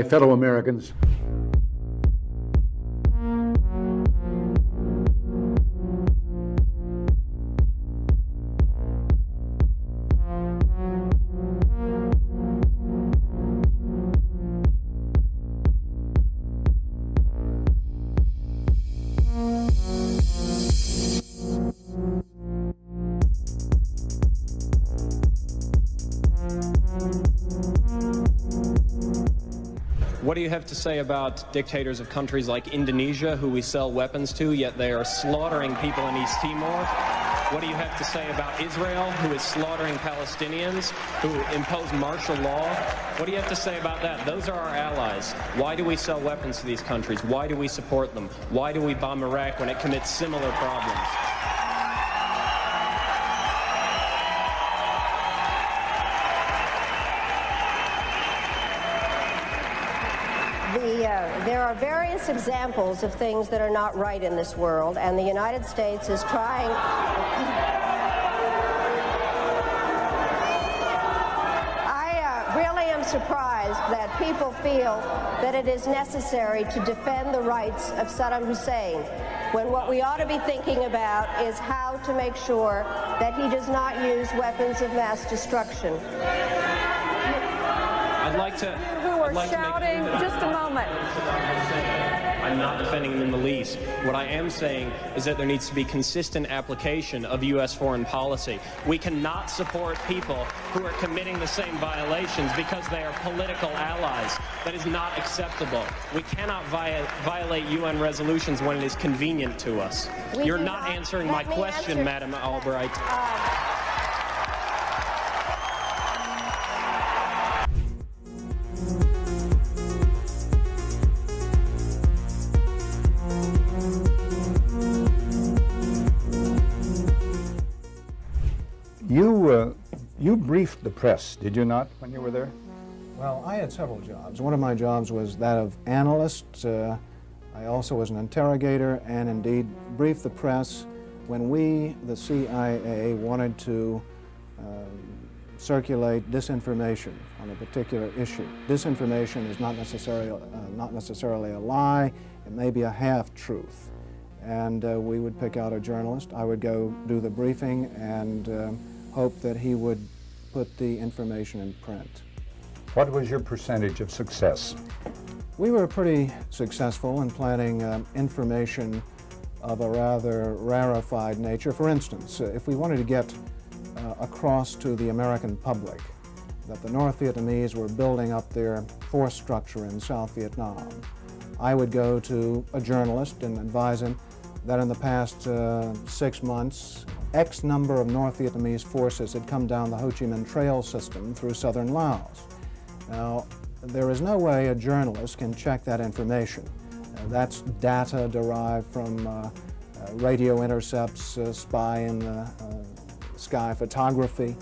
my fellow Americans. What do you have to say about dictators of countries like Indonesia, who we sell weapons to, yet they are slaughtering people in East Timor? What do you have to say about Israel, who is slaughtering Palestinians, who impose martial law? What do you have to say about that? Those are our allies. Why do we sell weapons to these countries? Why do we support them? Why do we bomb Iraq when it commits similar problems? There are various examples of things that are not right in this world, and the United States is trying. I really am surprised that people feel that it is necessary to defend the rights of Saddam Hussein, when what we ought to be thinking about is how to make sure that he does not use weapons of mass destruction. I'd like to... Who are shouting, just a moment. I'm not defending them in the least. What I am saying is that there needs to be consistent application of U.S. foreign policy. We cannot support people who are committing the same violations because they are political allies. That is not acceptable. We cannot violate UN resolutions when it is convenient to us. You're not answering my question, Madam Albright. You briefed the press, did you not, when you were there? Well, I had several jobs. One of my jobs was that of analyst. I also was an interrogator and indeed briefed the press when we, the CIA, wanted to circulate disinformation on a particular issue. Disinformation is not necessarily a lie. It may be a half-truth. And we would pick out a journalist. I would go do the briefing and hope that he would put the information in print. What was your percentage of success? We were pretty successful in planting information of a rather rarefied nature. For instance, if we wanted to get across to the American public that the North Vietnamese were building up their force structure in South Vietnam, I would go to a journalist and advise him that in the past 6 months, X number of North Vietnamese forces had come down the Ho Chi Minh Trail system through southern Laos. Now, there is no way a journalist can check that information. That's data derived from radio intercepts, spy in the sky photography.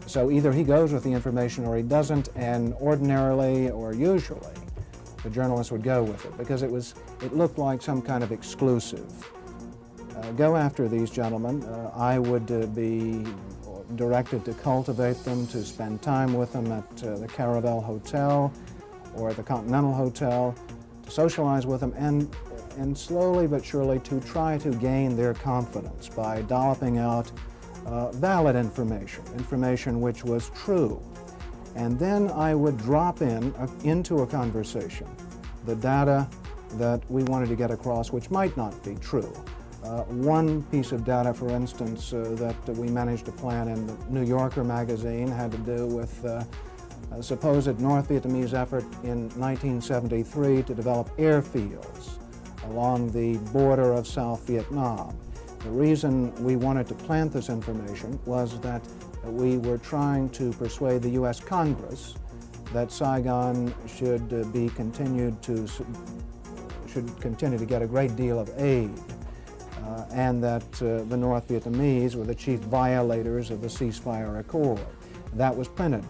So either he goes with the information or he doesn't, and ordinarily or usually the journalist would go with it because it looked like some kind of exclusive. Go after these gentlemen. I would be directed to cultivate them, to spend time with them at the Caravel Hotel or the Continental Hotel, to socialize with them, and slowly but surely to try to gain their confidence by dolloping out valid information which was true. And then I would drop into a conversation the data that we wanted to get across, which might not be true. One piece of data, for instance, that we managed to plant in the New Yorker magazine had to do with a supposed North Vietnamese effort in 1973 to develop airfields along the border of South Vietnam. The reason we wanted to plant this information was that we were trying to persuade the U.S. Congress that Saigon should continue to get a great deal of aid, and that the North Vietnamese were the chief violators of the ceasefire accord. That was printed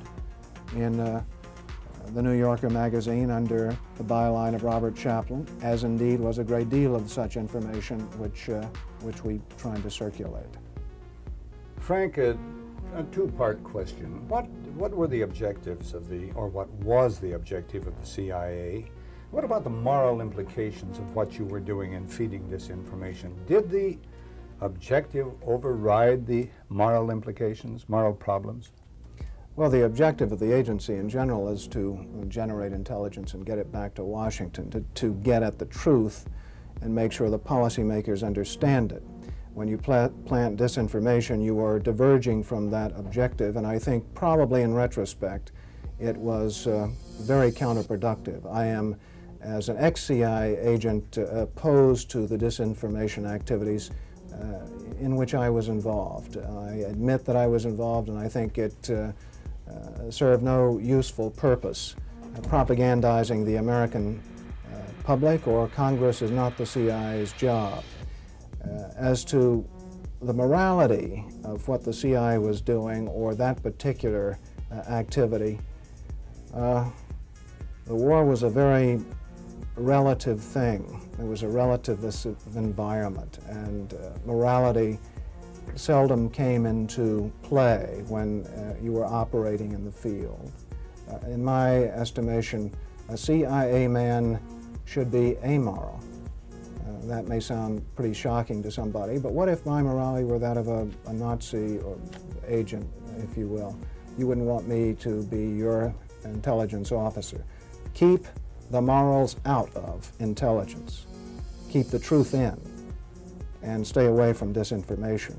in the New Yorker magazine under the byline of Robert Chaplin, as indeed was a great deal of such information which we tried to circulate. Frank, A two-part question. What were the objectives of or what was the objective of the CIA? What about the moral implications of what you were doing in feeding this information? Did the objective override the moral implications, moral problems? Well, the objective of the agency in general is to generate intelligence and get it back to Washington, to get at the truth and make sure the policymakers understand it. When you plant disinformation, you are diverging from that objective, and I think probably in retrospect it was very counterproductive. I am, as an ex-CIA agent, opposed to the disinformation activities in which I was involved. I admit that I was involved, and I think it served no useful purpose. Propagandizing the American public or Congress is not the CIA's job. As to the morality of what the CIA was doing or that particular activity, the war was a very relative thing. It was a relativist environment, and morality seldom came into play when you were operating in the field. In my estimation, a CIA man should be amoral. That may sound pretty shocking to somebody, but what if my morality were that of a Nazi or agent, if you will? You wouldn't want me to be your intelligence officer. Keep the morals out of intelligence. Keep the truth in, and stay away from disinformation.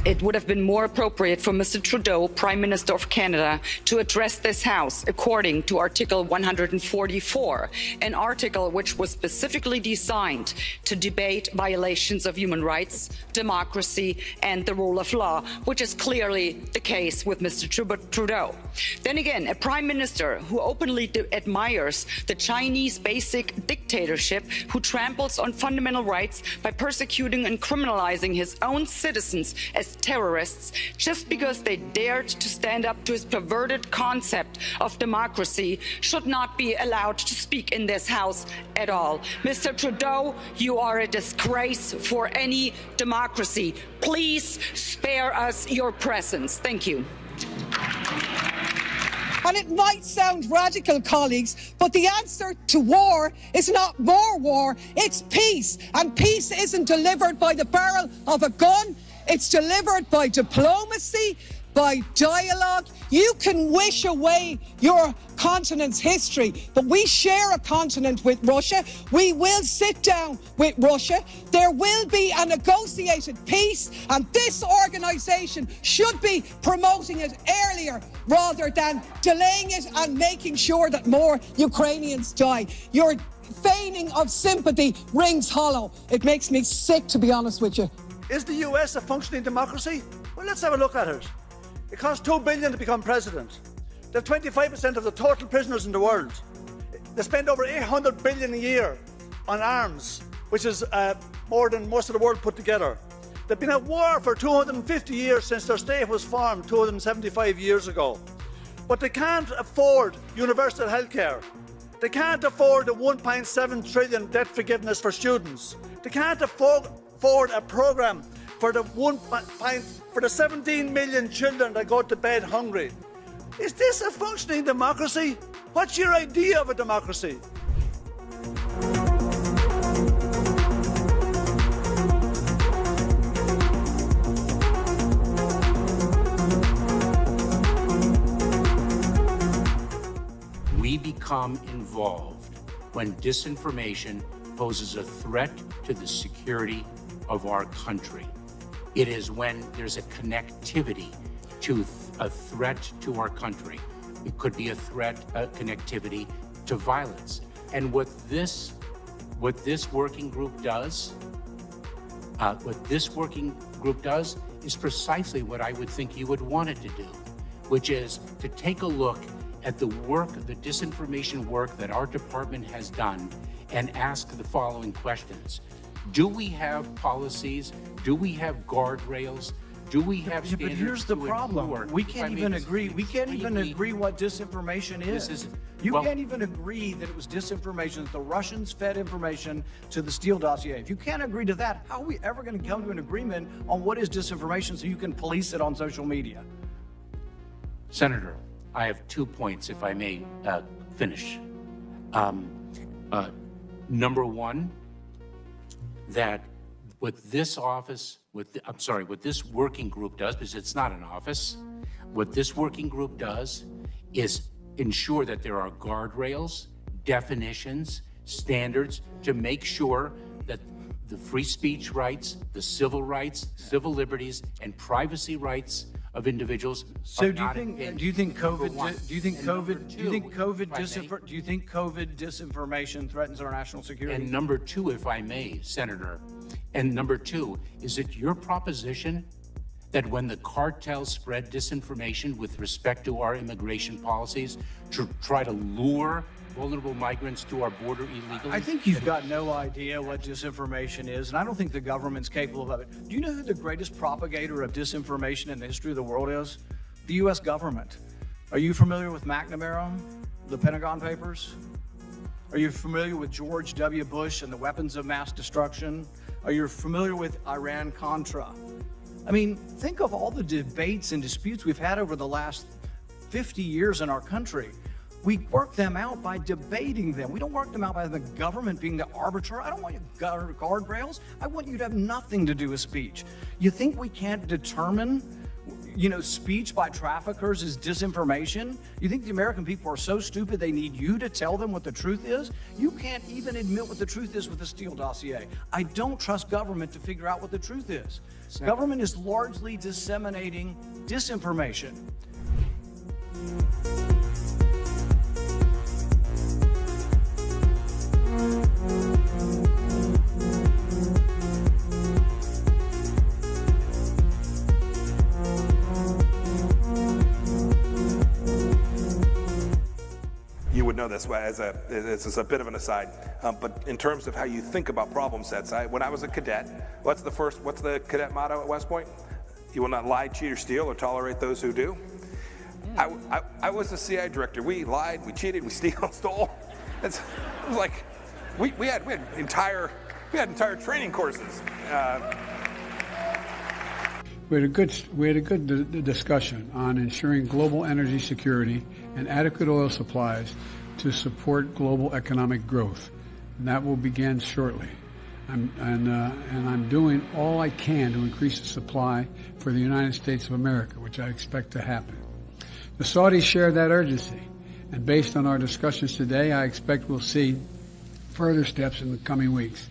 It would have been more appropriate for Mr. Trudeau, Prime Minister of Canada, to address this House according to Article 144, an article which was specifically designed to debate violations of human rights, democracy, and the rule of law, which is clearly the case with Mr. Trudeau. Then again, a Prime Minister who openly admires the Chinese basic dictatorship, who tramples on fundamental rights by persecuting and criminalizing his own citizens as terrorists just because they dared to stand up to his perverted concept of democracy, should not be allowed to speak in this House at all. Mr. Trudeau, you are a disgrace for any democracy. Please spare us your presence. Thank you. And it might sound radical, colleagues, but the answer to war is not more war, it's peace. And peace isn't delivered by the barrel of a gun. It's delivered by diplomacy, by dialogue. You can wish away your continent's history, but we share a continent with Russia. We will sit down with Russia. There will be a negotiated peace, and this organisation should be promoting it earlier rather than delaying it and making sure that more Ukrainians die. Your feigning of sympathy rings hollow. It makes me sick, to be honest with you. Is the US a functioning democracy? Well, let's have a look at it. It costs $2 billion to become president. They have 25% of the total prisoners in the world. They spend over $800 billion a year on arms, which is more than most of the world put together. They've been at war for 250 years since their state was formed 275 years ago. But they can't afford universal health care. They can't afford the $1.7 trillion debt forgiveness for students. They can't afford a programme for the 17 million children that go to bed hungry. Is this a functioning democracy? What's your idea of a democracy? We become involved when disinformation poses a threat to the security of our country. It is when there's a connectivity to a threat to our country. It could be a threat, a connectivity to violence. And what this working group does, is precisely what I would think you would want it to do, which is to take a look at the work, the disinformation work that our department has done, and ask the following questions. Do we have policies? Do we have guardrails Do we have But standards here's the to problem. ensure- We if I can't may, even this is agree. We can't even extremely- agree what disinformation is. You well- can't even agree that it was disinformation, that the Russians fed information to the Steele dossier. If you can't agree to that, how are we ever going to come to an agreement on what is disinformation so you can police it on social media? Senator, I have 2 points, if I may finish. Number one, that what this office, what this working group does, because it's not an office, what this working group does is ensure that there are guardrails, definitions, standards to make sure that the free speech rights, the civil rights, civil liberties, and privacy rights of individuals So are do you not think impinged. do you think Number COVID one. do you think And number COVID do you two, think COVID if I may, do you think COVID disinformation threatens our national security? And number two, if I may, Senator, and number two, is it your proposition that when the cartels spread disinformation with respect to our immigration policies to try to lure vulnerable migrants to our border illegally? I think you've got no idea what disinformation is, and I don't think the government's capable of it. Do you know who the greatest propagator of disinformation in the history of the world is? The U.S. government. Are you familiar with McNamara, the Pentagon Papers? Are you familiar with George W. Bush and the weapons of mass destruction? Are you familiar with Iran-Contra? I mean, think of all the debates and disputes we've had over the last 50 years in our country. We work them out by debating them. We don't work them out by the government being the arbiter. I don't want you guardrails. I want you to have nothing to do with speech. You think we can't determine, speech by traffickers is disinformation? You think the American people are so stupid they need you to tell them what the truth is? You can't even admit what the truth is with the Steele dossier. I don't trust government to figure out what the truth is. Government is largely disseminating disinformation. You would know this this is a bit of an aside, but in terms of how you think about problem sets, when I was a cadet, what's the cadet motto at West Point? You will not lie, cheat, or steal, or tolerate those who do. I was the CIA director. We lied, we cheated, we stole. It was like we had entire training courses. We had a good discussion on ensuring global energy security and adequate oil supplies to support global economic growth, and that will begin shortly. I'm doing all I can to increase the supply for the United States of America, which I expect to happen. The Saudis share that urgency, and based on our discussions today, I expect we'll see further steps in the coming weeks.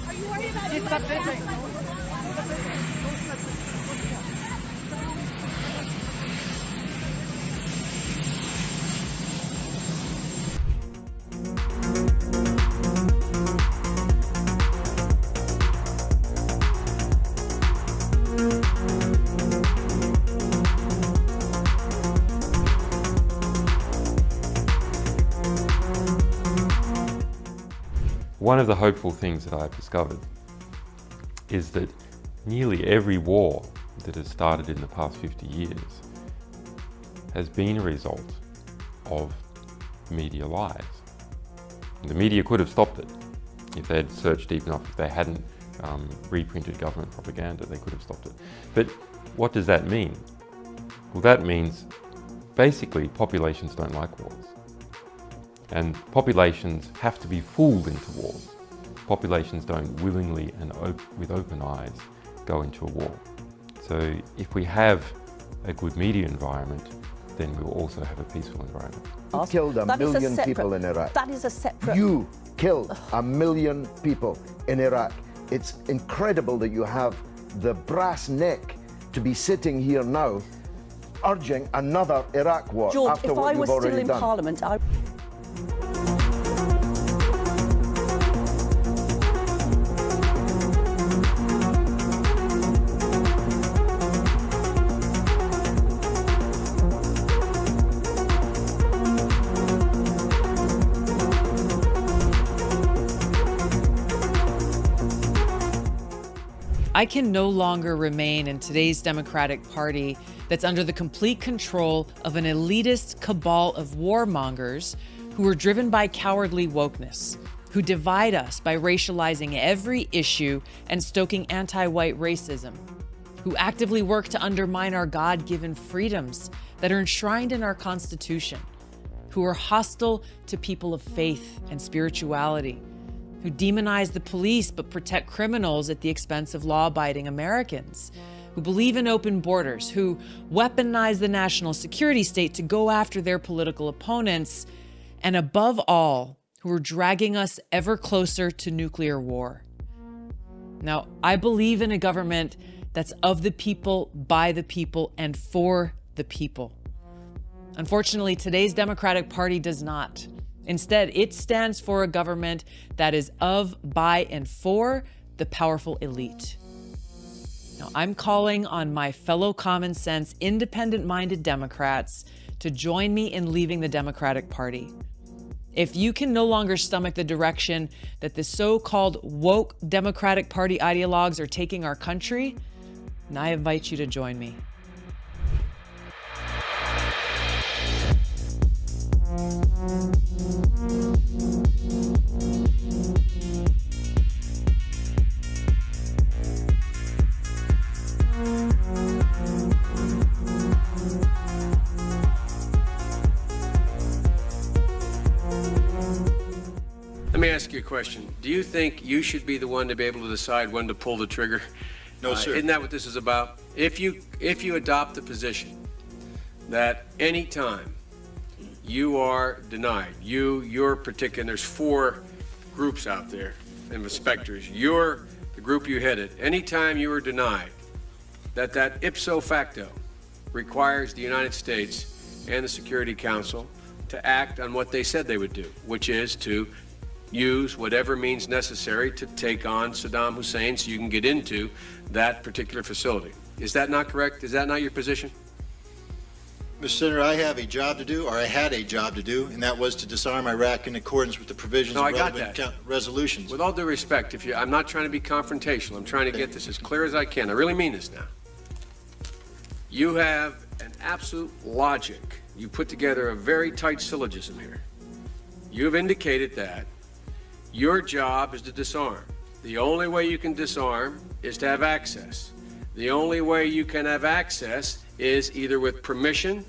Are you worried about One of the hopeful things that I've discovered is that nearly every war that has started in the past 50 years has been a result of media lies. The media could have stopped it if they had searched deep enough. If they hadn't reprinted government propaganda, they could have stopped it. But what does that mean? Well, that means basically populations don't like wars. And populations have to be fooled into wars. Populations don't willingly and with open eyes go into a war. So if we have a good media environment, then we will also have a peaceful environment. You killed a million people in Iraq. That is a separate... You killed a million people in Iraq. It's incredible that you have the brass neck to be sitting here now urging another Iraq war George, after if what I you've was already still in done. Parliament, I can no longer remain in today's Democratic Party that's under the complete control of an elitist cabal of warmongers who are driven by cowardly wokeness, who divide us by racializing every issue and stoking anti-white racism, who actively work to undermine our God-given freedoms that are enshrined in our Constitution, who are hostile to people of faith and spirituality, who demonize the police but protect criminals at the expense of law-abiding Americans, who believe in open borders, who weaponize the national security state to go after their political opponents, and above all, who are dragging us ever closer to nuclear war. Now, I believe in a government that's of the people, by the people, and for the people. Unfortunately, today's Democratic Party does not. Instead, it stands for a government that is of, by, and for the powerful elite. Now, I'm calling on my fellow common sense, independent-minded Democrats to join me in leaving the Democratic Party. If you can no longer stomach the direction that the so-called woke Democratic Party ideologues are taking our country, then I invite you to join me. Let me ask you a question. Do you think you should be the one to be able to decide when to pull the trigger? No, sir. Isn't that what this is about? If you adopt the position that any time you are denied, your particular, and there's 4 groups out there, and inspectors, you're the group you headed, anytime you are denied, that ipso facto requires the United States and the Security Council to act on what they said they would do, which is to use whatever means necessary to take on Saddam Hussein so you can get into that particular facility. Is that not correct? Is that not your position? Mr. Senator, I have a job to do, or I had a job to do, and that was to disarm Iraq in accordance with the provisions of relevant resolutions. With all due respect, I'm not trying to be confrontational. I'm trying to get this as clear as I can. I really mean this now. You have an absolute logic. You put together a very tight syllogism here. You've indicated that your job is to disarm. The only way you can disarm is to have access. The only way you can have access is either with permission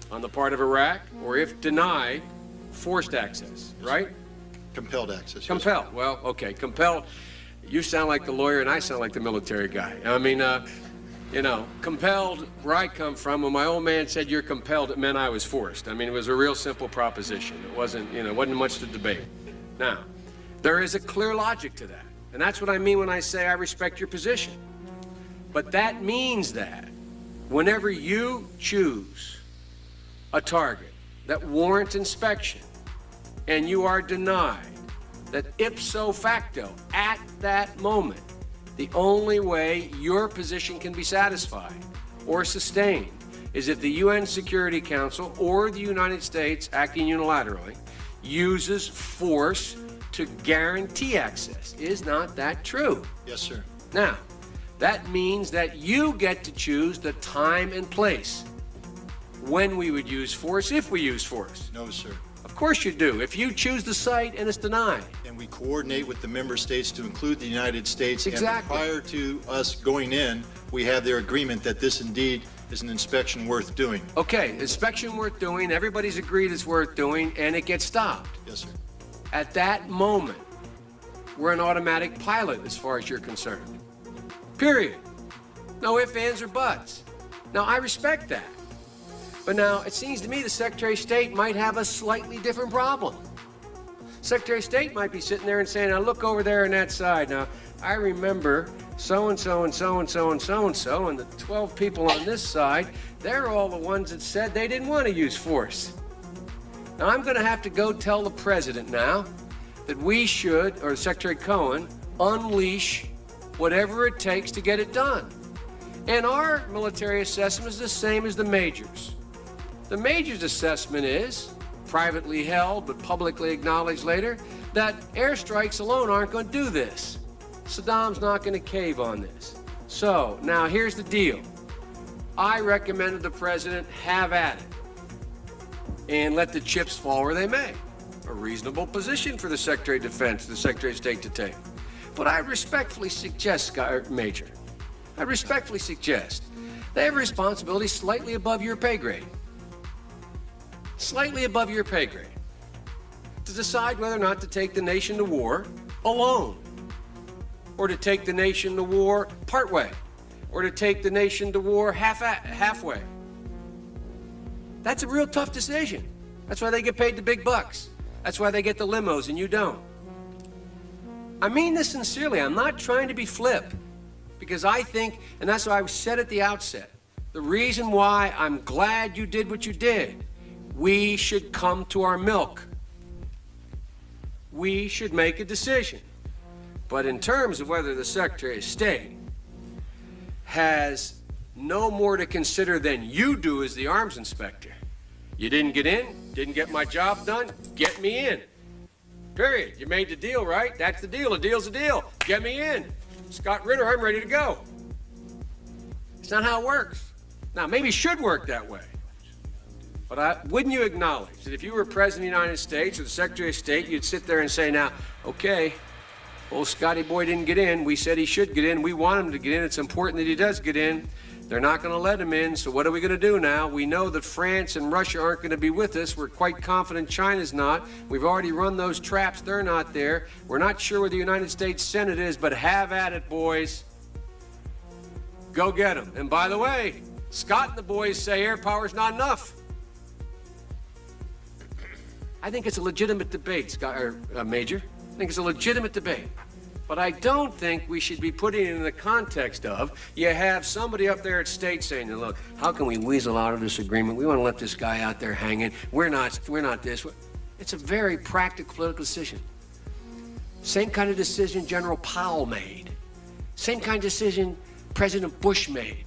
on the part of Iraq, or if denied, forced access, right? Compelled access. Compelled. Yes. Well, okay, compelled. You sound like the lawyer and I sound like the military guy. I mean, compelled, where I come from, when my old man said you're compelled, it meant I was forced. I mean, it was a real simple proposition. It wasn't much to debate. Now, there is a clear logic to that. And that's what I mean when I say I respect your position. But that means that whenever you choose a target that warrants inspection and you are denied, that ipso facto, at that moment, the only way your position can be satisfied or sustained is if the UN Security Council or the United States, acting unilaterally, uses force to guarantee access. Is not that true? Yes, sir. Now, that means that you get to choose the time and place when we would use force, if we use force. No, sir. Of course you do. If you choose the site and it's denied. And we coordinate with the member states to include the United States. Exactly. And prior to us going in, we have their agreement that this indeed is an inspection worth doing. Okay, inspection worth doing, everybody's agreed it's worth doing, and it gets stopped. Yes, sir. At that moment, we're an automatic pilot as far as you're concerned. Period. No ifs, ands, or buts. Now, I respect that. But now, it seems to me the Secretary of State might have a slightly different problem. Secretary of State might be sitting there and saying, now look over there on that side. Now, I remember so-and-so and so-and-so and so-and-so, and the 12 people on this side, they're all the ones that said they didn't want to use force. Now, I'm going to have to go tell the president now that we should, or Secretary Cohen, unleash whatever it takes to get it done. And our military assessment is the same as the majors. The majors' assessment is, privately held but publicly acknowledged later, that airstrikes alone aren't going to do this. Saddam's not going to cave on this. So, now here's the deal. I recommended the president have at it and let the chips fall where they may. A reasonable position for the Secretary of Defense, the Secretary of State to take. But I respectfully suggest, Major, I respectfully suggest they have a responsibility slightly above your pay grade. Slightly above your pay grade. To decide whether or not to take the nation to war alone, or to take the nation to war partway, or to take the nation to war halfway. That's a real tough decision. That's why they get paid the big bucks. That's why they get the limos and you don't. I mean this sincerely. I'm not trying to be flip, because I think, and that's why I said at the outset, the reason why I'm glad you did what you did, we should come to our milk. We should make a decision. But in terms of whether the Secretary of State has no more to consider than you do as the arms inspector. You didn't get in, didn't get my job done, get me in. Period. You made the deal, right? That's the deal. A deal's a deal. Get me in. Scott Ritter, I'm ready to go. It's not how it works. Now, maybe it should work that way. But wouldn't you acknowledge that if you were President of the United States or the Secretary of State, you'd sit there and say, now, okay, old Scotty boy didn't get in. We said he should get in. We want him to get in. It's important that he does get in. They're not going to let him in, so what are we going to do now? We know that France and Russia aren't going to be with us. We're quite confident China's not. We've already run those traps. They're not there. We're not sure where the United States Senate is, but have at it, boys. Go get them. And by the way, Scott and the boys say air power's not enough. I think it's a legitimate debate, Scott, Major. I think it's a legitimate debate. But I don't think we should be putting it in the context of, you have somebody up there at state saying, look, how can we weasel out of this agreement? We want to let this guy out there hanging. We're not this. It's a very practical political decision. Same kind of decision General Powell made. Same kind of decision President Bush made.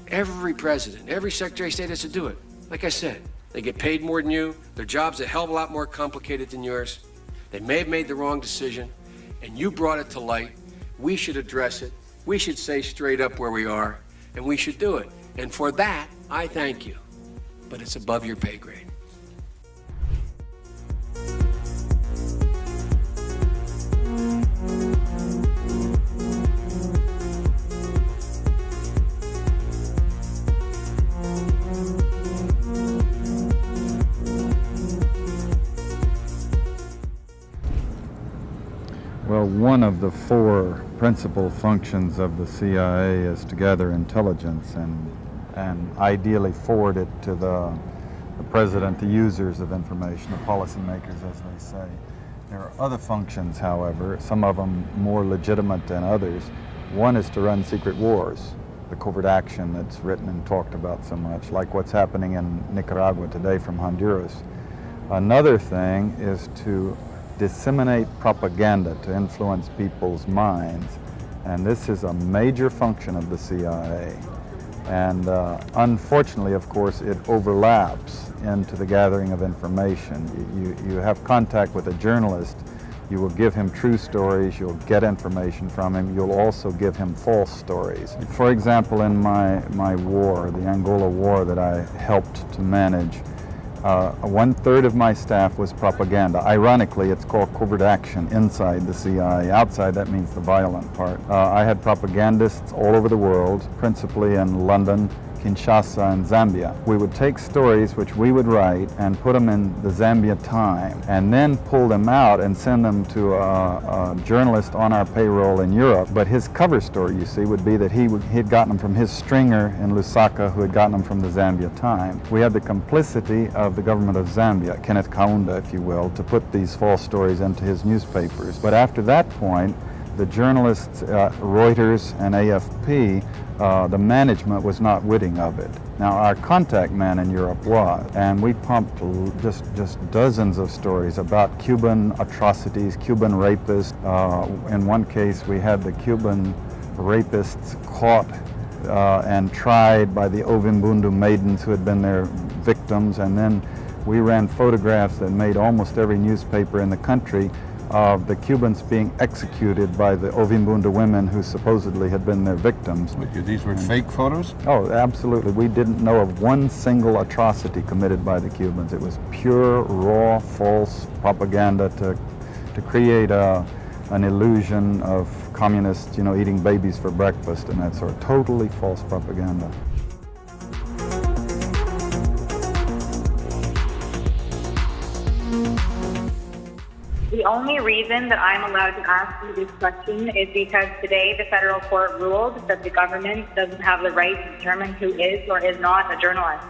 Every president, every Secretary of State has to do it. Like I said, they get paid more than you. Their job's a hell of a lot more complicated than yours. They may have made the wrong decision, and you brought it to light. We should address it. We should say straight up where we are, and we should do it. And for that, I thank you. But it's above your pay grade. Well, one of the four principal functions of the CIA is to gather intelligence and ideally forward it to the president, the users of information, the policymakers, as they say. There are other functions, however, some of them more legitimate than others. One is to run secret wars, the covert action that's written and talked about so much, like what's happening in Nicaragua today from Honduras. Another thing is to disseminate propaganda to influence people's minds, and this is a major function of the CIA. And unfortunately, of course, it overlaps into the gathering of information. You have contact with a journalist, you will give him true stories, you'll get information from him, you'll also give him false stories. For example, in my war, the Angola war that I helped to manage, 1/3 of my staff was propaganda. Ironically, it's called covert action inside the CIA. Outside, that means the violent part. I had propagandists all over the world, principally in London, Kinshasa, and Zambia. We would take stories which we would write and put them in the Zambia Time, and then pull them out and send them to a journalist on our payroll in Europe. But his cover story, you see, would be that he'd gotten them from his stringer in Lusaka, who had gotten them from the Zambia Time. We had the complicity of the government of Zambia, Kenneth Kaunda, if you will, to put these false stories into his newspapers. But after that point, the journalists, Reuters and AFP, the management was not witting of it. Now, our contact man in Europe was, and we pumped just dozens of stories about Cuban atrocities, Cuban rapists. In one case, we had the Cuban rapists caught and tried by the Ovimbundu maidens who had been their victims, and then we ran photographs that made almost every newspaper in the country of the Cubans being executed by the Ovimbunda women who supposedly had been their victims. These were fake photos? Oh, absolutely. We didn't know of one single atrocity committed by the Cubans. It was pure, raw, false propaganda to create an illusion of communists, eating babies for breakfast and that sort of totally false propaganda. The only reason that I'm allowed to ask you this question is because today the federal court ruled that the government doesn't have the right to determine who is or is not a journalist.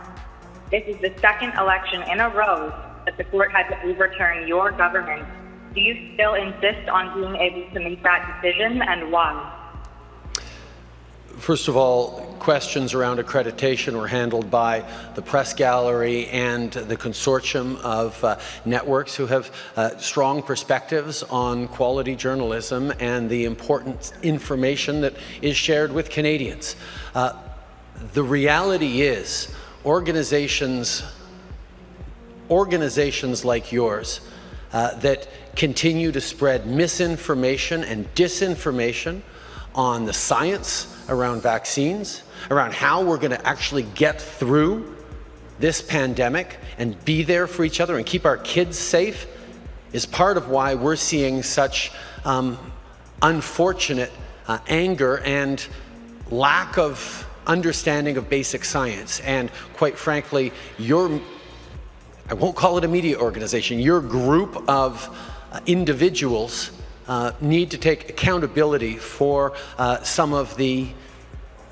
This is the second election in a row that the court had to overturn your government. Do you still insist on being able to make that decision, and why? First of all, questions around accreditation were handled by the press gallery and the consortium of networks who have strong perspectives on quality journalism and the important information that is shared with Canadians. The reality is organizations like yours that continue to spread misinformation and disinformation on the science around vaccines, around how we're going to actually get through this pandemic and be there for each other and keep our kids safe, is part of why we're seeing such unfortunate anger and lack of understanding of basic science. And quite frankly, I won't call it a media organization, your group of individuals need to take accountability for some of the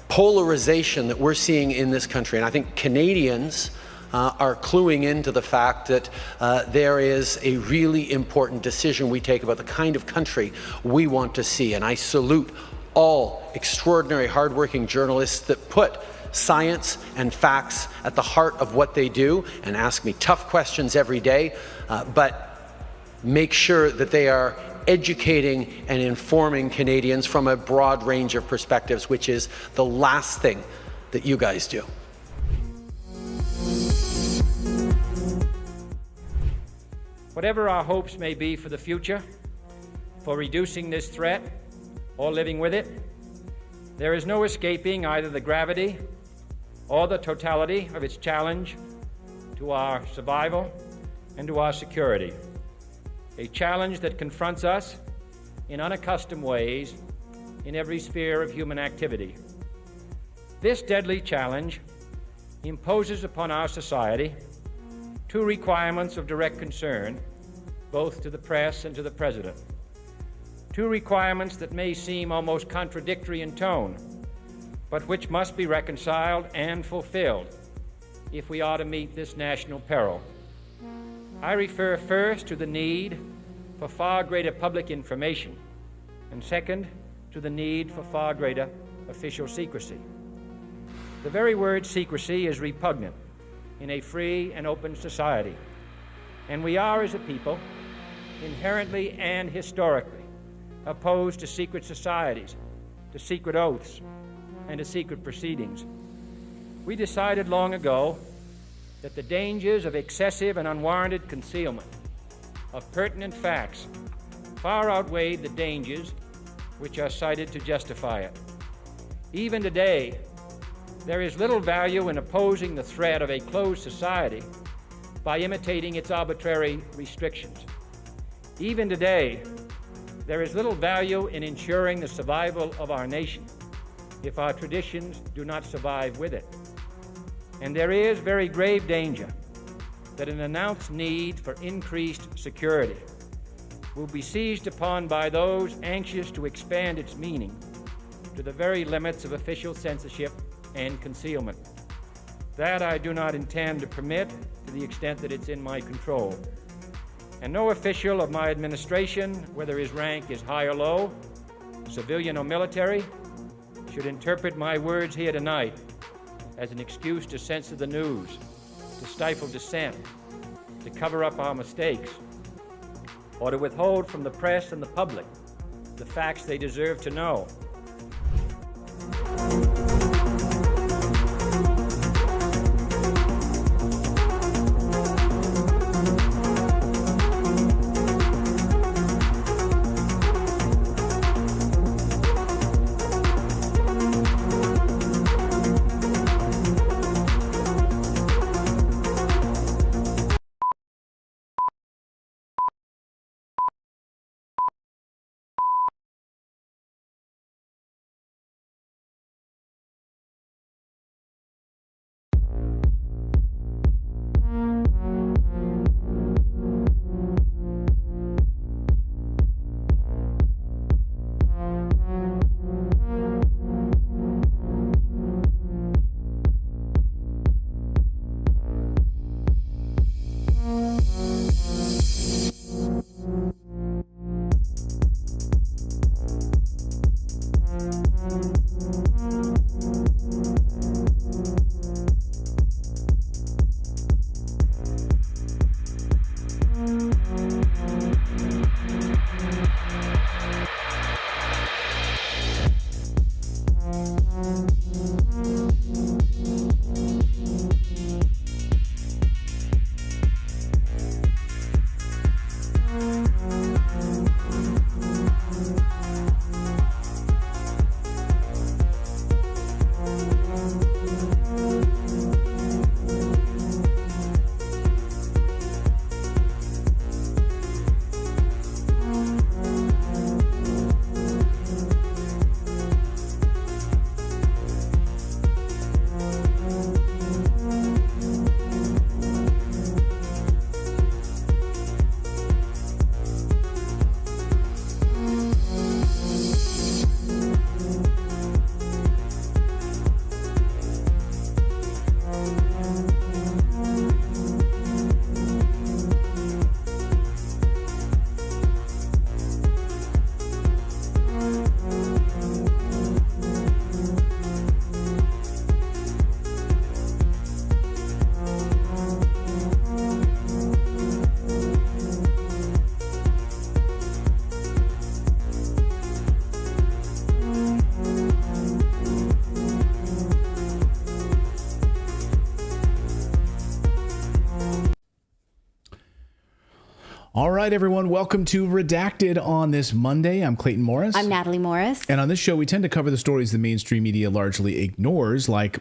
polarization that we're seeing in this country. And I think Canadians are cluing into the fact that there is a really important decision we take about the kind of country we want to see. And I salute all extraordinary, hardworking journalists that put science and facts at the heart of what they do and ask me tough questions every day, but make sure that they are educating and informing Canadians from a broad range of perspectives, which is the last thing that you guys do. Whatever our hopes may be for the future, for reducing this threat or living with it, there is no escaping either the gravity or the totality of its challenge to our survival and to our security. A challenge that confronts us in unaccustomed ways in every sphere of human activity. This deadly challenge imposes upon our society two requirements of direct concern, both to the press and to the President. Two requirements that may seem almost contradictory in tone, but which must be reconciled and fulfilled if we are to meet this national peril. I refer first to the need for far greater public information, and second, to the need for far greater official secrecy. The very word secrecy is repugnant in a free and open society, and we are, as a people, inherently and historically opposed to secret societies, to secret oaths, and to secret proceedings. We decided long ago that the dangers of excessive and unwarranted concealment of pertinent facts far outweighed the dangers which are cited to justify it. Even today, there is little value in opposing the threat of a closed society by imitating its arbitrary restrictions. Even today, there is little value in ensuring the survival of our nation if our traditions do not survive with it. And there is very grave danger that an announced need for increased security will be seized upon by those anxious to expand its meaning to the very limits of official censorship and concealment. That I do not intend to permit to the extent that it's in my control. And no official of my administration, whether his rank is high or low, civilian or military, should interpret my words here tonight as an excuse to censor the news, to stifle dissent, to cover up our mistakes, or to withhold from the press and the public the facts they deserve to know. All right, everyone, welcome to Redacted on this Monday. I'm Clayton Morris. I'm Natalie Morris. And on this show, we tend to cover the stories the mainstream media largely ignores, like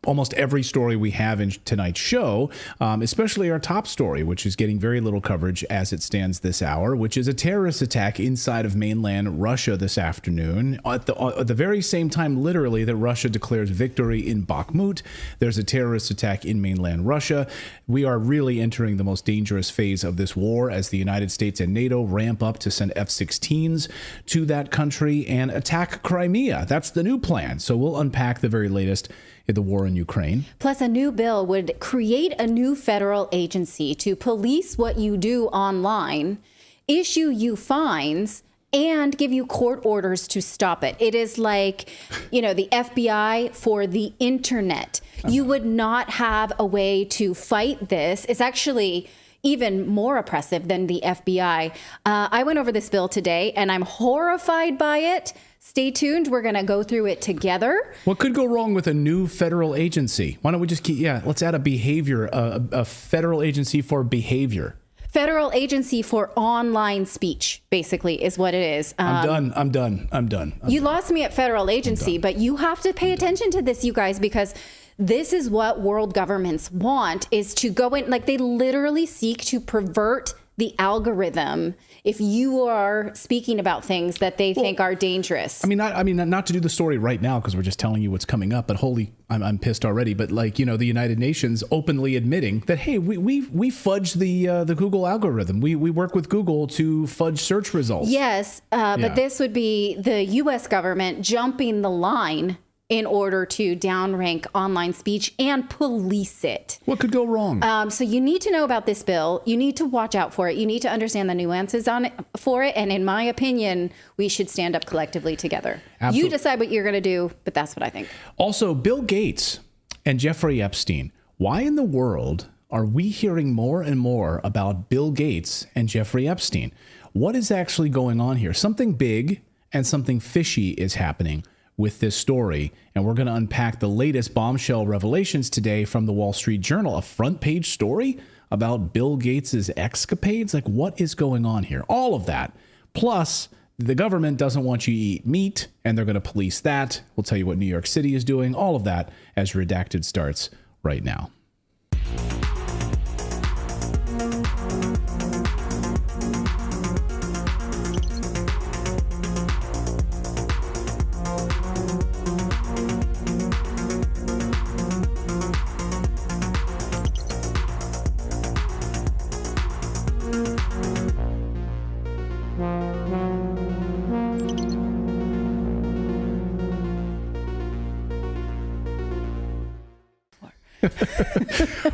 almost every story we have in tonight's show, especially our top story, which is getting very little coverage as it stands this hour, which is a terrorist attack inside of mainland Russia this afternoon. At the very same time, literally, that Russia declares victory in Bakhmut, there's a terrorist attack in mainland Russia. We are really entering the most dangerous phase of this war as the United States and NATO ramp up to send F-16s to that country and attack Crimea. That's the new plan. So we'll unpack the very latest in the war in Ukraine. Plus, a new bill would create a new federal agency to police what you do online, issue you fines, and give you court orders to stop it. It is like, the FBI for the internet. You would not have a way to fight this. It's actually even more oppressive than the FBI. I went over this bill today, and I'm horrified by it. Stay tuned. We're going to go through it together. What could go wrong with a new federal agency? Why don't we just let's add a federal agency for behavior. Federal agency for online speech, basically, is what it is. I'm done. You lost me at federal agency, but you have to pay attention to this, you guys, because this is what world governments want, is to go in, like they literally seek to pervert the algorithm if you are speaking about things that they think are dangerous. Not to do the story right now because we're just telling you what's coming up, but I'm pissed already. But the United Nations openly admitting that, hey, we fudge the Google algorithm. We work with Google to fudge search results. Yes, but this would be the U.S. government jumping the line in order to downrank online speech and police it. What could go wrong? So you need to know about this bill. You need to watch out for it. You need to understand the nuances on it for it. And in my opinion, we should stand up collectively together. Absolutely. You decide what you're going to do, but that's what I think. Also, Bill Gates and Jeffrey Epstein. Why in the world are we hearing more and more about Bill Gates and Jeffrey Epstein? What is actually going on here? Something big and something fishy is happening with this story, and we're going to unpack the latest bombshell revelations today from the Wall Street Journal, a front page story about Bill Gates's escapades. Like, what is going on here? All of that. Plus, the government doesn't want you to eat meat, and they're going to police that. We'll tell you what New York City is doing. All of that as Redacted starts right now.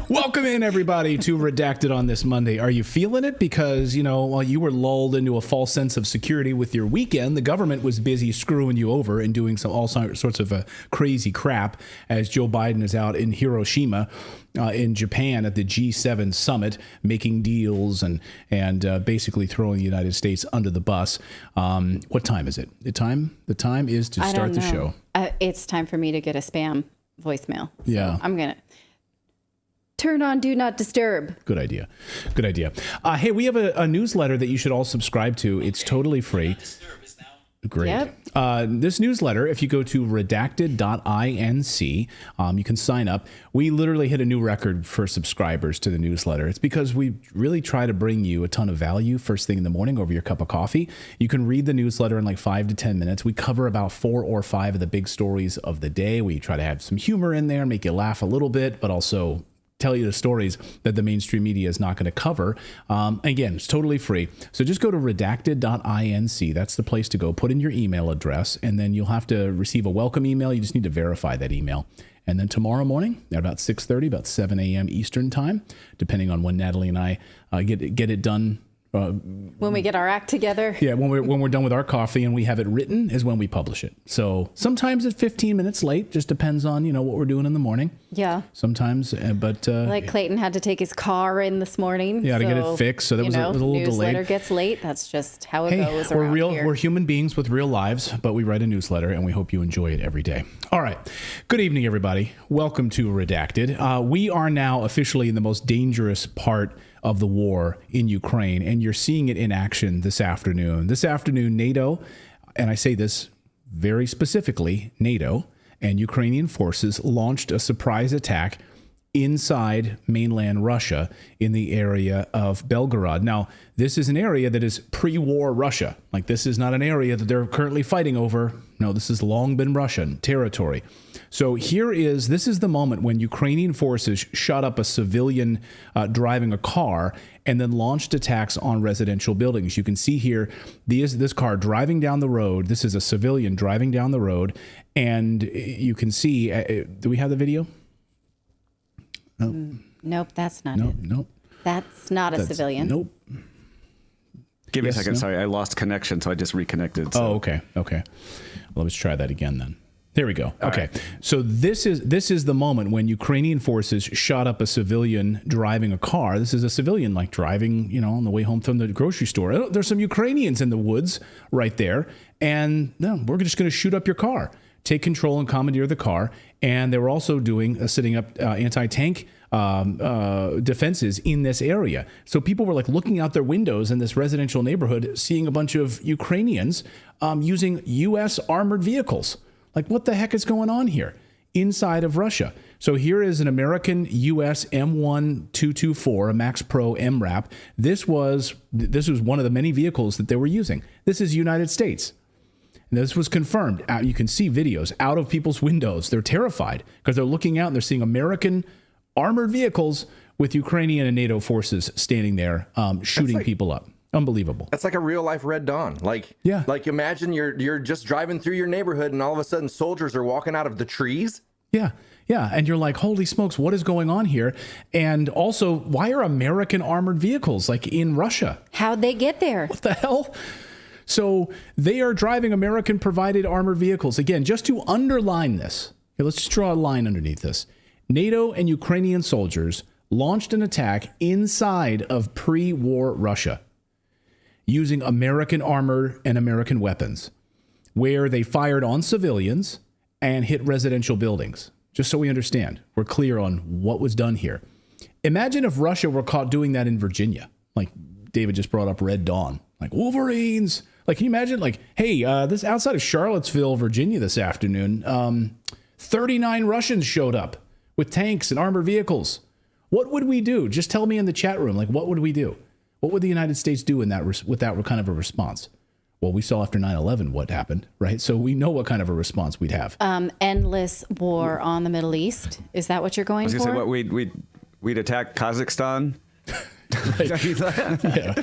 Welcome in, everybody, to Redacted on this Monday. Are you feeling it? Because, while you were lulled into a false sense of security with your weekend, the government was busy screwing you over and doing all sorts of crazy crap as Joe Biden is out in Hiroshima in Japan at the G7 summit, making deals and basically throwing the United States under the bus. What time is it? The time is to start the show. It's time for me to get a spam voicemail. So yeah. I'm going to turn on Do Not Disturb. Good idea. Hey, we have a newsletter that you should all subscribe to. It's totally free. Great. Yep. This newsletter, if you go to redacted.inc, you can sign up. We literally hit a new record for subscribers to the newsletter. It's because we really try to bring you a ton of value first thing in the morning over your cup of coffee. You can read the newsletter in like 5 to 10 minutes. We cover about 4 or 5 of the big stories of the day. We try to have some humor in there, make you laugh a little bit, but also tell you the stories that the mainstream media is not going to cover. Again, it's totally free. So just go to redacted.inc. That's the place to go. Put in your email address, and then you'll have to receive a welcome email. You just need to verify that email. And then tomorrow morning at about 6:30, about 7 a.m. Eastern time, depending on when Natalie and I get it done. When we get our act together. Yeah, when we're done with our coffee and we have it written is when we publish it. So sometimes it's 15 minutes late. Just depends on, what we're doing in the morning. Yeah. Sometimes, but... like Clayton had to take his car in this morning. Yeah, to get it fixed. So that was a little delayed. Newsletter gets late. That's just how it goes around here. We're human beings with real lives, but we write a newsletter and we hope you enjoy it every day. All right. Good evening, everybody. Welcome to Redacted. We are now officially in the most dangerous part of the war in Ukraine, and you're seeing it in action this afternoon. This afternoon, NATO, and I say this very specifically, NATO and Ukrainian forces launched a surprise attack inside mainland Russia in the area of Belgorod. Now, this is an area that is pre-war Russia. Like, this is not an area that they're currently fighting over. No, this has long been Russian territory. So this is the moment when Ukrainian forces shot up a civilian driving a car and then launched attacks on residential buildings. You can see here, this car driving down the road. This is a civilian driving down the road. And you can see, do we have the video? Nope, that's not it. Nope. That's not a civilian. Nope. Give me a second. No? Sorry, I lost connection, so I just reconnected. So. Oh, okay. Well, let's try that again then. There we go. Okay. Right. So this is the moment when Ukrainian forces shot up a civilian driving a car. This is a civilian like driving, on the way home from the grocery store. There's some Ukrainians in the woods right there. And no, we're just going to shoot up your car, take control and commandeer the car. And they were also setting up anti-tank defenses in this area. So people were like looking out their windows in this residential neighborhood, seeing a bunch of Ukrainians using U.S. armored vehicles. Like, what the heck is going on here inside of Russia? So here is an American U.S. M1224, a Max Pro MRAP. This was one of the many vehicles that they were using. This is United States. And this was confirmed. You can see videos out of people's windows. They're terrified because they're looking out and they're seeing American armored vehicles with Ukrainian and NATO forces standing there shooting people up. Unbelievable. That's like a real life Red Dawn. Like imagine you're just driving through your neighborhood and all of a sudden soldiers are walking out of the trees. Yeah. And you're like, holy smokes, what is going on here? And also, why are American armored vehicles like in Russia? How'd they get there? What the hell? So they are driving American provided armored vehicles. Again, just to underline this, let's just draw a line underneath this. NATO and Ukrainian soldiers launched an attack inside of pre-war Russia using American armor and American weapons, where they fired on civilians and hit residential buildings. Just so we understand, we're clear on what was done here. Imagine if Russia were caught doing that in Virginia. Like David just brought up Red Dawn, like Wolverines. Like, can you imagine, like, hey, this outside of Charlottesville, Virginia this afternoon, 39 Russians showed up with tanks and armored vehicles. What would we do? Just tell me in the chat room, like, what would we do? What would the United States do with that kind of a response? Well, we saw after 9/11 what happened, right? So we know what kind of a response we'd have. Endless war on the Middle East. Is that what you're going for? I was going to say, we'd attack Kazakhstan. Yeah,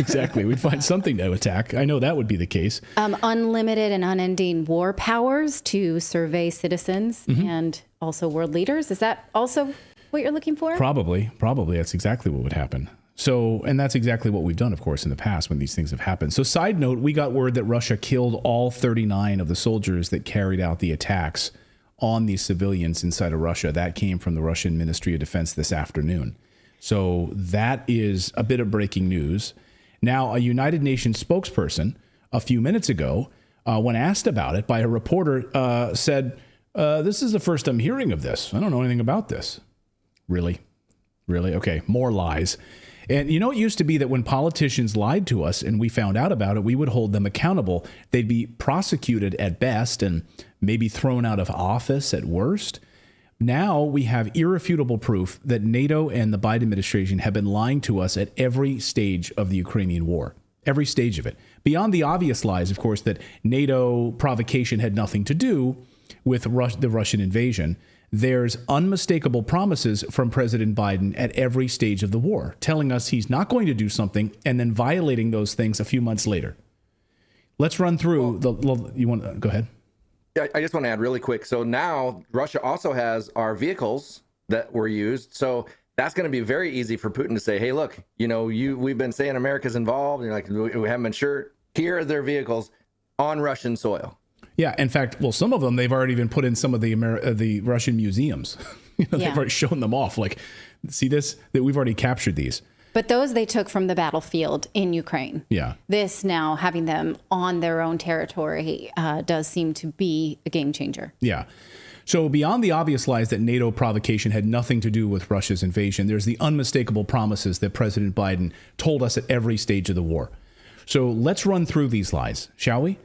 exactly. We'd find something to attack. I know that would be the case. Unlimited and unending war powers to survey citizens and also world leaders. Is that also what you're looking for? Probably. That's exactly what would happen. So, and that's exactly what we've done, of course, in the past when these things have happened. So, side note, we got word that Russia killed all 39 of the soldiers that carried out the attacks on these civilians inside of Russia. That came from the Russian Ministry of Defense this afternoon. So that is a bit of breaking news. Now, a United Nations spokesperson a few minutes ago, when asked about it by a reporter, said, this is the first I'm hearing of this. I don't know anything about this. Really? Okay, more lies. And it used to be that when politicians lied to us and we found out about it, we would hold them accountable. They'd be prosecuted at best and maybe thrown out of office at worst. Now we have irrefutable proof that NATO and the Biden administration have been lying to us at every stage of the Ukrainian war, every stage of it. Beyond the obvious lies, of course, that NATO provocation had nothing to do with the Russian invasion. There's unmistakable promises from President Biden at every stage of the war, telling us he's not going to do something and then violating those things a few months later. Let's run through you want to go ahead? I just want to add really quick. So now Russia also has our vehicles that were used. So that's going to be very easy for Putin to say, hey, look, we've been saying America's involved. And you're like, we haven't been sure. Here are their vehicles on Russian soil. Yeah. In fact, some of them, they've already been put in some of the Russian museums. They've already shown them off. Like, see this, that we've already captured these. But those they took from the battlefield in Ukraine. Yeah. This now, having them on their own territory, does seem to be a game changer. Yeah. So beyond the obvious lies that NATO provocation had nothing to do with Russia's invasion, there's the unmistakable promises that President Biden told us at every stage of the war. So let's run through these lies, shall we?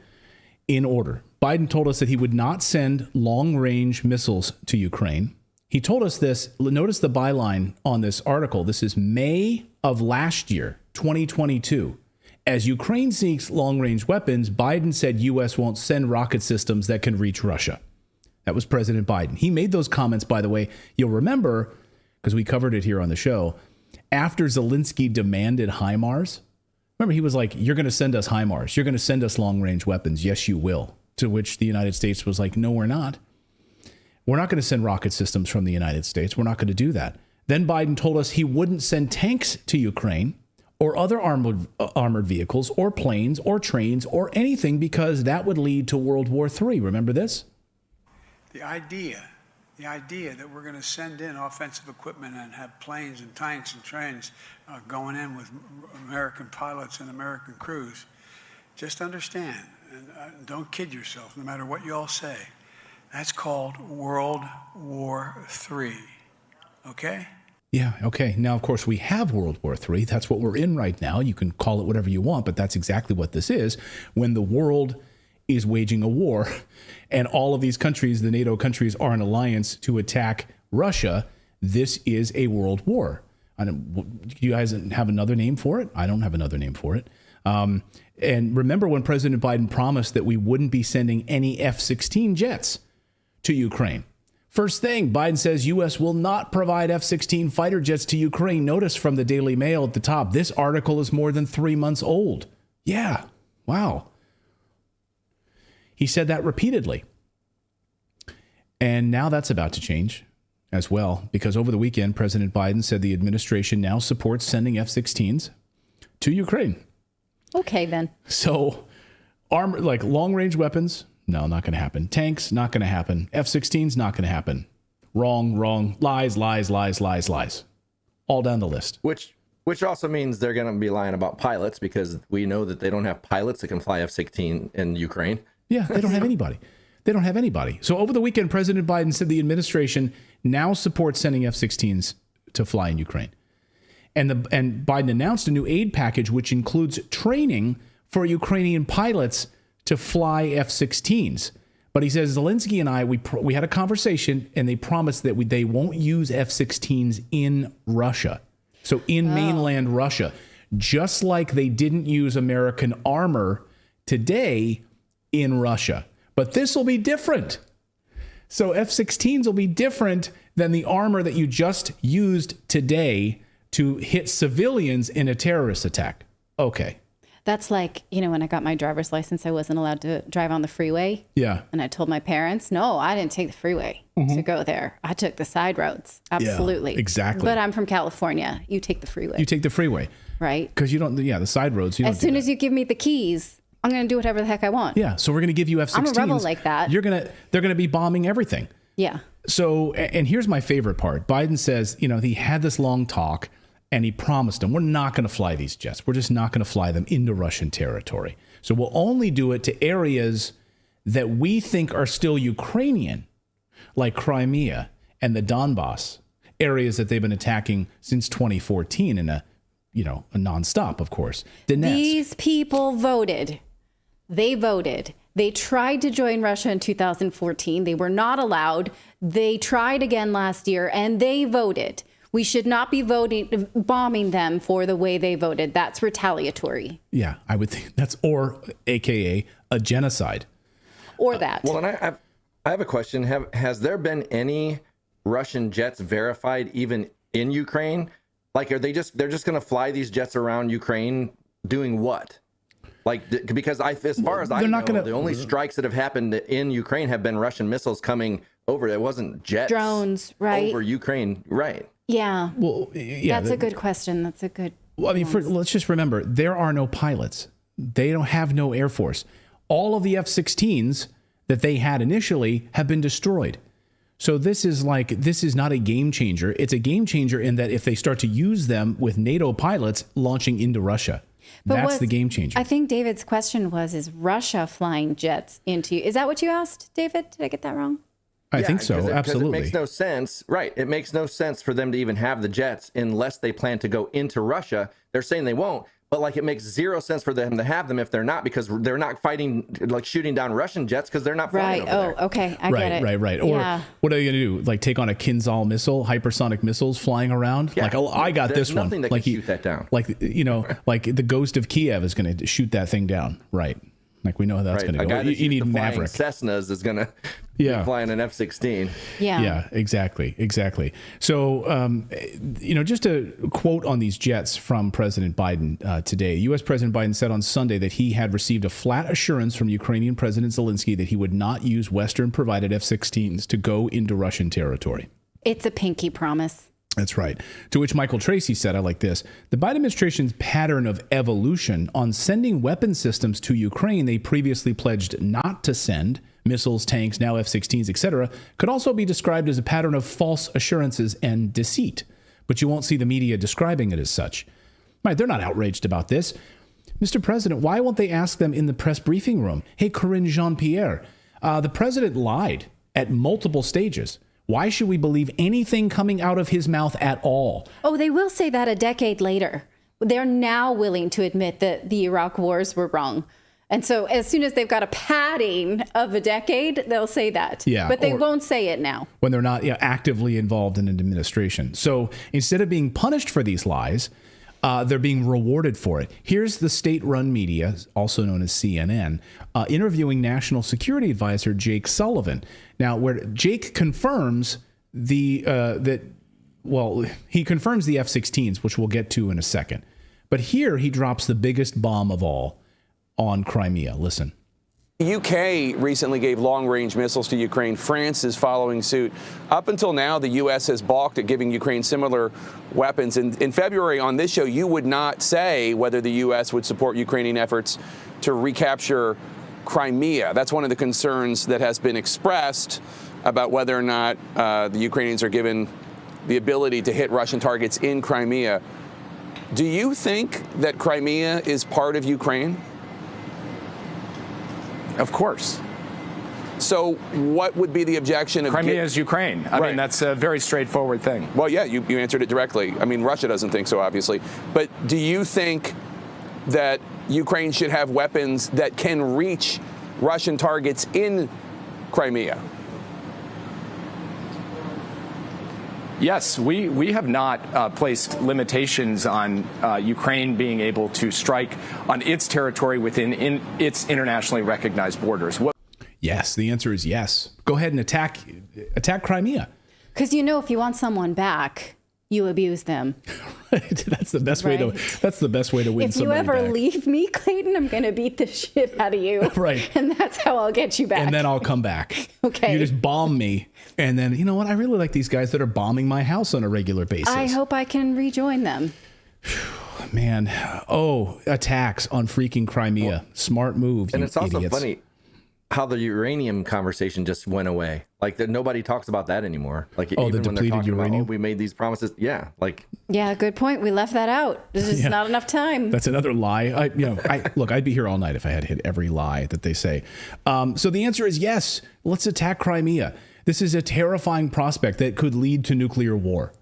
In order. Biden told us that he would not send long-range missiles to Ukraine. He told us this. Notice the byline on this article. This is May of last year, 2022. As Ukraine seeks long-range weapons, Biden said U.S. won't send rocket systems that can reach Russia. That was President Biden. He made those comments, by the way, you'll remember, because we covered it here on the show, after Zelensky demanded HIMARS. Remember, he was like, you're going to send us HIMARS. You're going to send us long-range weapons. Yes, you will. To which the United States was like, no, we're not. We're not going to send rocket systems from the United States. We're not going to do that. Then Biden told us he wouldn't send tanks to Ukraine or other armored vehicles or planes or trains or anything because that would lead to World War III. Remember this? The idea that we're going to send in offensive equipment and have planes and tanks and trains going in with American pilots and American crews, just understand, and don't kid yourself, no matter what you all say, that's called World War III, okay? Yeah, okay. Now, of course, we have World War III. That's what we're in right now. You can call it whatever you want, but that's exactly what this is. When the world is waging a war and all of these countries, the NATO countries, are in alliance to attack Russia, this is a world war. Do you guys have another name for it? I don't have another name for it. And remember when President Biden promised that we wouldn't be sending any F-16 jets to Ukraine. First thing, Biden says U.S. will not provide F-16 fighter jets to Ukraine. Notice from the Daily Mail at the top, this article is more than 3 months old. Yeah, wow. He said that repeatedly. And now that's about to change as well, because over the weekend, President Biden said the administration now supports sending F-16s to Ukraine. Okay, then. So armor, like long-range weapons, no, not going to happen. Tanks, not going to happen. F-16s, not going to happen. Wrong. Lies. All down the list. Which also means they're going to be lying about pilots, because we know that they don't have pilots that can fly F-16 in Ukraine. Yeah, they don't have anybody. So over the weekend, President Biden said the administration now supports sending F-16s to fly in Ukraine. And Biden announced a new aid package, which includes training for Ukrainian pilots to fly F-16s. But he says Zelensky and I, we had a conversation, and they promised that they won't use F-16s in Russia. So in mainland Russia, just like they didn't use American armor today in Russia. But this will be different. So F-16s will be different than the armor that you just used today to hit civilians in a terrorist attack. Okay. That's like, when I got my driver's license, I wasn't allowed to drive on the freeway. Yeah. And I told my parents, no, I didn't take the freeway to go there. I took the side roads. Absolutely. Yeah, exactly. But I'm from California. You take the freeway. You take the freeway. Right. Because you don't, the side roads. As soon as you give me the keys, I'm going to do whatever the heck I want. Yeah. So we're going to give you F-16s. I'm a rebel like that. They're going to be bombing everything. Yeah. So, and here's my favorite part. Biden says, he had this long talk and he promised them, we're not going to fly these jets. We're just not going to fly them into Russian territory. So we'll only do it to areas that we think are still Ukrainian, like Crimea and the Donbass, areas that they've been attacking since 2014 in a nonstop, of course. Donetsk. These people voted. They voted. They tried to join Russia in 2014. They were not allowed. They tried again last year, and they voted. We should not be bombing them for the way they voted. That's retaliatory. Yeah, I would think or AKA a genocide. Or that. Well, and I have a question. Has there been any Russian jets verified even in Ukraine? Like, they're just going to fly these jets around Ukraine doing what? Like, because as far as I know, the only strikes that have happened in Ukraine have been Russian missiles coming over. It wasn't jets. Drones, right? Over Ukraine, right. Yeah. Well, yeah. That's a good question. That's a good. Well, I mean, let's just remember, there are no pilots. They don't have no Air Force. All of the F-16s that they had initially have been destroyed. So this is not a game changer. It's a game changer in that if they start to use them with NATO pilots launching into Russia, that's the game changer. I think David's question was, is Russia flying jets into you? Is that what you asked, David? Did I get that wrong? I think so. Absolutely. It makes no sense. Right. It makes no sense for them to even have the jets unless they plan to go into Russia. They're saying they won't. But like, it makes zero sense for them to have them if they're not, because they're not fighting, like shooting down Russian jets because they're not flying over there. Okay. I get it. Right. Or what are you going to do? Like take on a Kinzhal missile, hypersonic missiles flying around? Yeah. Like, oh, I got this one. There's nothing that can shoot that down. Like, like the ghost of Kiev is going to shoot that thing down. Right. Like we know how that's going to go. You need Maverick. Cessnas is going to be flying an F-16. Yeah, exactly. So, just a quote on these jets from President Biden today. U.S. President Biden said on Sunday that he had received a flat assurance from Ukrainian President Zelensky that he would not use Western-provided F-16s to go into Russian territory. It's a pinky promise. That's right. To which Michael Tracy said, I like this, the Biden administration's pattern of evolution on sending weapon systems to Ukraine they previously pledged not to send, missiles, tanks, now F-16s, etc., could also be described as a pattern of false assurances and deceit. But you won't see the media describing it as such. Right, they're not outraged about this. Mr. President, why won't they ask them in the press briefing room? Hey, Corinne Jean-Pierre, the president lied at multiple stages. Why should we believe anything coming out of his mouth at all? Oh, they will say that a decade later. They're now willing to admit that the Iraq wars were wrong. And so as soon as they've got a padding of a decade, they'll say that. Yeah, but they won't say it now. When they're not actively involved in an administration. So instead of being punished for these lies, they're being rewarded for it. Here's the state-run media, also known as CNN, interviewing National Security Advisor Jake Sullivan. Now, where Jake confirms he confirms the F-16s, which we'll get to in a second. But here he drops the biggest bomb of all on Crimea. Listen. The UK recently gave long-range missiles to Ukraine. France is following suit. Up until now, the U.S. has balked at giving Ukraine similar weapons. And in February on this show, you would not say whether the U.S. would support Ukrainian efforts to recapture Crimea. That's one of the concerns that has been expressed about whether or not the Ukrainians are given the ability to hit Russian targets in Crimea. Do you think that Crimea is part of Ukraine? Of course. So what would be the objection of Crimea is Ukraine? I mean, that's a very straightforward thing. Well, yeah, you answered it directly. I mean, Russia doesn't think so, obviously. But do you think that Ukraine should have weapons that can reach Russian targets in Crimea? Yes, we have not placed limitations on Ukraine being able to strike on its territory within its internationally recognized borders. Yes, the answer is yes. Go ahead and attack Crimea. Because if you want someone back, you abuse them. That's the best way to. That's the best way to win. If you ever leave me, Clayton, I'm going to beat the shit out of you. Right. And that's how I'll get you back. And then I'll come back. Okay. You just bomb me, and then you know what? I really like these guys that are bombing my house on a regular basis. I hope I can rejoin them. Man, attacks on freaking Crimea. Smart move. And it's also idiots. funny how the uranium conversation just went away. Like nobody talks about that anymore. Like the even when they're depleted talking uranium. about, we made these promises. Yeah, Yeah, good point. We left that out. There's just not enough time. That's another lie. Look, I'd be here all night if I had hit every lie that they say. So the answer is yes. Let's attack Crimea. This is a terrifying prospect that could lead to nuclear war.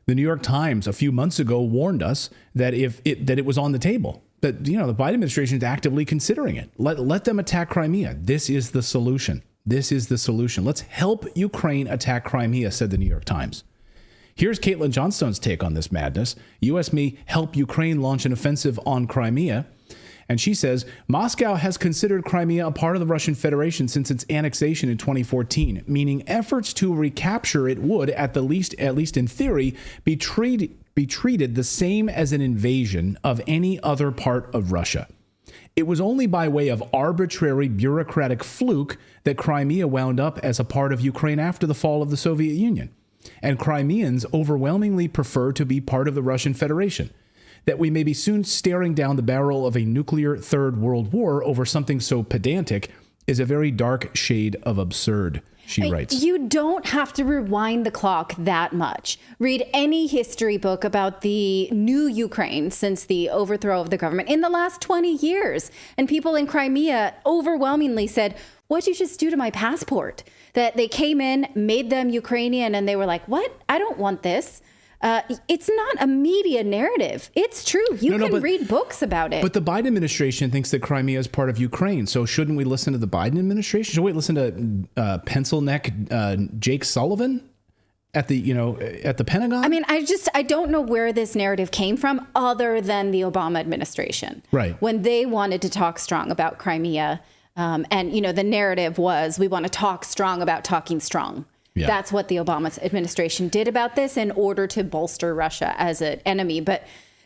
The New York Times a few months ago warned us that it was on the table. But the Biden administration is actively considering it. Let them attack Crimea. This is the solution. Let's help Ukraine attack Crimea, said the New York Times. Here's Caitlin Johnstone's take on this madness. U.S. may help Ukraine launch an offensive on Crimea. And she says, Moscow has considered Crimea a part of the Russian Federation since its annexation in 2014, meaning efforts to recapture it would, at least in theory, be treated the same as an invasion of any other part of Russia. It was only by way of arbitrary bureaucratic fluke that Crimea wound up as a part of Ukraine after the fall of the Soviet Union. And Crimeans overwhelmingly prefer to be part of the Russian Federation. That we may be soon staring down the barrel of a nuclear third world war over something so pedantic is a very dark shade of absurd, she writes. You don't have to rewind the clock that much. Read any history book about the new Ukraine since the overthrow of the government in the last 20 years. And people in Crimea overwhelmingly said, what'd you just do to my passport? That they came in, made them Ukrainian, and they were like, what? I don't want this. It's not a media narrative. It's true. You can read books about it. But the Biden administration thinks that Crimea is part of Ukraine. So shouldn't we listen to the Biden administration? Should we listen to pencil neck Jake Sullivan at the Pentagon? I mean, I don't know where this narrative came from other than the Obama administration. Right. When they wanted to talk strong about Crimea. And, the narrative was, we want to talk strong about talking strong. Yeah. That's what the Obama administration did about this in order to bolster Russia as an enemy. But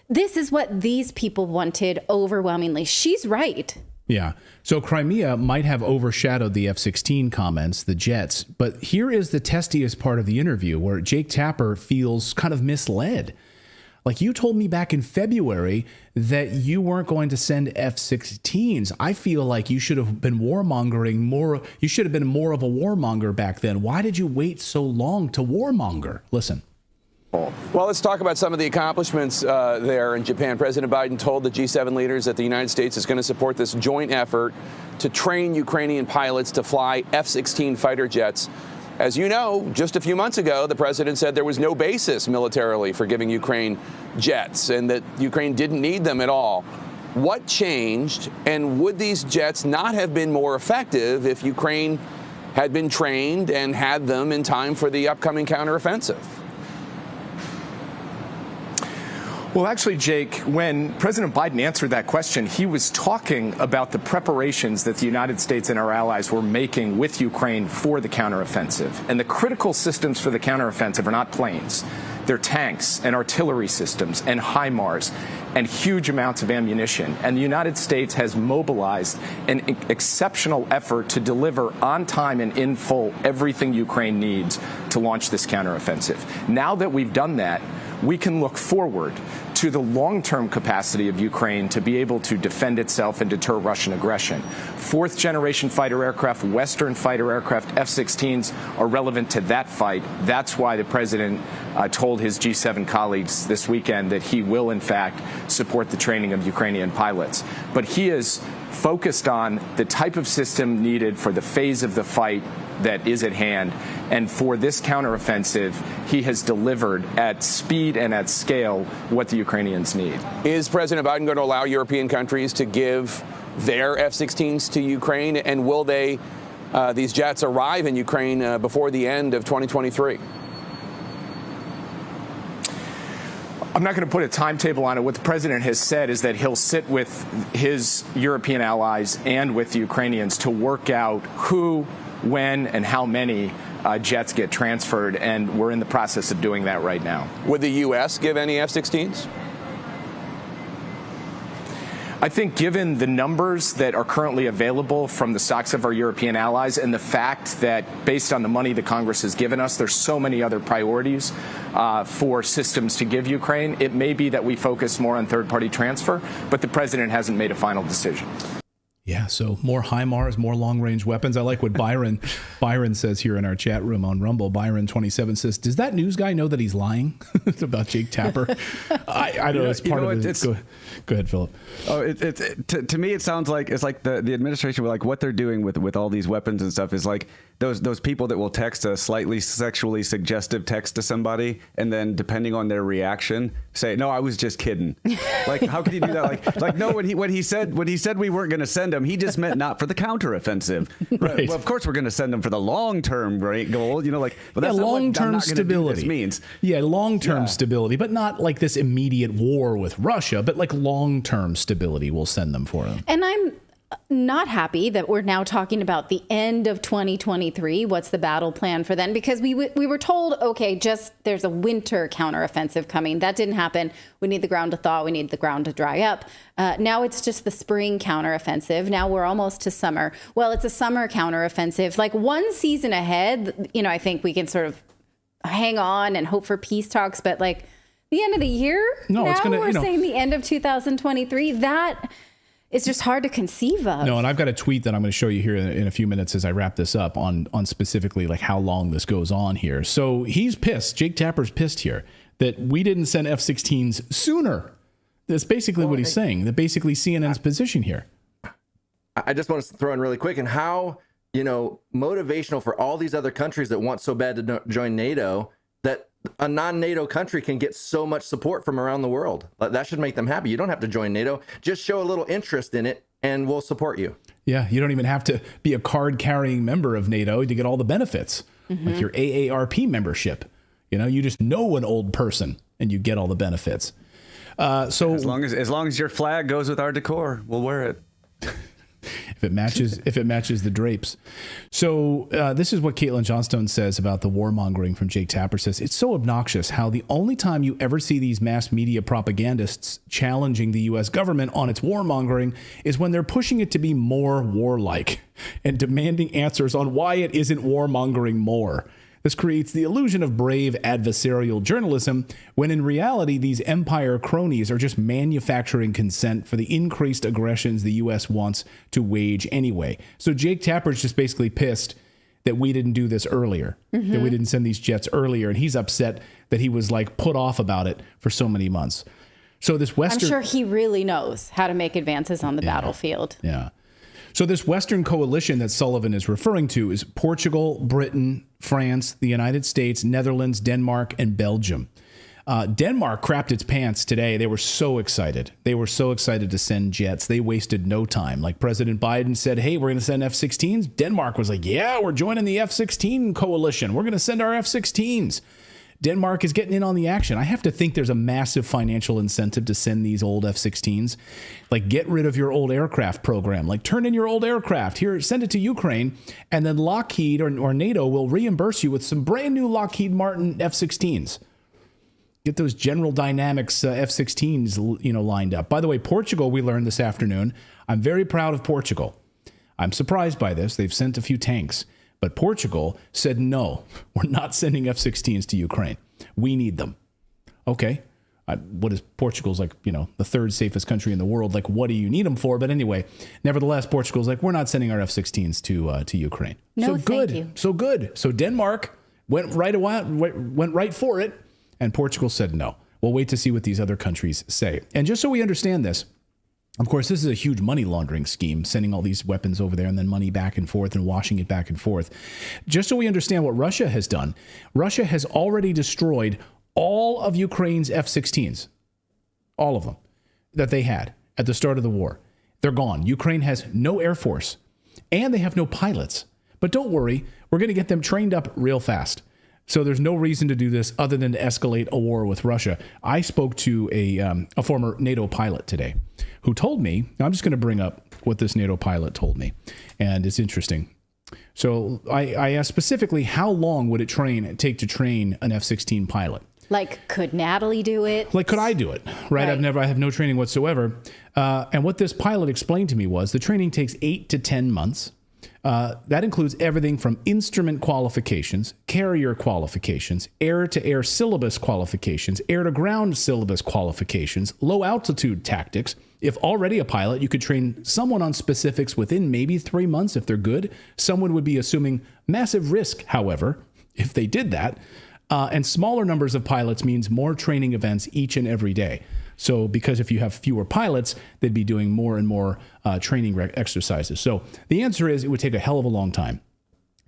this is what these people wanted overwhelmingly. She's right. Yeah. So Crimea might have overshadowed the F-16 comments, the jets. But here is the testiest part of the interview where Jake Tapper feels kind of misled. Like, you told me back in February that you weren't going to send F-16s. I feel like you should have been warmongering more. You should have been more of a warmonger back then. Why did you wait so long to warmonger? Listen. Well, let's talk about some of the accomplishments there in Japan. President Biden told the G7 leaders that the United States is going to support this joint effort to train Ukrainian pilots to fly F-16 fighter jets. As you know, just a few months ago, the president said there was no basis militarily for giving Ukraine jets and that Ukraine didn't need them at all. What changed, and would these jets not have been more effective if Ukraine had been trained and had them in time for the upcoming counteroffensive? Well, actually, Jake, when President Biden answered that question, he was talking about the preparations that the United States and our allies were making with Ukraine for the counteroffensive. And the critical systems for the counteroffensive are not planes. They're tanks and artillery systems and HIMARS and huge amounts of ammunition. And the United States has mobilized an exceptional effort to deliver on time and in full everything Ukraine needs to launch this counteroffensive. Now that we've done that, we can look forward to the long-term capacity of Ukraine to be able to defend itself and deter Russian aggression. Fourth-generation fighter aircraft, Western fighter aircraft, F-16s are relevant to that fight. That's why the president told his G7 colleagues this weekend that he will, in fact, support the training of Ukrainian pilots. But he is focused on the type of system needed for the phase of the fight that is at hand. And for this counteroffensive, he has delivered at speed and at scale what the Ukrainians need. Is President Biden going to allow European countries to give their F-16s to Ukraine? And will these jets arrive in Ukraine before the end of 2023? I'm not going to put a timetable on it. What the president has said is that he'll sit with his European allies and with the Ukrainians to work out who, when, and how many jets get transferred, and we're in the process of doing that right now. Would the U.S. give any F-16s? I think given the numbers that are currently available from the stocks of our European allies and the fact that based on the money that Congress has given us, there's so many other priorities for systems to give Ukraine, it may be that we focus more on third-party transfer, but the president hasn't made a final decision. Yeah, so more HIMARS, more long-range weapons. I like what Byron says here in our chat room on Rumble. Byron27 says, does that news guy know that he's lying about Jake Tapper? I don't know. It's part of it. Go ahead, Philip. Oh, to me, it sounds like it's like the administration, like what they're doing with all these weapons and stuff is like those people that will text a slightly sexually suggestive text to somebody, and then depending on their reaction, say, "No, I was just kidding." Like, how could you do that? Like no, when he said we weren't going to send him, he just meant not for the counteroffensive. Right. Well, of course, we're going to send them for the long-term goal. Well, that's long-term stability. This means long-term stability, but not like this immediate war with Russia, but like long-term stability. We'll send them for them. And I'm not happy that we're now talking about the end of 2023. What's the battle plan for then? Because we were told, okay, just there's a winter counteroffensive coming. That didn't happen. We need the ground to thaw. We need the ground to dry up. Now it's just the spring counteroffensive. Now we're almost to summer. Well, it's a summer counteroffensive. Like one season ahead, I think we can sort of hang on and hope for peace talks. But like the end of the year, we're saying the end of 2023. That it's just hard to conceive of. No, and I've got a tweet that I'm going to show you here in a few minutes as I wrap this up on specifically like how long this goes on here. So he's pissed. Jake Tapper's pissed here that we didn't send F-16s sooner. That's basically what he's saying. That basically CNN's position here. I just want to throw in really quick and how, motivational for all these other countries that want so bad to join NATO that a non-NATO country can get so much support from around the world. That should make them happy. You don't have to join NATO. Just show a little interest in it and we'll support you. Yeah, you don't even have to be a card-carrying member of NATO to get all the benefits, like your AARP membership. You just know an old person and you get all the benefits. So as long as your flag goes with our decor, we'll wear it. If it matches the drapes. So this is what Caitlin Johnstone says about the warmongering from Jake Tapper. Says it's so obnoxious how the only time you ever see these mass media propagandists challenging the U.S. government on its warmongering is when they're pushing it to be more warlike and demanding answers on why it isn't warmongering more. This creates the illusion of brave adversarial journalism, when in reality, these empire cronies are just manufacturing consent for the increased aggressions the U.S. wants to wage anyway. So Jake Tapper's just basically pissed that we didn't do this earlier, that we didn't send these jets earlier, and he's upset that he was like put off about it for so many months. So this Western... I'm sure he really knows how to make advances on the battlefield. Yeah. So this Western coalition that Sullivan is referring to is Portugal, Britain, France, the United States, Netherlands, Denmark, and Belgium. Denmark crapped its pants today. They were so excited. They were so excited to send jets. They wasted no time. Like President Biden said, hey, we're going to send F-16s. Denmark was like, yeah, we're joining the F-16 coalition. We're going to send our F-16s. Denmark is getting in on the action. I have to think there's a massive financial incentive to send these old F-16s. Like, get rid of your old aircraft program. Like, turn in your old aircraft. Here, send it to Ukraine, and then Lockheed or NATO will reimburse you with some brand new Lockheed Martin F-16s. Get those General Dynamics F-16s, lined up. By the way, Portugal, we learned this afternoon. I'm very proud of Portugal. I'm surprised by this. They've sent a few tanks. But Portugal said, no, we're not sending F-16s to Ukraine. We need them. Okay. What is Portugal's like, the third safest country in the world? Like, what do you need them for? But anyway, nevertheless, Portugal's like, we're not sending our F-16s to Ukraine. No, so good. thank you. So good. So Denmark went right for it. And Portugal said, no, we'll wait to see what these other countries say. And just so we understand this, of course, this is a huge money laundering scheme, sending all these weapons over there and then money back and forth and washing it back and forth. Just so we understand what Russia has done, Russia has already destroyed all of Ukraine's F-16s, all of them that they had at the start of the war. They're gone. Ukraine has no air force and they have no pilots. But don't worry, we're going to get them trained up real fast. So there's no reason to do this other than to escalate a war with Russia. I spoke to a former NATO pilot today who told me, I'm just going to bring up what this NATO pilot told me, and it's interesting. So I asked specifically, how long would it take to train an F-16 pilot? Like, could Natalie do it? Like, could I do it? Right? I have no training whatsoever. And what this pilot explained to me was the training takes 8 to 10 months. That includes everything from instrument qualifications, carrier qualifications, air-to-air syllabus qualifications, air-to-ground syllabus qualifications, low-altitude tactics. If already a pilot, you could train someone on specifics within maybe 3 months if they're good. Someone would be assuming massive risk, however, if they did that. And smaller numbers of pilots means more training events each and every day. So because if you have fewer pilots, they'd be doing more and more training exercises. So the answer is it would take a hell of a long time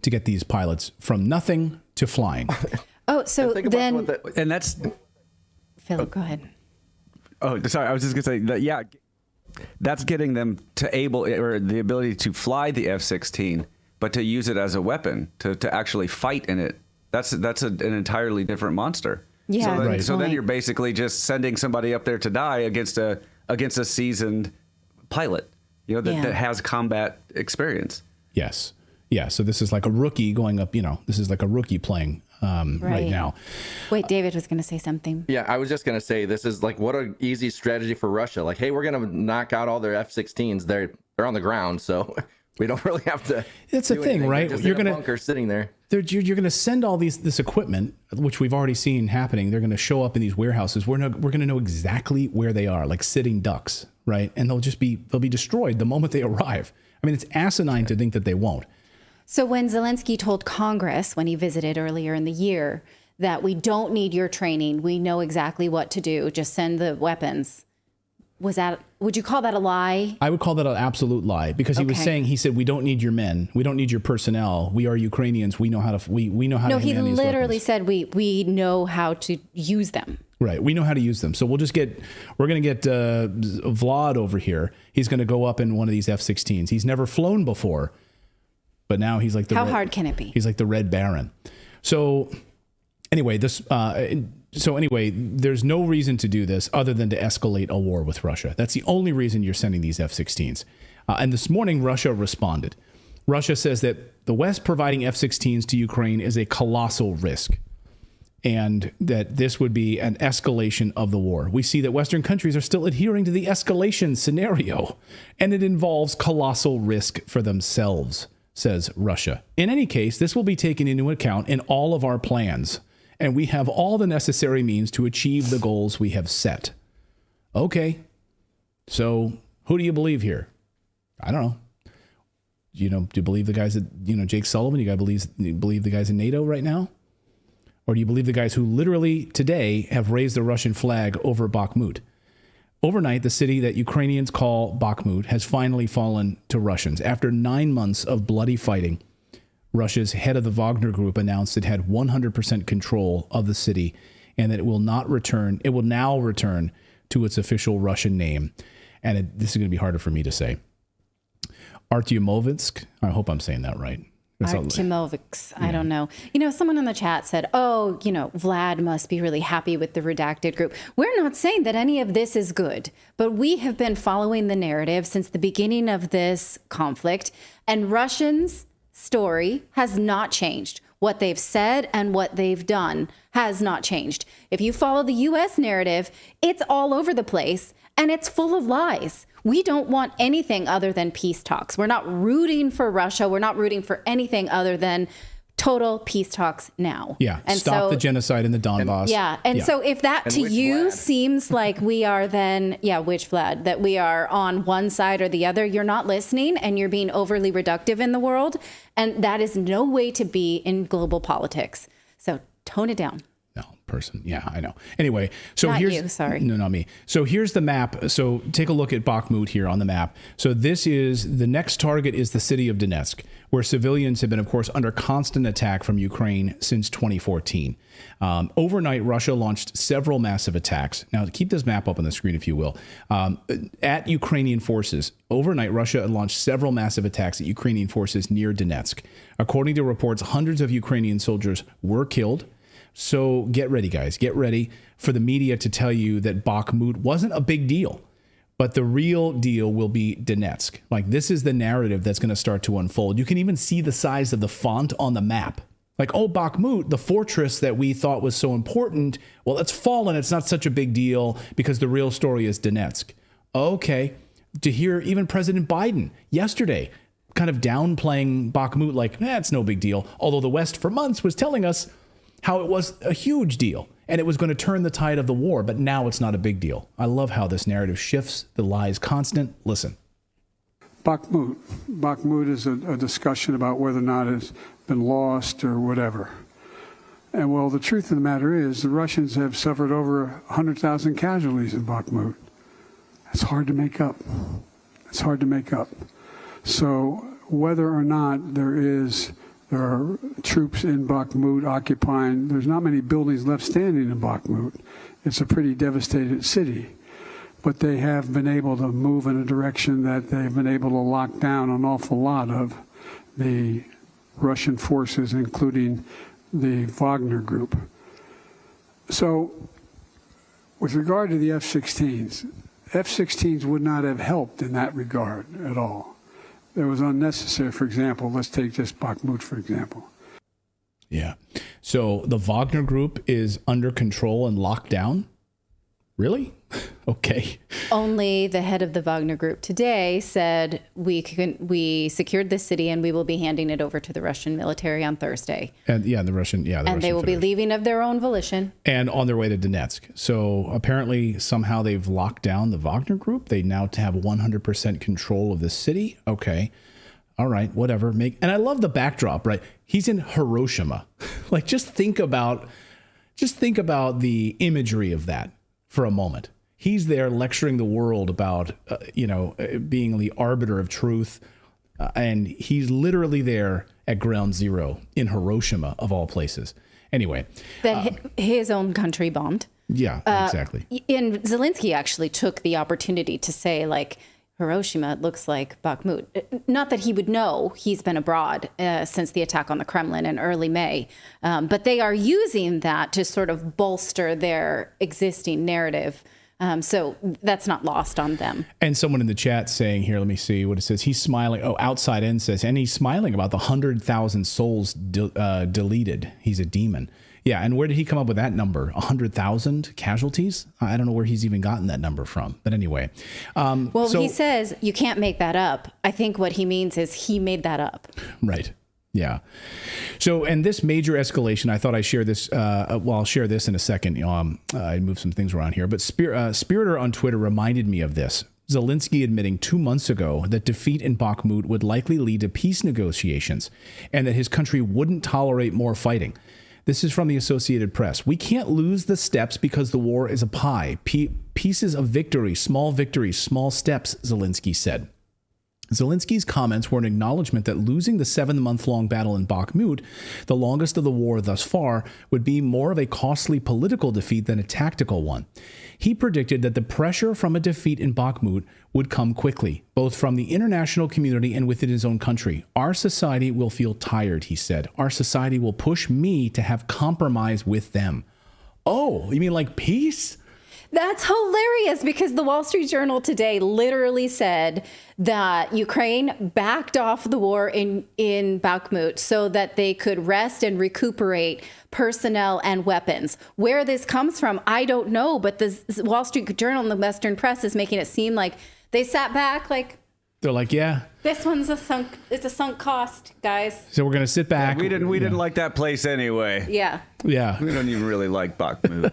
to get these pilots from nothing to flying. Oh, so then... And that's... Philip, go ahead. Oh, sorry. I was just going to say that, yeah, that's getting them to the ability to fly the F-16, but to use it as a weapon, to actually fight in it. That's an entirely different monster. Yeah. So then you're basically just sending somebody up there to die against a seasoned pilot, that has combat experience. Yes. Yeah. So this is like a rookie going up, this is like a rookie playing right now. Wait, David was going to say something. Yeah, I was just going to say, this is like, what an easy strategy for Russia. Like, hey, we're going to knock out all their F-16s. They're on the ground, so we don't really have to. It's the thing, right? You're going to bunker sitting there. Mm-hmm. You're going to send all this equipment, which we've already seen happening. They're going to show up in these warehouses. We're going to know exactly where they are, like sitting ducks, right? And they'll be destroyed the moment they arrive. I mean, it's asinine to think that they won't. So when Zelensky told Congress, when he visited earlier in the year, that we don't need your training, we know exactly what to do, just send the weapons, would you call that a lie? I would call that an absolute lie, because he said, we don't need your men, we don't need your personnel, we are Ukrainians, we know how to we know how to he command these literally weapons. said we know how to use them. Right, we know how to use them. So we're going to get Vlad over here. He's going to go up in one of these F-16s. He's never flown before, but now he's like how hard can it be? He's like the Red Baron. So anyway, there's no reason to do this other than to escalate a war with Russia. That's the only reason you're sending these F-16s. And this morning, Russia responded. Russia says that the West providing F-16s to Ukraine is a colossal risk, and that this would be an escalation of the war. We see that Western countries are still adhering to the escalation scenario, and it involves colossal risk for themselves, says Russia. In any case, this will be taken into account in all of our plans, and we have all the necessary means to achieve the goals we have set. Okay, so who do you believe here? I don't know. Do you believe the guys that, Jake Sullivan? You guys believe the guys in NATO right now? Or do you believe the guys who literally today have raised the Russian flag over Bakhmut? Overnight, the city that Ukrainians call Bakhmut has finally fallen to Russians. After 9 months of bloody fighting, Russia's head of the Wagner group announced it had 100% control of the city, and that it will now return to its official Russian name. And this is going to be harder for me to say. Artyomovsk, I hope I'm saying that right. Artyomovsk, I don't know. Someone in the chat said, Vlad must be really happy with the Redacted group. We're not saying that any of this is good, but we have been following the narrative since the beginning of this conflict, and Russians' story has not changed. What they've said and what they've done has not changed. If you follow the U.S. narrative, it's all over the place, and it's full of lies. We don't want anything other than peace talks. We're not rooting for Russia. We're not rooting for anything other than total peace talks now. Yeah, and stop the genocide in the Donbass. So if that to you seems like we are then, which Vlad, that we are on one side or the other, you're not listening and you're being overly reductive in the world. And that is no way to be in global politics. So tone it down. Person. Yeah, I know. Anyway, so not here's you, sorry. No, not me. So here's the map. So take a look at Bakhmut here on the map. So this is the next target is the city of Donetsk, where civilians have been, of course, under constant attack from Ukraine since 2014. Overnight, Russia launched several massive attacks. Now, keep this map up on the screen, if you will. At Ukrainian forces, overnight, Russia launched several massive attacks at Ukrainian forces near Donetsk. According to reports, hundreds of Ukrainian soldiers were killed. So get ready, guys. Get ready for the media to tell you that Bakhmut wasn't a big deal. But the real deal will be Donetsk. Like, this is the narrative that's going to start to unfold. You can even see the size of the font on the map. Like, Bakhmut, the fortress that we thought was so important, well, it's fallen. It's not such a big deal because the real story is Donetsk. Okay. To hear even President Biden yesterday kind of downplaying Bakhmut like, it's no big deal. Although the West for months was telling us how it was a huge deal and it was going to turn the tide of the war, but now it's not a big deal. I love how this narrative shifts, the lie is constant. Listen. Bakhmut is a discussion about whether or not it's been lost or whatever. And well, the truth of the matter is the Russians have suffered over 100,000 casualties in Bakhmut. It's hard to make up. It's hard to make up. So whether or not there are troops in Bakhmut occupying. There's not many buildings left standing in Bakhmut. It's a pretty devastated city. But they have been able to move in a direction that they've been able to lock down an awful lot of the Russian forces, including the Wagner group. So with regard to the F-16s, F-16s would not have helped in that regard at all. It was unnecessary. For example, let's take just Bakhmut, for example. Yeah. So the Wagner group is under control and locked down. Really? Okay. Only the head of the Wagner group today said we secured this city and we will be handing it over to the Russian military on Thursday. And the Russian they will be leaving of their own volition. And on their way to Donetsk. So apparently somehow they've locked down the Wagner group. They now have 100% control of the city. Okay. All right, whatever. And I love the backdrop, right? He's in Hiroshima. Like, just think about the imagery of that for a moment. He's there lecturing the world about, being the arbiter of truth. And he's literally there at ground zero in Hiroshima, of all places. Anyway. That his own country bombed. Yeah, exactly. And Zelensky actually took the opportunity to say, like, Hiroshima looks like Bakhmut. Not that he would know. He's been abroad since the attack on the Kremlin in early May. But they are using that to sort of bolster their existing narrative. So that's not lost on them. And someone in the chat saying here, let me see what it says. He's smiling. Oh, Outside In says, and he's smiling about the 100,000 souls deleted. He's a demon. Yeah, and where did he come up with that number? 100,000 casualties? I don't know where he's even gotten that number from. But anyway. He says you can't make that up. I think what he means is he made that up. Right. Yeah. So, and this major escalation, I thought I'd share this. I'll share this in a second. I moved some things around here. But Spiritor on Twitter reminded me of this. Zelensky admitting 2 months ago that defeat in Bakhmut would likely lead to peace negotiations and that his country wouldn't tolerate more fighting. This is from the Associated Press. We can't lose the steps because the war is a pie. Pieces of victory, small victories, small steps, Zelensky said. Zelensky's comments were an acknowledgement that losing the 7-month-long battle in Bakhmut, the longest of the war thus far, would be more of a costly political defeat than a tactical one. He predicted that the pressure from a defeat in Bakhmut would come quickly, both from the international community and within his own country. Our society will feel tired, he said. Our society will push me to have compromise with them. Oh, you mean like peace? That's hilarious because the Wall Street Journal today literally said that Ukraine backed off the war in Bakhmut so that they could rest and recuperate personnel and weapons. Where this comes from, I don't know, but the Wall Street Journal and the Western press is making it seem like they sat back like, they're like, yeah. This one's a sunk cost, guys. So we're going to sit back. We didn't like that place anyway. Yeah. Yeah. We don't even really like Bakhmut.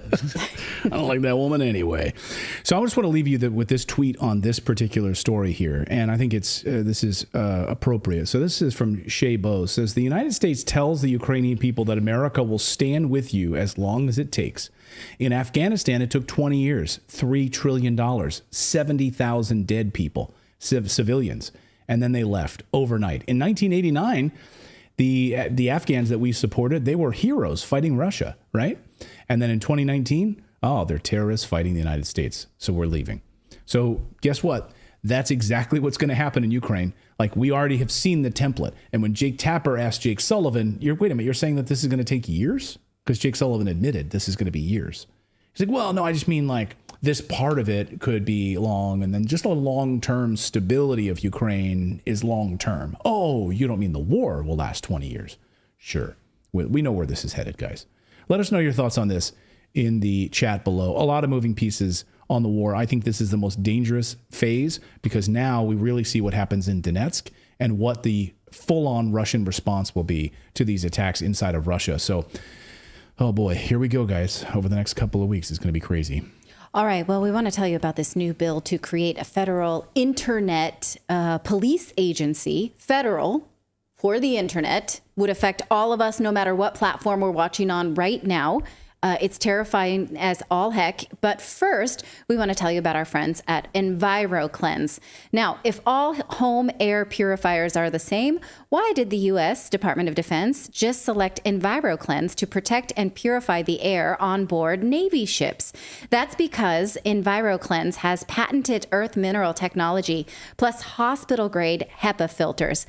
I don't like that woman anyway. So I just want to leave you with this tweet on this particular story here. And I think this is appropriate. So this is from Shea Bose. Says, the United States tells the Ukrainian people that America will stand with you as long as it takes. In Afghanistan, it took 20 years, $3 trillion, 70,000 dead people. Civilians, and then they left overnight. In 1989, the Afghans that we supported, they were heroes fighting Russia, right? And then in 2019, they're terrorists fighting the United States, so we're leaving. So guess what? That's exactly what's going to happen in Ukraine. Like, we already have seen the template. And when Jake Tapper asked Jake Sullivan, wait a minute, you're saying that this is going to take years? Because Jake Sullivan admitted this is going to be years. He's like, well, no, I just mean like this part of it could be long, and then just a long-term stability of Ukraine is long-term. Oh, you don't mean the war will last 20 years. Sure. We know where this is headed, guys. Let us know your thoughts on this in the chat below. A lot of moving pieces on the war. I think this is the most dangerous phase because now we really see what happens in Donetsk and what the full-on Russian response will be to these attacks inside of Russia. So, oh boy, here we go, guys. Over the next couple of weeks, it's going to be crazy. All right. Well, we want to tell you about this new bill to create a federal internet police agency, federal for the internet, would affect all of us no matter what platform we're watching on right now. It's terrifying as all heck. But first, we want to tell you about our friends at EnviroCleanse. Now, if all home air purifiers are the same, why did the U.S. Department of Defense just select EnviroCleanse to protect and purify the air on board Navy ships? That's because EnviroCleanse has patented earth mineral technology plus hospital-grade HEPA filters.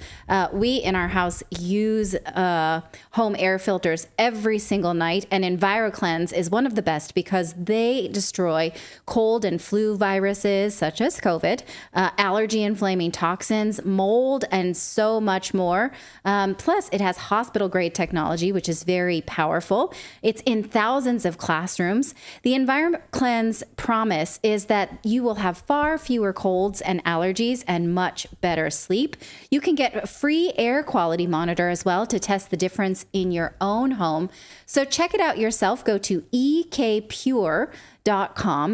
We in our house use home air filters every single night, and EnviroCleanse EnviroCleanse is one of the best because they destroy cold and flu viruses such as COVID, allergy inflaming toxins, mold, and so much more. Plus, it has hospital-grade technology, which is very powerful. It's in thousands of classrooms. The EnviroCleanse promise is that you will have far fewer colds and allergies and much better sleep. You can get a free air quality monitor as well to test the difference in your own home. So check it out yourself. Go to ekpure.com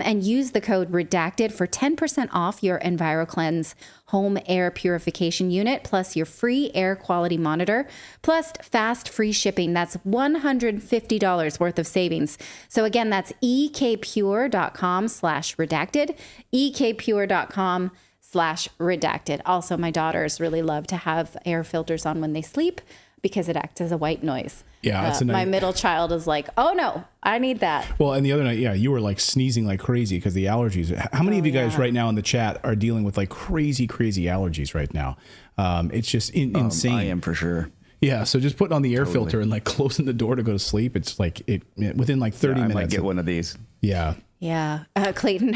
and use the code redacted for 10% off your EnviroCleanse home air purification unit, plus your free air quality monitor, plus fast free shipping. That's $150 worth of savings. So again, that's ekpure.com/redacted, ekpure.com/redacted. Also, my daughters really love to have air filters on when they sleep because it acts as a white noise. Yeah, my middle child is like, oh no, I need that. Well, and the other night, you were like sneezing like crazy because the allergies. How many of you guys right now in the chat are dealing with like crazy allergies right now? It's just insane. I am for sure. Yeah, so just putting on the air filter and like closing the door to go to sleep, it's like within like 30 minutes. I might get one of these. Yeah. Yeah. Clayton,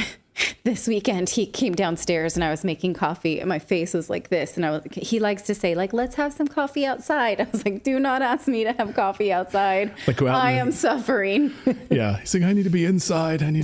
this weekend, he came downstairs and I was making coffee and my face was like this. And he likes to say, like, let's have some coffee outside. I was like, do not ask me to have coffee outside. Like, go out I am suffering. Yeah. He's like, I need to be inside. I need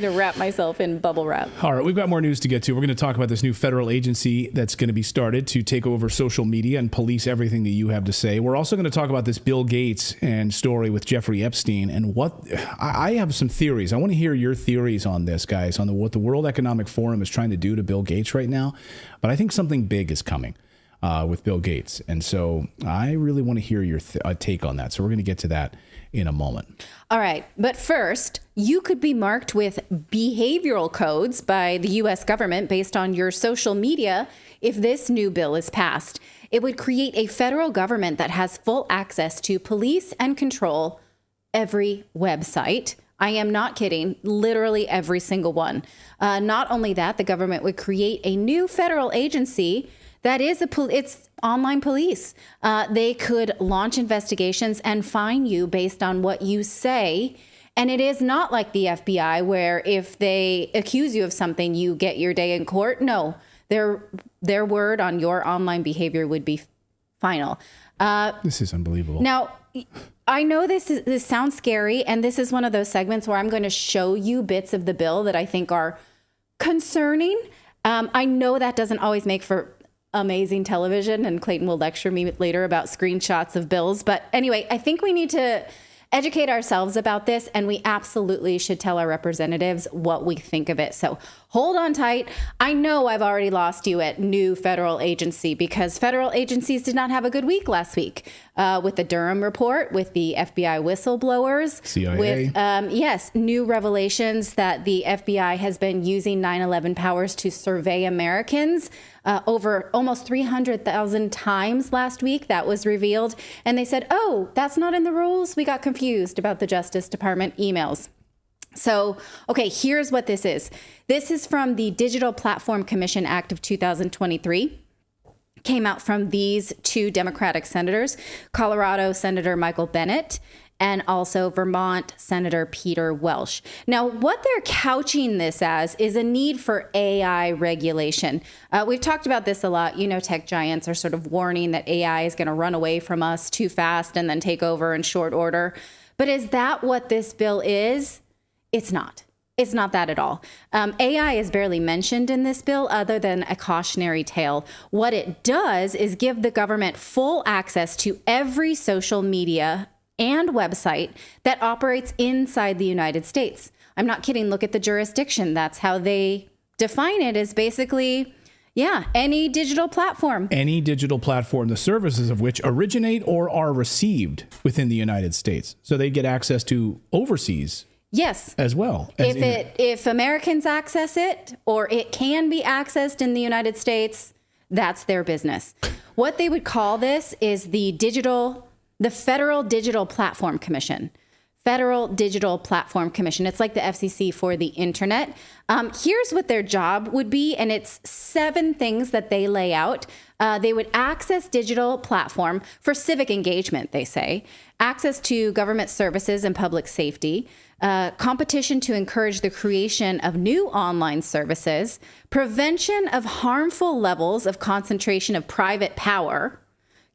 to wrap myself in bubble wrap. All right. We've got more news to get to. We're going to talk about this new federal agency that's going to be started to take over social media and police everything that you have to say. We're also going to talk about this Bill Gates and story with Jeffrey Epstein and what I have some theories. I want to hear your theories on this, guys, on what the World Economic Forum is trying to do to Bill Gates right now. But I think something big is coming with Bill Gates. And so I really want to hear your take on that. So we're going to get to that in a moment. All right. But first, you could be marked with behavioral codes by the U.S. government based on your social media if this new bill is passed. It would create a federal government that has full access to police and control every website. I am not kidding. Literally every single one. Not only that, the government would create a new federal agency that is it's online police. They could launch investigations and fine you based on what you say. And it is not like the FBI where if they accuse you of something, you get your day in court. No, their word on your online behavior would be final. This is unbelievable. Now, I know this sounds scary, and this is one of those segments where I'm going to show you bits of the bill that I think are concerning. I know that doesn't always make for amazing television, and Clayton will lecture me later about screenshots of bills. But anyway, I think we need to educate ourselves about this, and we absolutely should tell our representatives what we think of it. So hold on tight. I know I've already lost you at new federal agency because federal agencies did not have a good week last week with the Durham report, with the FBI whistleblowers, CIA. With, new revelations that the FBI has been using 9/11 powers to survey Americans over almost 300,000 times last week. That was revealed. And they said, oh, that's not in the rules. We got confused about the Justice Department emails. So, okay, here's what this is. This is from the Digital Platform Commission Act of 2023. Came out from these two Democratic senators, Colorado Senator Michael Bennet and also Vermont Senator Peter Welch. Now, what they're couching this as is a need for AI regulation. We've talked about this a lot. You know, tech giants are sort of warning that AI is going to run away from us too fast and then take over in short order. But is that what this bill is? It's not. It's not that at all. AI is barely mentioned in this bill other than a cautionary tale. What it does is give the government full access to every social media and website that operates inside the United States. I'm not kidding. Look at the jurisdiction. That's how they define it, is basically, any digital platform. Any digital platform, the services of which originate or are received within the United States. So they get access to overseas. Yes. As well. If Americans access it or it can be accessed in the United States, that's their business. What they would call this is the Federal Digital Platform Commission. Federal Digital Platform Commission. It's like the FCC for the internet. Here's what their job would be, and it's 7 things that they lay out. They would access digital platform for civic engagement, they say, access to government services and public safety, competition to encourage the creation of new online services, prevention of harmful levels of concentration of private power.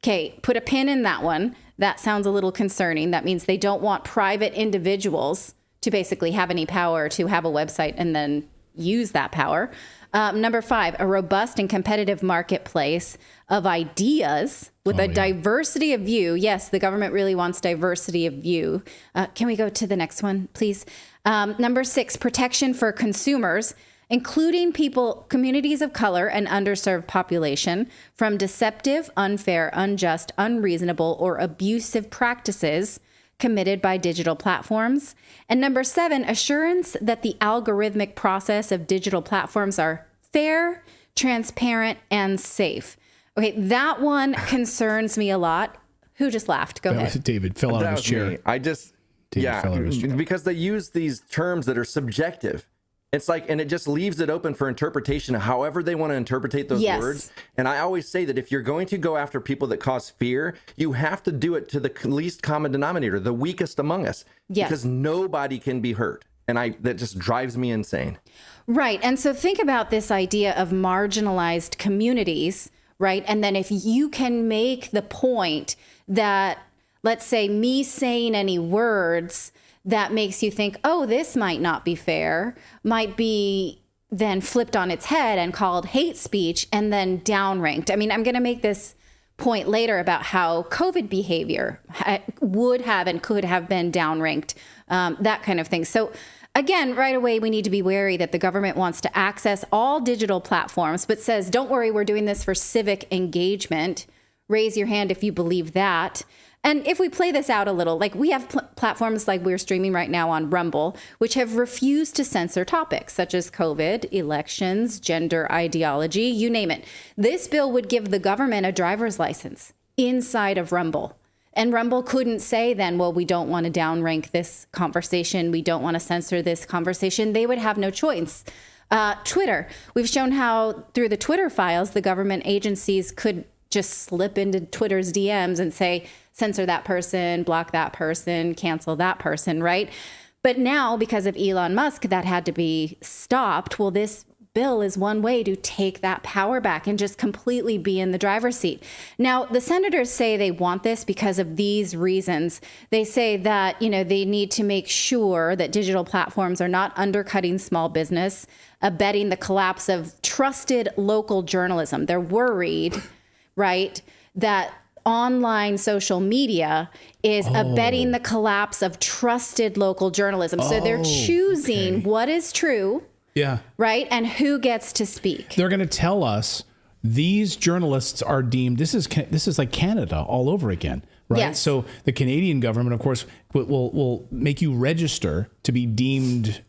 Okay, put a pin in that one. That sounds a little concerning. That means they don't want private individuals to basically have any power to have a website and then use that power. Number 5, a robust and competitive marketplace of ideas with a diversity of view. Yes, the government really wants diversity of view. Can we go to the next one, please? Number 6, protection for consumers, including communities of color and underserved population, from deceptive, unfair, unjust, unreasonable, or abusive practices committed by digital platforms. And number 7, assurance that the algorithmic process of digital platforms are fair, transparent, and safe. Okay, that one concerns me a lot. Who just laughed? Go ahead. David fell out of his chair. Because they use these terms that are subjective. It's like, and it just leaves it open for interpretation, however they want to interpret those words. And I always say that if you're going to go after people that cause fear, you have to do it to the least common denominator, the weakest among us, because nobody can be hurt. And that just drives me insane. Right. And so think about this idea of marginalized communities, right? And then if you can make the point that, let's say, me saying any words that makes you think, oh, this might not be fair, might be then flipped on its head and called hate speech and then downranked. I mean, I'm going to make this point later about how COVID behavior would have and could have been downranked, that kind of thing. So again, right away, we need to be wary that the government wants to access all digital platforms, but says, don't worry, we're doing this for civic engagement. Raise your hand if you believe that. And if we play this out a little, like we have platforms like we're streaming right now on Rumble, which have refused to censor topics such as COVID, elections, gender ideology, you name it. This bill would give the government a driver's license inside of Rumble. And Rumble couldn't say then, well, we don't want to downrank this conversation. We don't want to censor this conversation. They would have no choice. Twitter, we've shown how through the Twitter files, the government agencies could just slip into Twitter's DMs and say, censor that person, block that person, cancel that person, right? But now, because of Elon Musk, that had to be stopped. Well, this bill is one way to take that power back and just completely be in the driver's seat. Now, the senators say they want this because of these reasons. They say that, they need to make sure that digital platforms are not undercutting small business, abetting the collapse of trusted local journalism. They're worried, right, that online social media is abetting the collapse of trusted local journalism. So they're choosing what is true, right, and who gets to speak. They're going to tell us these journalists are deemed, this is like Canada all over again, right? Yes. So the Canadian government, of course, will make you register to be deemed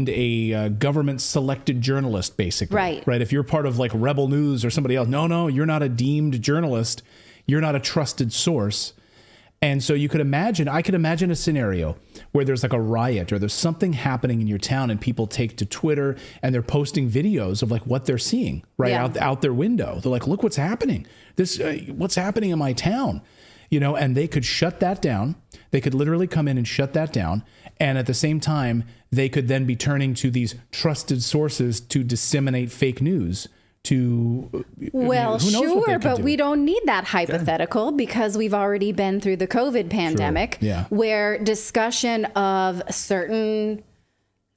a government selected journalist, basically. Right. If you're part of like Rebel News or somebody else, no, you're not a deemed journalist. You're not a trusted source. And so I could imagine a scenario where there's like a riot or there's something happening in your town and people take to Twitter and they're posting videos of like what they're seeing out their window. They're like, look what's happening. What's happening in my town, and they could shut that down. They could literally come in and shut that down. And at the same time, they could then be turning to these trusted sources to disseminate fake news to, well, who knows what they could but do. we don't need that hypothetical because we've already been through the COVID pandemic where discussion of certain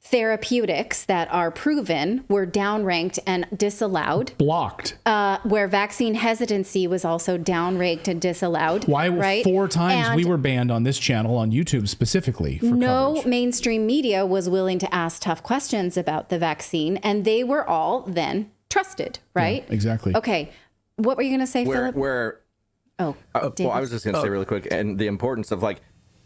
therapeutics that are proven were downranked and disallowed. Blocked. Where vaccine hesitancy was also downranked and disallowed. Why? Right? 4 times we were banned on this channel on YouTube specifically for coverage. Mainstream media was willing to ask tough questions about the vaccine, and they were all then trusted, right? Yeah, exactly. Okay. What were you going to say, Philip? Well, I was just going to say really quick, and the importance of like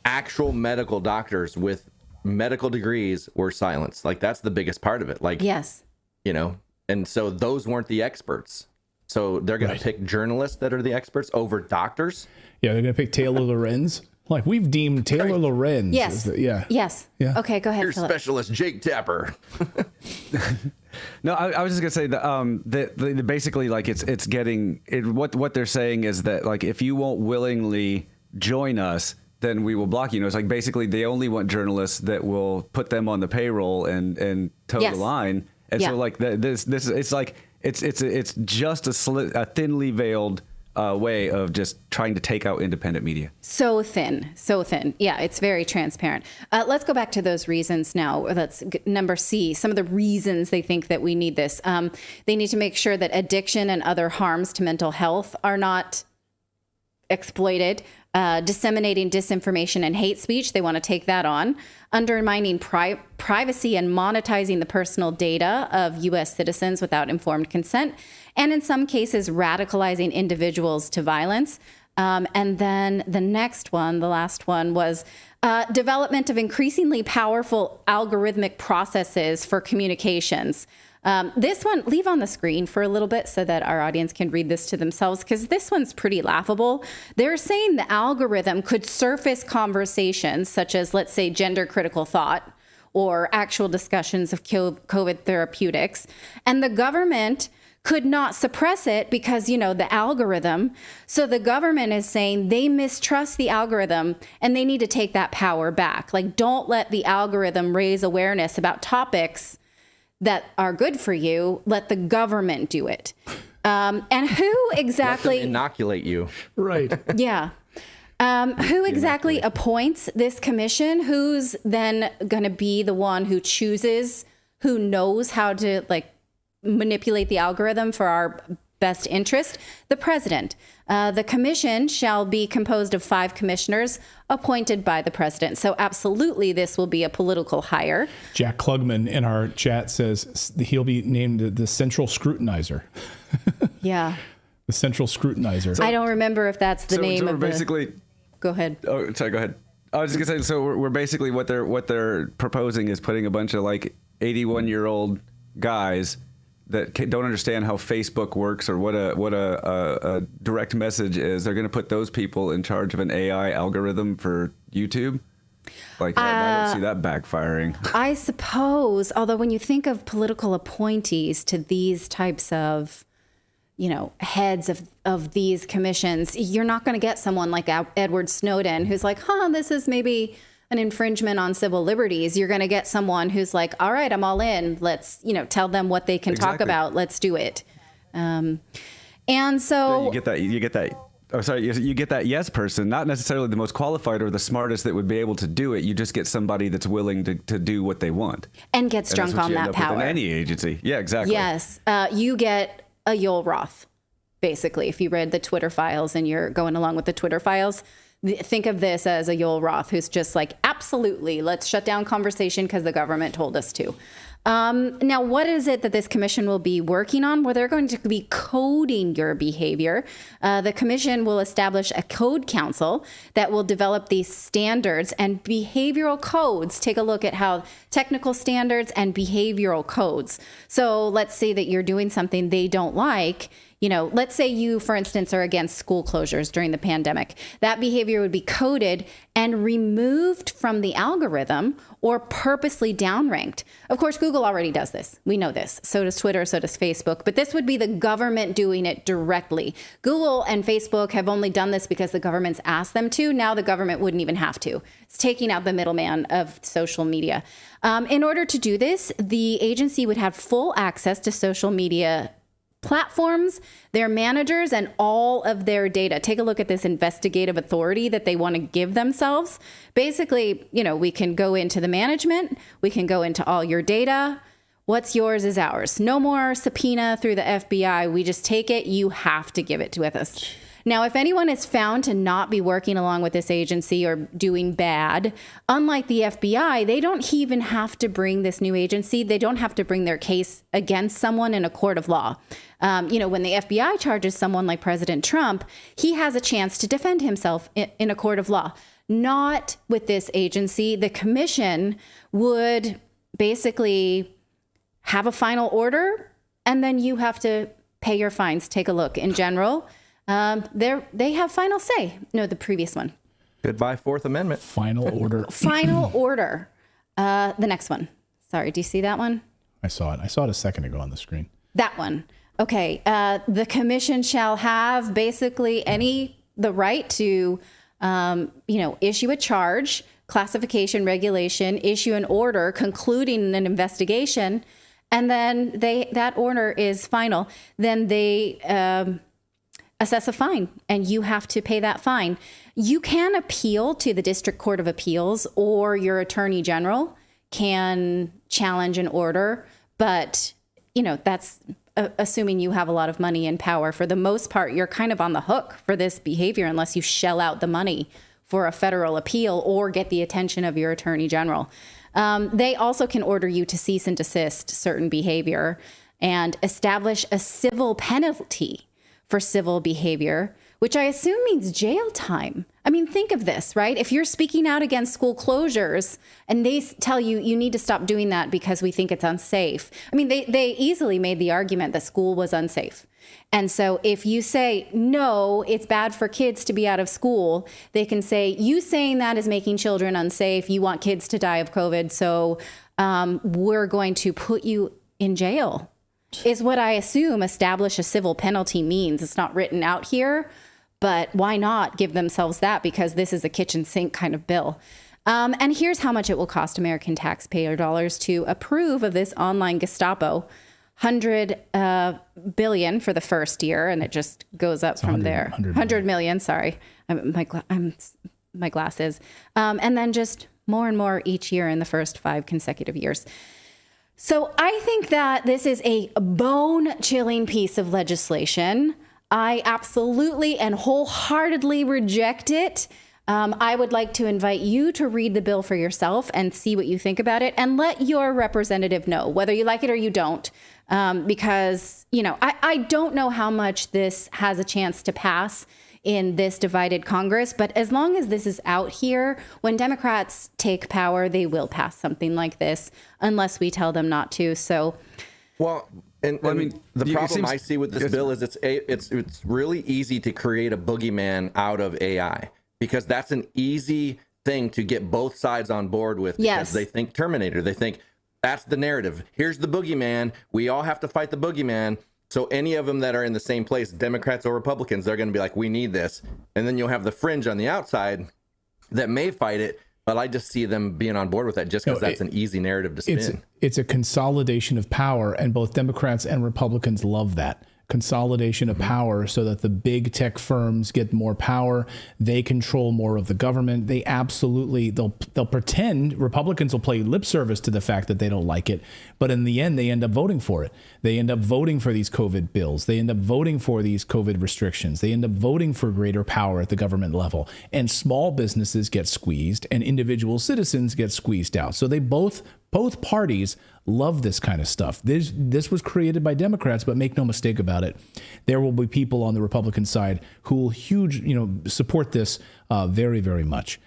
actual medical doctors with medical degrees were silenced. Like that's the biggest part of it. Like, yes, and so those weren't the experts. So they're going to pick journalists that are the experts over doctors. Yeah, they're going to pick Taylor Lorenz. Like we've deemed Taylor Lorenz. Yes. Yes. Yeah. Okay, go ahead. Your Philip. specialist, Jake Tapper. No, I was just gonna say that basically like it's getting what they're saying is that like if you won't willingly join us, then we will block you. It's like basically they only want journalists that will put them on the payroll and toe the line. And so like this it's like it's just a thinly veiled way of just trying to take out independent media. So thin. Yeah, it's very transparent. Let's go back to those reasons now. That's number C, some of the reasons they think that we need this. They need to make sure that addiction and other harms to mental health are not exploited. Disseminating disinformation and hate speech, they want to take that on. Undermining privacy and monetizing the personal data of U.S. citizens without informed consent. And in some cases, radicalizing individuals to violence. And then the next one, the last one, was development of increasingly powerful algorithmic processes for communications. This one, leave on the screen for a little bit so that our audience can read this to themselves, because this one's pretty laughable. They're saying the algorithm could surface conversations such as, let's say, gender critical thought or actual discussions of COVID therapeutics, and the government could not suppress it because, you know, the algorithm. So the government is saying they mistrust the algorithm and they need to take that power back. Like, don't let the algorithm raise awareness about topics that are good for you. Let the government do it. And who exactly... Let them inoculate you. Right. Yeah. Who exactly appoints this commission? Who's then going to be the one who chooses, who knows how to like manipulate the algorithm for our best interest? The president. The commission shall be composed of 5 commissioners appointed by the president. So absolutely, this will be a political hire. Jack Klugman in our chat says he'll be named the central scrutinizer. Yeah. The central scrutinizer. I don't remember if that's the name of basically. Go ahead. Oh, sorry. Go ahead. I was just gonna say. So we're basically what they're proposing is putting a bunch of like 81-year-old guys that don't understand how Facebook works or what a direct message is. They're going to put those people in charge of an AI algorithm for YouTube. Like, I don't see that backfiring. I suppose, although when you think of political appointees to these types of, you know, heads of these commissions, you're not going to get someone like Edward Snowden who's like, this is maybe an infringement on civil liberties. You're going to get someone who's like, all right, I'm all in. Let's, tell them what they can talk about. Let's do it. And so you get that. Oh, sorry. You get that yes person, not necessarily the most qualified or the smartest that would be able to do it. You just get somebody that's willing to do what they want. And gets drunk on that power. In any agency. Yeah, exactly. Yes. You get a Yoel Roth, basically. If you read the Twitter files and you're going along with the Twitter files, think of this as a Yoel Roth who's just like, absolutely, let's shut down conversation because the government told us to. Now, what is it that this commission will be working on? Well, they're going to be coding your behavior. The commission will establish a code council that will develop these standards and behavioral codes. Take a look at how technical standards and behavioral codes. So let's say that you're doing something they don't like. Let's say you, for instance, are against school closures during the pandemic. That behavior would be coded and removed from the algorithm or purposely downranked. Of course, Google already does this. We know this. So does Twitter, so does Facebook. But this would be the government doing it directly. Google and Facebook have only done this because the government's asked them to. Now the government wouldn't even have to. It's taking out the middleman of social media. In order to do this, the agency would have full access to social media platforms, their managers, and all of their data. Take a look at this investigative authority that they want to give themselves. Basically, we can go into the management, we can go into all your data. What's yours is ours. No more subpoena through the FBI. We just take it. You have to give it to us. Now, if anyone is found to not be working along with this agency or doing bad, unlike the FBI, they don't even have to bring this new agency. They don't have to bring their case against someone in a court of law. When the FBI charges someone like President Trump, he has a chance to defend himself in a court of law. Not with this agency. The commission would basically have a final order, and then you have to pay your fines. Take a look. In general, they have final say. No, the previous one. Goodbye, Fourth Amendment. Final order. Final order. The next one. Sorry, do you see that one? I saw it. I saw it a second ago on the screen. That one. Okay. The commission shall have basically the right to, issue a charge, classification, regulation, issue an order concluding an investigation, and then that order is final. Then they assess a fine, and you have to pay that fine. You can appeal to the District Court of Appeals, or your Attorney General can challenge an order, but that's assuming you have a lot of money and power. For the most part, you're kind of on the hook for this behavior unless you shell out the money for a federal appeal or get the attention of your Attorney General. They also can order you to cease and desist certain behavior and establish a civil penalty for civil behavior, which I assume means jail time. I mean, think of this, right? If you're speaking out against school closures and they tell you you need to stop doing that because we think it's unsafe. I mean, they easily made the argument that school was unsafe. And so if you say, no, it's bad for kids to be out of school, they can say, you saying that is making children unsafe. You want kids to die of COVID. So we're going to put you in jail, is what I assume establish a civil penalty means. It's not written out here, but why not give themselves that? Because this is a kitchen sink kind of bill. And here's how much it will cost American taxpayer dollars to approve of this online Gestapo. $100 billion for the first year, and it just goes up from there. 100 million, sorry. My glasses. And then just more and more each year in the first 5 consecutive years. So I think that this is a bone-chilling piece of legislation. I absolutely and wholeheartedly reject it. I would like to invite you to read the bill for yourself and see what you think about it, and let your representative know whether you like it or you don't. Because, I don't know how much this has a chance to pass in this divided Congress, but as long as this is out here, when Democrats take power, they will pass something like this unless we tell them not to. So, the problem I see with this bill is it's really easy to create a boogeyman out of AI, because that's an easy thing to get both sides on board with. Because they think Terminator, they think that's the narrative. Here's the boogeyman. We all have to fight the boogeyman. So any of them that are in the same place, Democrats or Republicans, they're going to be like, we need this. And then you'll have the fringe on the outside that may fight it. But I just see them being on board with that just because that's an easy narrative to spin. It's a consolidation of power, and both Democrats and Republicans love that. Consolidation of power so that the big tech firms get more power. They control more of the government. They absolutely, they'll pretend, Republicans will play lip service to the fact that they don't like it. But in the end, they end up voting for it. They end up voting for these COVID bills. They end up voting for these COVID restrictions. They end up voting for greater power at the government level. And small businesses get squeezed and individual citizens get squeezed out. So they both parties love this kind of stuff. This was created by Democrats, but make no mistake about it, there will be people on the Republican side who will support this very, very much.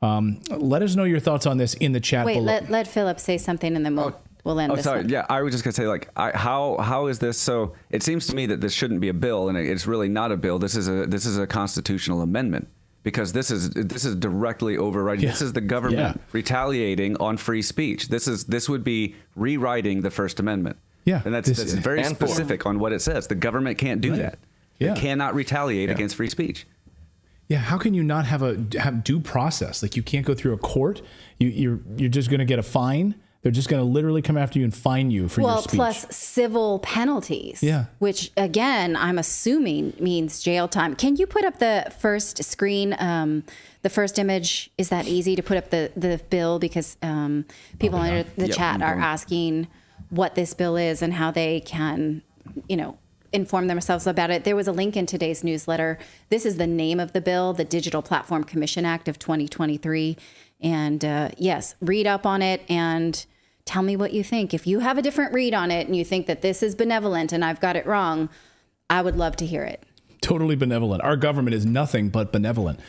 Let us know your thoughts on this in the chat below. Let Philip say something, and then we'll end this one. Yeah, I was just gonna say, how is this? So it seems to me that this shouldn't be a bill, and it's really not a bill. This is a constitutional amendment. Because this is directly overriding. Yeah. This is the government retaliating on free speech. This would be rewriting the First Amendment. Yeah, and that's very specific on what it says. The government can't do that. Yeah. It cannot retaliate against free speech. Yeah, how can you not have due process? Like, you can't go through a court. You're just going to get a fine. They're just going to literally come after you and fine you for your speech. Plus civil penalties, which, again, I'm assuming means jail time. Can you put up the first screen, the first image? Is that easy to put up the bill? Because people in the chat are asking what this bill is and how they can, inform themselves about it. There was a link in today's newsletter. This is the name of the bill, the Digital Platform Commission Act of 2023. And yes, read up on it and tell me what you think. If you have a different read on it and you think that this is benevolent and I've got it wrong, I would love to hear it. Totally benevolent. Our government is nothing but benevolent.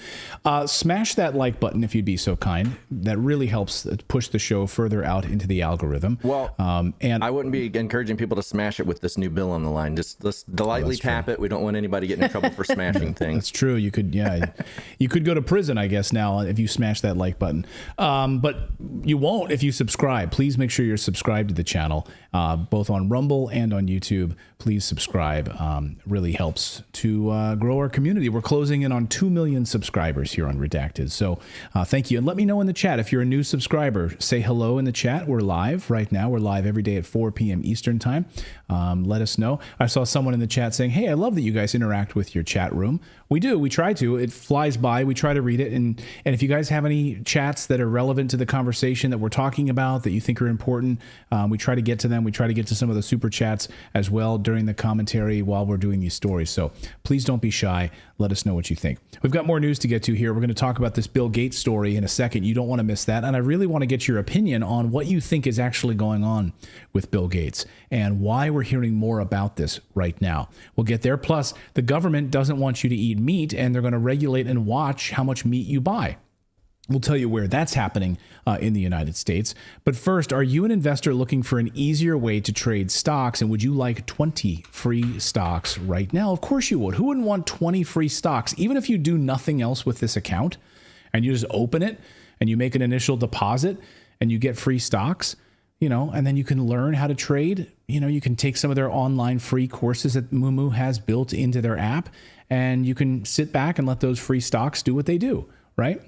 Smash that like button if you'd be so kind. That really helps push the show further out into the algorithm. Well, and I wouldn't be encouraging people to smash it with this new bill on the line. Just let's lightly tap it. We don't want anybody getting in trouble for smashing things. That's true. You could, you could go to prison, I guess, now if you smash that like button. But you won't if you subscribe. Please make sure you're subscribed to the channel, both on Rumble and on YouTube. Please subscribe. Really helps to grow our community. We're closing in on 2 million subscribers here on Redacted. So thank you. And let me know in the chat if you're a new subscriber. Say hello in the chat. We're live right now. We're live every day at 4 p.m. Eastern time. Let us know. I saw someone in the chat saying, hey, I love that you guys interact with your chat room. We do. We try to. It flies by. We try to read it. And if you guys have any chats that are relevant to the conversation that we're talking about that you think are important, we try to get to them. We try to get to some of the super chats as well during the commentary while we're doing these stories. So please don't be shy. Let us know what you think. We've got more news to get to here. We're going to talk about this Bill Gates story in a second. You don't want to miss that. And I really want to get your opinion on what you think is actually going on with Bill Gates and why we're hearing more about this right now. We'll get there. Plus, the government doesn't want you to eat meat, and they're going to regulate and watch how much meat you buy. We'll tell you where that's happening in the United States. But first, are you an investor looking for an easier way to trade stocks? And would you like 20 free stocks right now? Of course you would. Who wouldn't want 20 free stocks? Even if you do nothing else with this account and you just open it and you make an initial deposit and you get free stocks, and then you can learn how to trade. You can take some of their online free courses that Moomoo has built into their app, and you can sit back and let those free stocks do what they do. Right?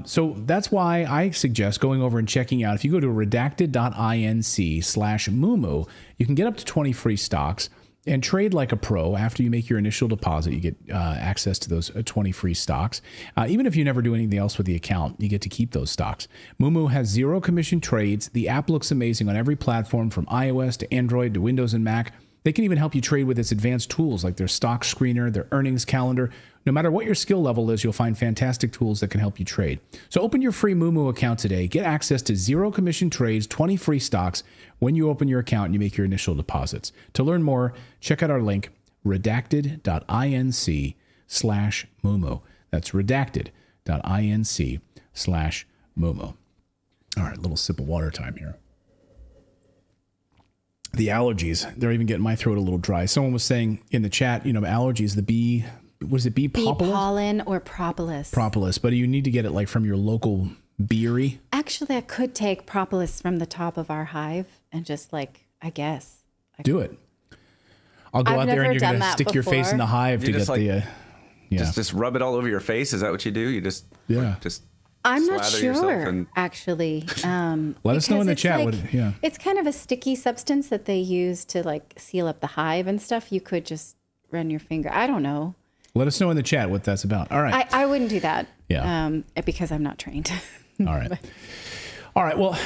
So that's why I suggest going over and checking out. If you go to redacted.inc/Moomoo, you can get up to 20 free stocks and trade like a pro. After you make your initial deposit, you get access to those 20 free stocks. Even if you never do anything else with the account, you get to keep those stocks. Moomoo has zero commission trades. The app looks amazing on every platform from iOS to Android to Windows and Mac. They can even help you trade with its advanced tools like their stock screener, their earnings calendar. No matter what your skill level is, you'll find fantastic tools that can help you trade. So open your free Moomoo account today. Get access to zero commission trades, 20 free stocks when you open your account and you make your initial deposits. To learn more, check out our link, redacted.inc/Moomoo. That's redacted.inc/Moomoo. All right, little sip of water time here. The allergies, they're even getting my throat a little dry. Someone was saying in the chat, allergies, the bee, was it bee pollen or propolis? Propolis, but you need to get it like from your local beery. Actually, I could take propolis from the top of our hive and just do it. I'll go out there and you're going to stick your face in the hive to get the... Just rub it all over your face? Is that what you do? You just... I'm not sure, actually. Let us know in the chat. It's kind of a sticky substance that they use to seal up the hive and stuff. You could just run your finger. I don't know. Let us know in the chat what that's about. All right. I wouldn't do that. Yeah. Because I'm not trained. All right. All right. Well,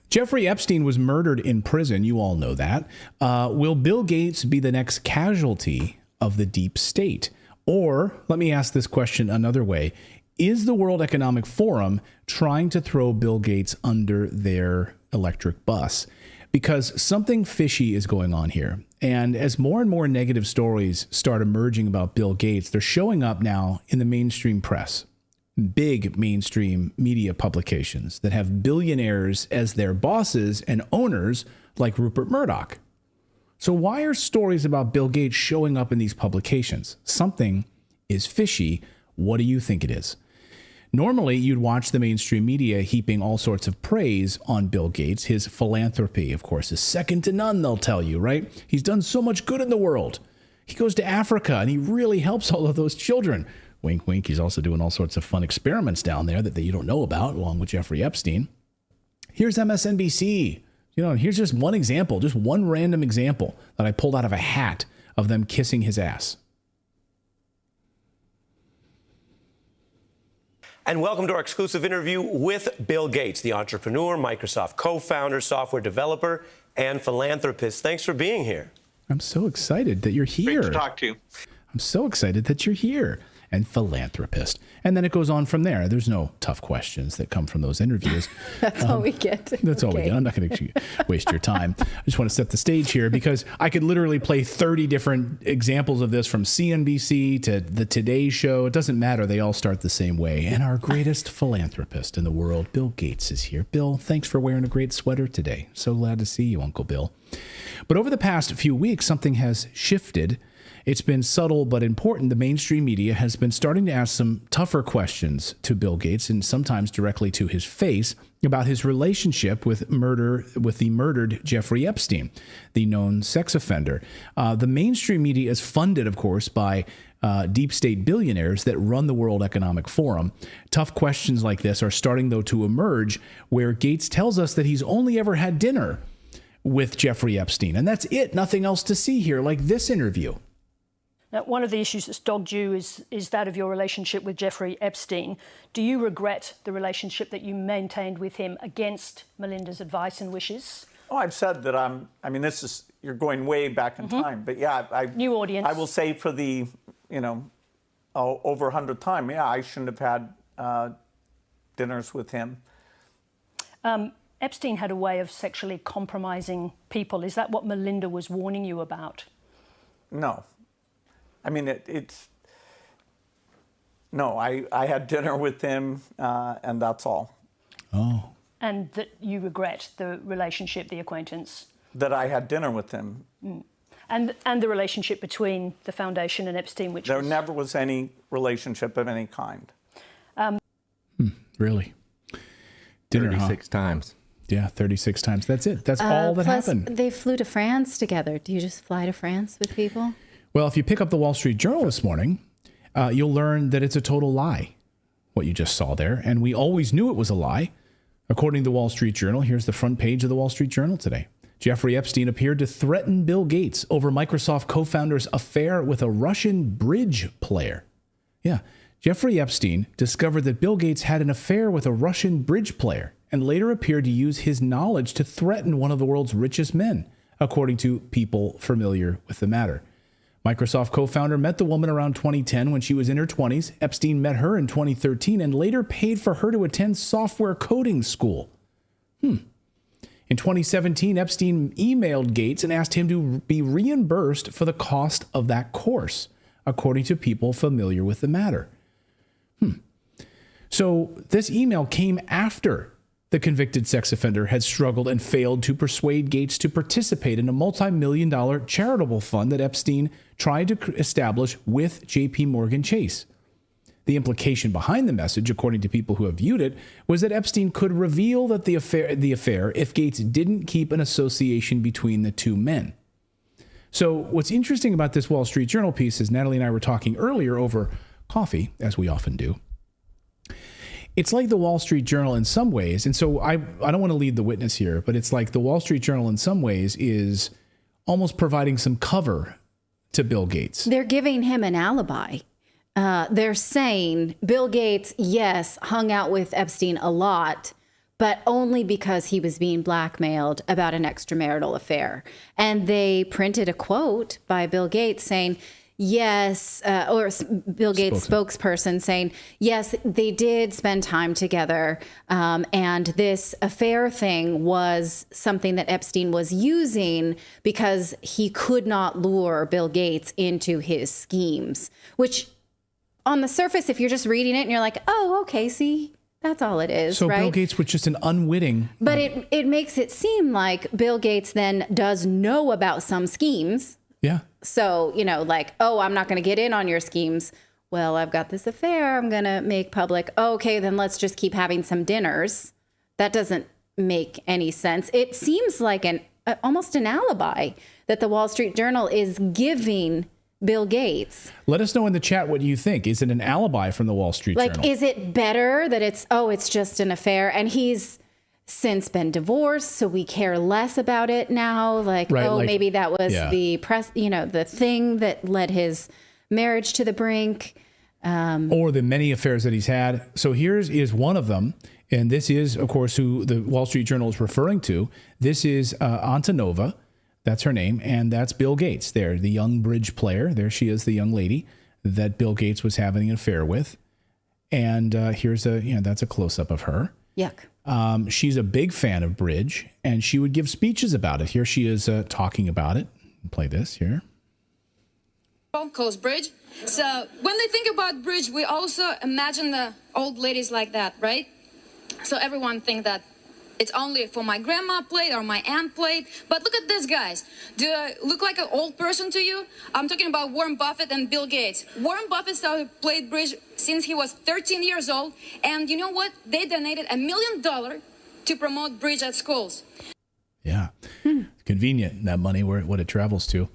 Jeffrey Epstein was murdered in prison. You all know that. Will Bill Gates be the next casualty of the deep state? Or let me ask this question another way. Is the World Economic Forum trying to throw Bill Gates under their electric bus? Because something fishy is going on here. And as more and more negative stories start emerging about Bill Gates, they're showing up now in the mainstream press. Big mainstream media publications that have billionaires as their bosses and owners like Rupert Murdoch. So why are stories about Bill Gates showing up in these publications? Something is fishy. What do you think it is? Normally, you'd watch the mainstream media heaping all sorts of praise on Bill Gates. His philanthropy, of course, is second to none, they'll tell you, right? He's done so much good in the world. He goes to Africa, and he really helps all of those children. Wink, wink. He's also doing all sorts of fun experiments down there that you don't know about, along with Jeffrey Epstein. Here's MSNBC. Here's just one example, just one random example that I pulled out of a hat of them kissing his ass. And welcome to our exclusive interview with Bill Gates, the entrepreneur, Microsoft co-founder, software developer, and philanthropist. Thanks for being here. I'm so excited that you're here. Great to talk to you. I'm so excited that you're here. and philanthropist. And then it goes on from there. There's no tough questions that come from those interviews. That's all we get. That's all we get. I'm not going to waste your time. I just want to set the stage here because I could literally play 30 different examples of this from CNBC to the Today Show. It doesn't matter. They all start the same way. And our greatest philanthropist in the world, Bill Gates, is here. Bill, thanks for wearing a great sweater today. So glad to see you, Uncle Bill. But over the past few weeks, something has shifted. It's been subtle but important. The mainstream media has been starting to ask some tougher questions to Bill Gates, and sometimes directly to his face, about his relationship with the murdered Jeffrey Epstein, the known sex offender. The mainstream media is funded, of course, by deep state billionaires that run the World Economic Forum. Tough questions like this are starting, though, to emerge, where Gates tells us that he's only ever had dinner with Jeffrey Epstein. And that's it. Nothing else to see here, like this interview. Now, one of the issues that's dogged you is that of your relationship with Jeffrey Epstein. Do you regret the relationship that you maintained with him against Melinda's advice and wishes? Oh, I've said that you're going way back in time. But yeah, new audience. I will say for the, over 100th time, I shouldn't have had dinners with him. Epstein had a way of sexually compromising people. Is that what Melinda was warning you about? No. I mean, I had dinner with him, and that's all. Oh. And that you regret the relationship, the acquaintance? That I had dinner with him. Mm. And the relationship between the foundation and Epstein, which there never was any relationship of any kind. Really? Dinner, 36 times. Yeah, 36 times. That's it. That's all that happened. They flew to France together. Do you just fly to France with people? Well, if you pick up the Wall Street Journal this morning, you'll learn that it's a total lie, what you just saw there. And we always knew it was a lie. According to the Wall Street Journal, here's the front page of the Wall Street Journal today. Jeffrey Epstein appeared to threaten Bill Gates over Microsoft co-founder's affair with a Russian bridge player. Yeah, Jeffrey Epstein discovered that Bill Gates had an affair with a Russian bridge player and later appeared to use his knowledge to threaten one of the world's richest men, according to people familiar with the matter. Microsoft co-founder met the woman around 2010 when she was in her 20s. Epstein met her in 2013 and later paid for her to attend software coding school. In 2017, Epstein emailed Gates and asked him to be reimbursed for the cost of that course, according to people familiar with the matter. So this email came after the convicted sex offender had struggled and failed to persuade Gates to participate in a multi-million-dollar charitable fund that Epstein tried to establish with J.P. Morgan Chase. The implication behind the message, according to people who have viewed it, was that Epstein could reveal that the affair if Gates didn't keep an association between the two men. So what's interesting about this Wall Street Journal piece is Natalie and I were talking earlier over coffee, as we often do. It's like the Wall Street Journal in some ways, and so I don't want to lead the witness here, but it's like the Wall Street Journal in some ways is almost providing some cover to Bill Gates. They're giving him an alibi. They're saying Bill Gates, yes, hung out with Epstein a lot, but only because he was being blackmailed about an extramarital affair. And they printed a quote by Bill Gates saying, yes, or Bill Gates' spokesperson saying, yes, they did spend time together. And this affair thing was something that Epstein was using because he could not lure Bill Gates into his schemes, which on the surface, if you're just reading it and you're like, oh, okay, see, that's all it is. So right? Bill Gates was just an unwitting. But it makes it seem like Bill Gates then does know about some schemes. Yeah. So, like, oh, I'm not going to get in on your schemes. Well, I've got this affair I'm going to make public. Okay, then let's just keep having some dinners. That doesn't make any sense. It seems like almost an alibi that the Wall Street Journal is giving Bill Gates. Let us know in the chat what you think. Is it an alibi from the Wall Street Journal? Like, is it better that it's just an affair and he's since been divorced, so we care less about it now? Like, right, maybe that was the press, the thing that led his marriage to the brink. Or the many affairs that he's had. So here's one of them. And this is, of course, who the Wall Street Journal is referring to. This is Antonova. That's her name. And that's Bill Gates there, the young bridge player. There she is, the young lady. that Bill Gates was having an affair with. And here's that's a close-up of her. Yuck. She's a big fan of bridge, and she would give speeches about it. Here she is talking about it. Play this here. Calls bridge. So when they think about bridge, we also imagine the old ladies like that, right? So everyone think that it's only for my grandma plate or my aunt plate. But look at this, guys. Do I look like an old person to you? I'm talking about Warren Buffett and Bill Gates. Warren Buffett started playing bridge since he was 13 years old. And you know what? They donated $1 million to promote bridge at schools. Yeah. Convenient, that money, what it travels to.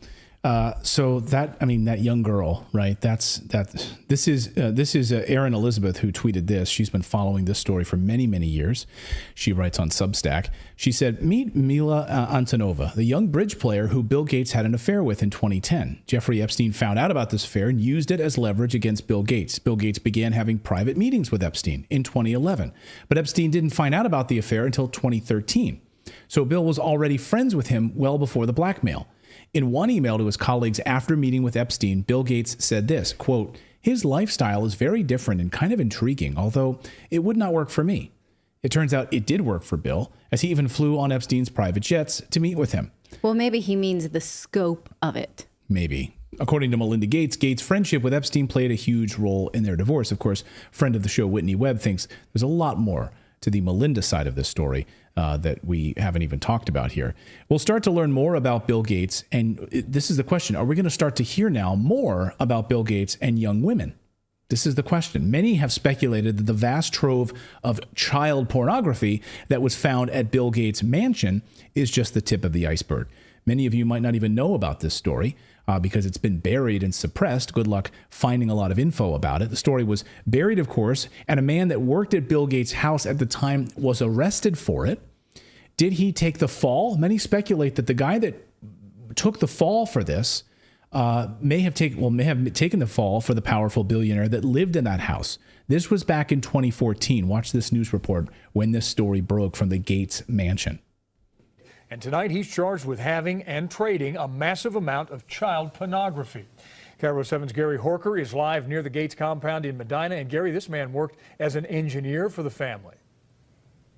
So that young girl, right? This is Erin Elizabeth who tweeted this. She's been following this story for many, many years. She writes on Substack. She said, meet Mila Antonova, the young bridge player who Bill Gates had an affair with in 2010. Jeffrey Epstein found out about this affair and used it as leverage against Bill Gates. Bill Gates began having private meetings with Epstein in 2011, but Epstein didn't find out about the affair until 2013. So Bill was already friends with him well before the blackmail. In one email to his colleagues after meeting with Epstein, Bill Gates said this, quote, his lifestyle is very different and kind of intriguing, although it would not work for me. It turns out it did work for Bill, as he even flew on Epstein's private jets to meet with him. Well, maybe he means the scope of it. Maybe. According to Melinda Gates, Gates' friendship with Epstein played a huge role in their divorce. Of course, friend of the show Whitney Webb thinks there's a lot more to the Melinda side of this story that we haven't even talked about here. We'll start to learn more about Bill Gates, and this is the question. Are we going to start to hear now more about Bill Gates and young women? This is the question. Many have speculated that the vast trove of child pornography that was found at Bill Gates' mansion is just the tip of the iceberg. Many of you might not even know about this story because it's been buried and suppressed. Good luck finding a lot of info about it. The story was buried, of course, and a man that worked at Bill Gates' house at the time was arrested for it. Did he take the fall? Many speculate that the guy that took the fall for this may have taken the fall for the powerful billionaire that lived in that house. This was back in 2014. Watch this news report when this story broke from the Gates mansion. And tonight he's charged with having and trading a massive amount of child pornography. KIRO 7's Gary Horker is live near the Gates compound in Medina. And Gary, this man worked as an engineer for the family.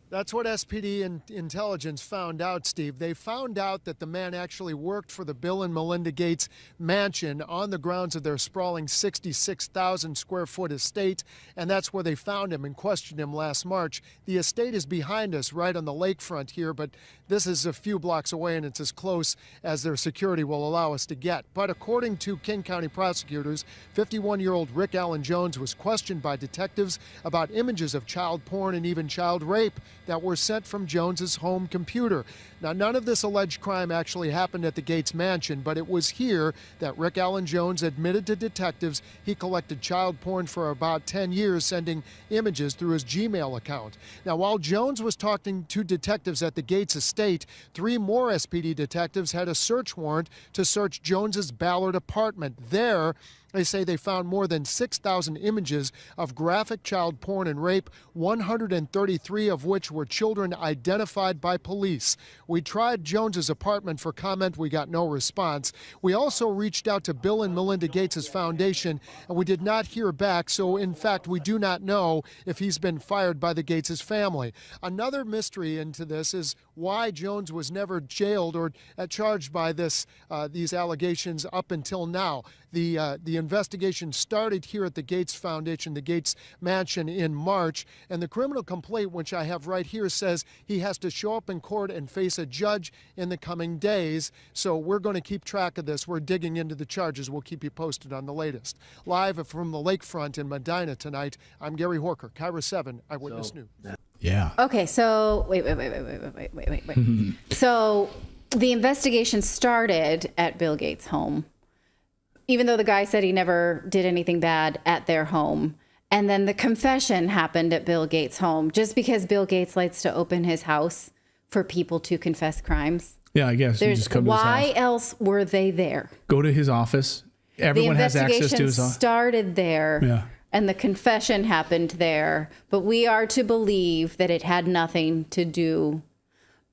That's what SPD intelligence found out, Steve. They found out that the man actually worked for the Bill and Melinda Gates mansion on the grounds of their sprawling 66,000 square foot estate, and that's where they found him and questioned him last March. The estate is behind us right on the lakefront here, but this is a few blocks away and it's as close as their security will allow us to get. But according to King County prosecutors, 51-year-old Rick Allen Jones was questioned by detectives about images of child porn and even child rape that were sent from Jones's home computer. Now, none of this alleged crime actually happened at the Gates mansion, but it was here that Rick Allen Jones admitted to detectives he collected child porn for about 10 years, sending images through his Gmail account. Now, while Jones was talking to detectives at the Gates estate, 3 more SPD detectives had a search warrant to search Jones's Ballard apartment. There, they say they found more than 6,000 images of graphic child porn and rape, 133 of which were children identified by police. We tried Jones's apartment for comment. We got no response. We also reached out to Bill and Melinda Gates' foundation, and we did not hear back. So, in fact, we do not know if he's been fired by the Gates' family. Another mystery into this is why Jones was never jailed or charged by these allegations up until now. The investigation started here at the Gates Foundation, the Gates Mansion, in March, and the criminal complaint, which I have right here, says he has to show up in court and face a judge in the coming days. So we're going to keep track of this. We're digging into the charges. We'll keep you posted on the latest. Live from the lakefront in Medina tonight, I'm Gary Horker, KIRO 7 Eyewitness News. Yeah. Okay, so wait. So the investigation started at Bill Gates' home, even though the guy said he never did anything bad at their home. And then the confession happened at Bill Gates' home, just because Bill Gates likes to open his house for people to confess crimes. Yeah, I guess. You just come to his why house. else were they there? Go to his office. Everyone has access to his office. The investigation started there. Yeah. And the confession happened there. But we are to believe that it had nothing to do.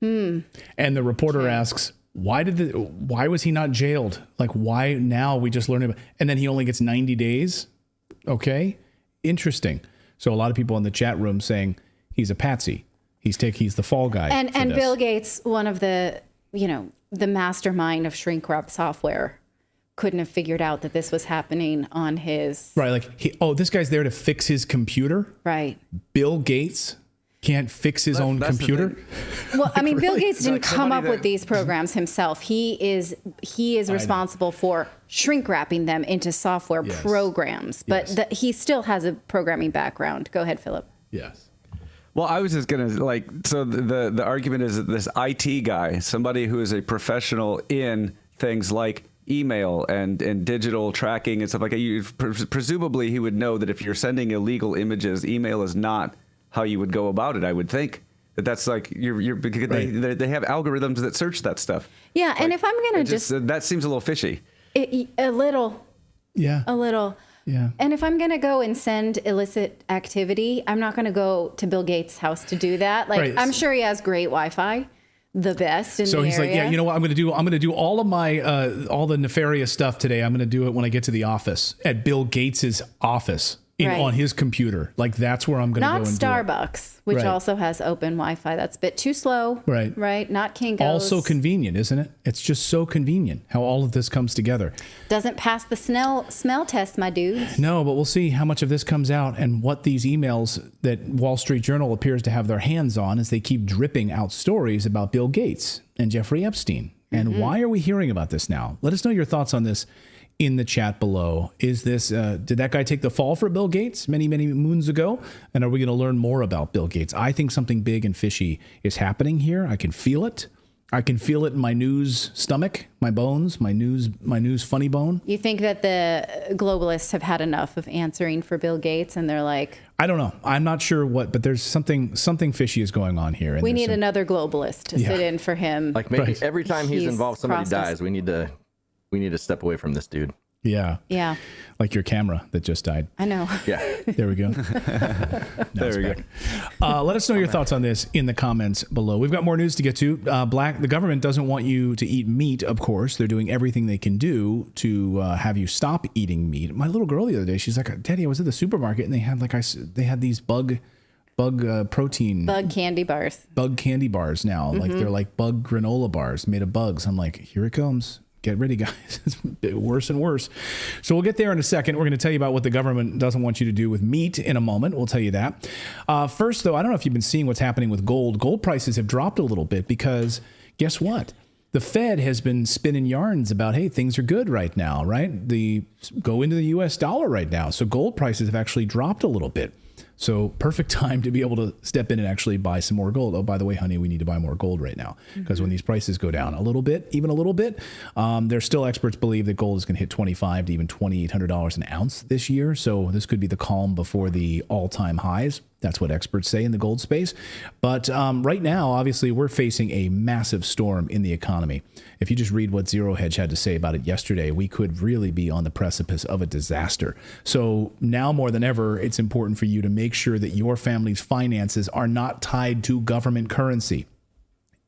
And the reporter asks, why was he not jailed? Like, why now we just learned about, and then he only gets 90 days. Okay. Interesting. So a lot of people in the chat room saying he's a patsy. He's the fall guy. And Bill Gates, one of the mastermind of shrink wrap software, couldn't have figured out that this was happening on his. Right. Like, this guy's there to fix his computer. Right. Bill Gates can't fix his own computer. Well, I mean, Bill really? Gates didn't come up with these programs himself. He is responsible for shrink wrapping them into software programs, but he still has a programming background. Go ahead, Philip. Yes. Well, I was just going to so the argument is that this IT guy, somebody who is a professional in things like email and digital tracking and stuff like that, presumably he would know that if you're sending illegal images, email is not how you would go about it. I would think that's like because they have algorithms that search that stuff. Yeah, and if I'm going to that seems a little fishy. A little. Yeah. A little. Yeah. And if I'm going to go and send illicit activity, I'm not going to go to Bill Gates' house to do that. I'm sure he has great Wi-Fi, the best in the area. So he's like, yeah, you know what? I'm going to do all of my all the nefarious stuff today. I'm going to do it when I get to the office at Bill Gates's office. On his computer. Like, that's where I'm going to go and Starbucks, which also has open Wi-Fi. That's a bit too slow. Right. Not Kinko's. Also convenient, isn't it? It's just so convenient how all of this comes together. Doesn't pass the smell test, my dudes. No, but we'll see how much of this comes out and what these emails that Wall Street Journal appears to have their hands on as they keep dripping out stories about Bill Gates and Jeffrey Epstein. And why are we hearing about this now? Let us know your thoughts on this in the chat below. Is this, did that guy take the fall for Bill Gates many, many moons ago? And are we going to learn more about Bill Gates? I think something big and fishy is happening here. I can feel it. I can feel it in my news stomach, my bones, my news funny bone. You think that the globalists have had enough of answering for Bill Gates and they're like, I don't know. I'm not sure what, but there's something fishy is going on here. And we need another globalist to sit in for him. Like maybe every time he's involved, somebody dies. We need to step away from this dude. Yeah. Yeah. Like your camera that just died. I know. Yeah. There we go. There we go. Let us know your thoughts on this in the comments below. We've got more news to get to. The government doesn't want you to eat meat, of course. They're doing everything they can do to have you stop eating meat. My little girl the other day, she's like, Daddy, I was at the supermarket and they had these bug protein. Bug candy bars. Bug candy bars now. Like they're like bug granola bars made of bugs. I'm like, here it comes. Get ready, guys. It's worse and worse. So we'll get there in a second. We're going to tell you about what the government doesn't want you to do with meat in a moment. We'll tell you that. First, though, I don't know if you've been seeing what's happening with gold. Gold prices have dropped a little bit because guess what? The Fed has been spinning yarns about, hey, things are good right now, right? Go into the U.S. dollar right now. So gold prices have actually dropped a little bit. So perfect time to be able to step in and actually buy some more gold. Oh, by the way, honey, we need to buy more gold right now because when these prices go down a little bit, even a little bit, there's still experts believe that gold is going to hit $2,500 to even $2,800 an ounce this year. So this could be the calm before the all-time highs. That's what experts say in the gold space. But right now, obviously, we're facing a massive storm in the economy. If you just read what Zero Hedge had to say about it yesterday, we could really be on the precipice of a disaster. So now more than ever, it's important for you to make sure that your family's finances are not tied to government currency.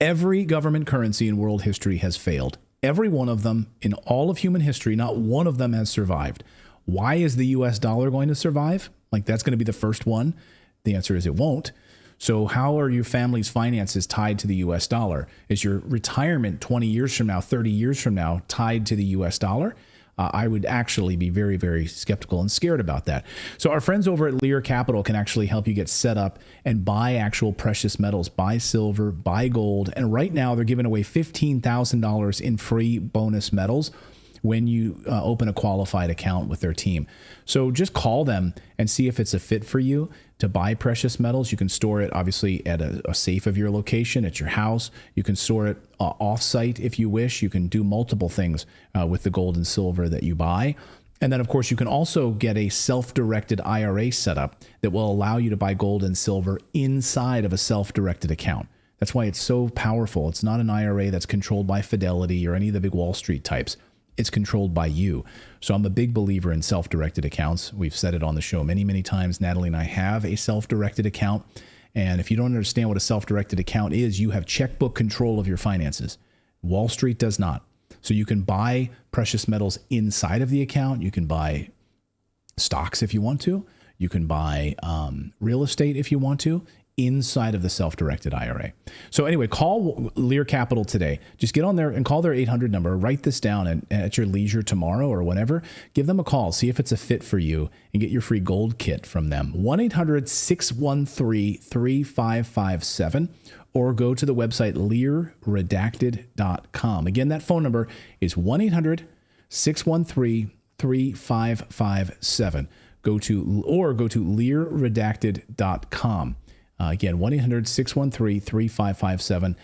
Every government currency in world history has failed. Every one of them in all of human history, not one of them has survived. Why is the US dollar going to survive? Like that's going to be the first one. The answer is it won't. So how are your family's finances tied to the U.S. dollar? Is your retirement 20 years from now, 30 years from now, tied to the U.S. dollar? I would actually be very, very skeptical and scared about that. So our friends over at Lear Capital can actually help you get set up and buy actual precious metals, buy silver, buy gold. And right now they're giving away $15,000 in free bonus metals when you open a qualified account with their team. So just call them and see if it's a fit for you to buy precious metals. You can store it obviously at a safe of your location, at your house. You can store it off-site if you wish. You can do multiple things with the gold and silver that you buy. And then, of course, you can also get a self-directed IRA setup that will allow you to buy gold and silver inside of a self-directed account. That's why it's so powerful. It's not an IRA that's controlled by Fidelity or any of the big Wall Street types. It's controlled by you. So I'm a big believer in self-directed accounts. We've said it on the show many, many times. Natalie and I have a self-directed account. And if you don't understand what a self-directed account is, you have checkbook control of your finances. Wall Street does not. So you can buy precious metals inside of the account. You can buy stocks if you want to. You can buy real estate if you want to inside of the self-directed IRA. So anyway, call Lear Capital today. Just get on there and call their 800 number. Write this down and at your leisure tomorrow or whenever. Give them a call. See if it's a fit for you and get your free gold kit from them. 1-800-613-3557 or go to the website learredacted.com. Again, that phone number is 1-800-613-3557. Go to learredacted.com. Again, 1-800-613-3557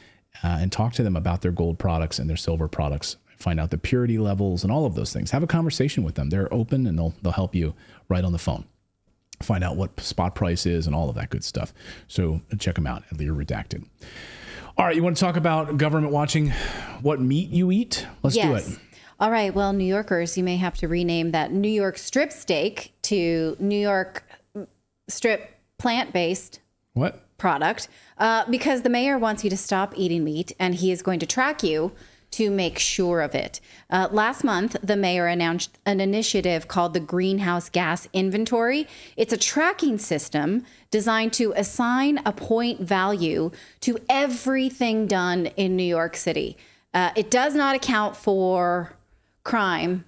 and talk to them about their gold products and their silver products. Find out the purity levels and all of those things. Have a conversation with them. They're open and they'll help you right on the phone. Find out what spot price is and all of that good stuff. So check them out at Lear Redacted. All right, you want to talk about government watching what meat you eat? Let's do it. All right. Well, New Yorkers, you may have to rename that New York strip steak to New York strip plant-based product because the mayor wants you to stop eating meat and he is going to track you to make sure of it. Last month, the mayor announced an initiative called the Greenhouse Gas Inventory. It's a tracking system designed to assign a point value to everything done in New York City. It does not account for crime,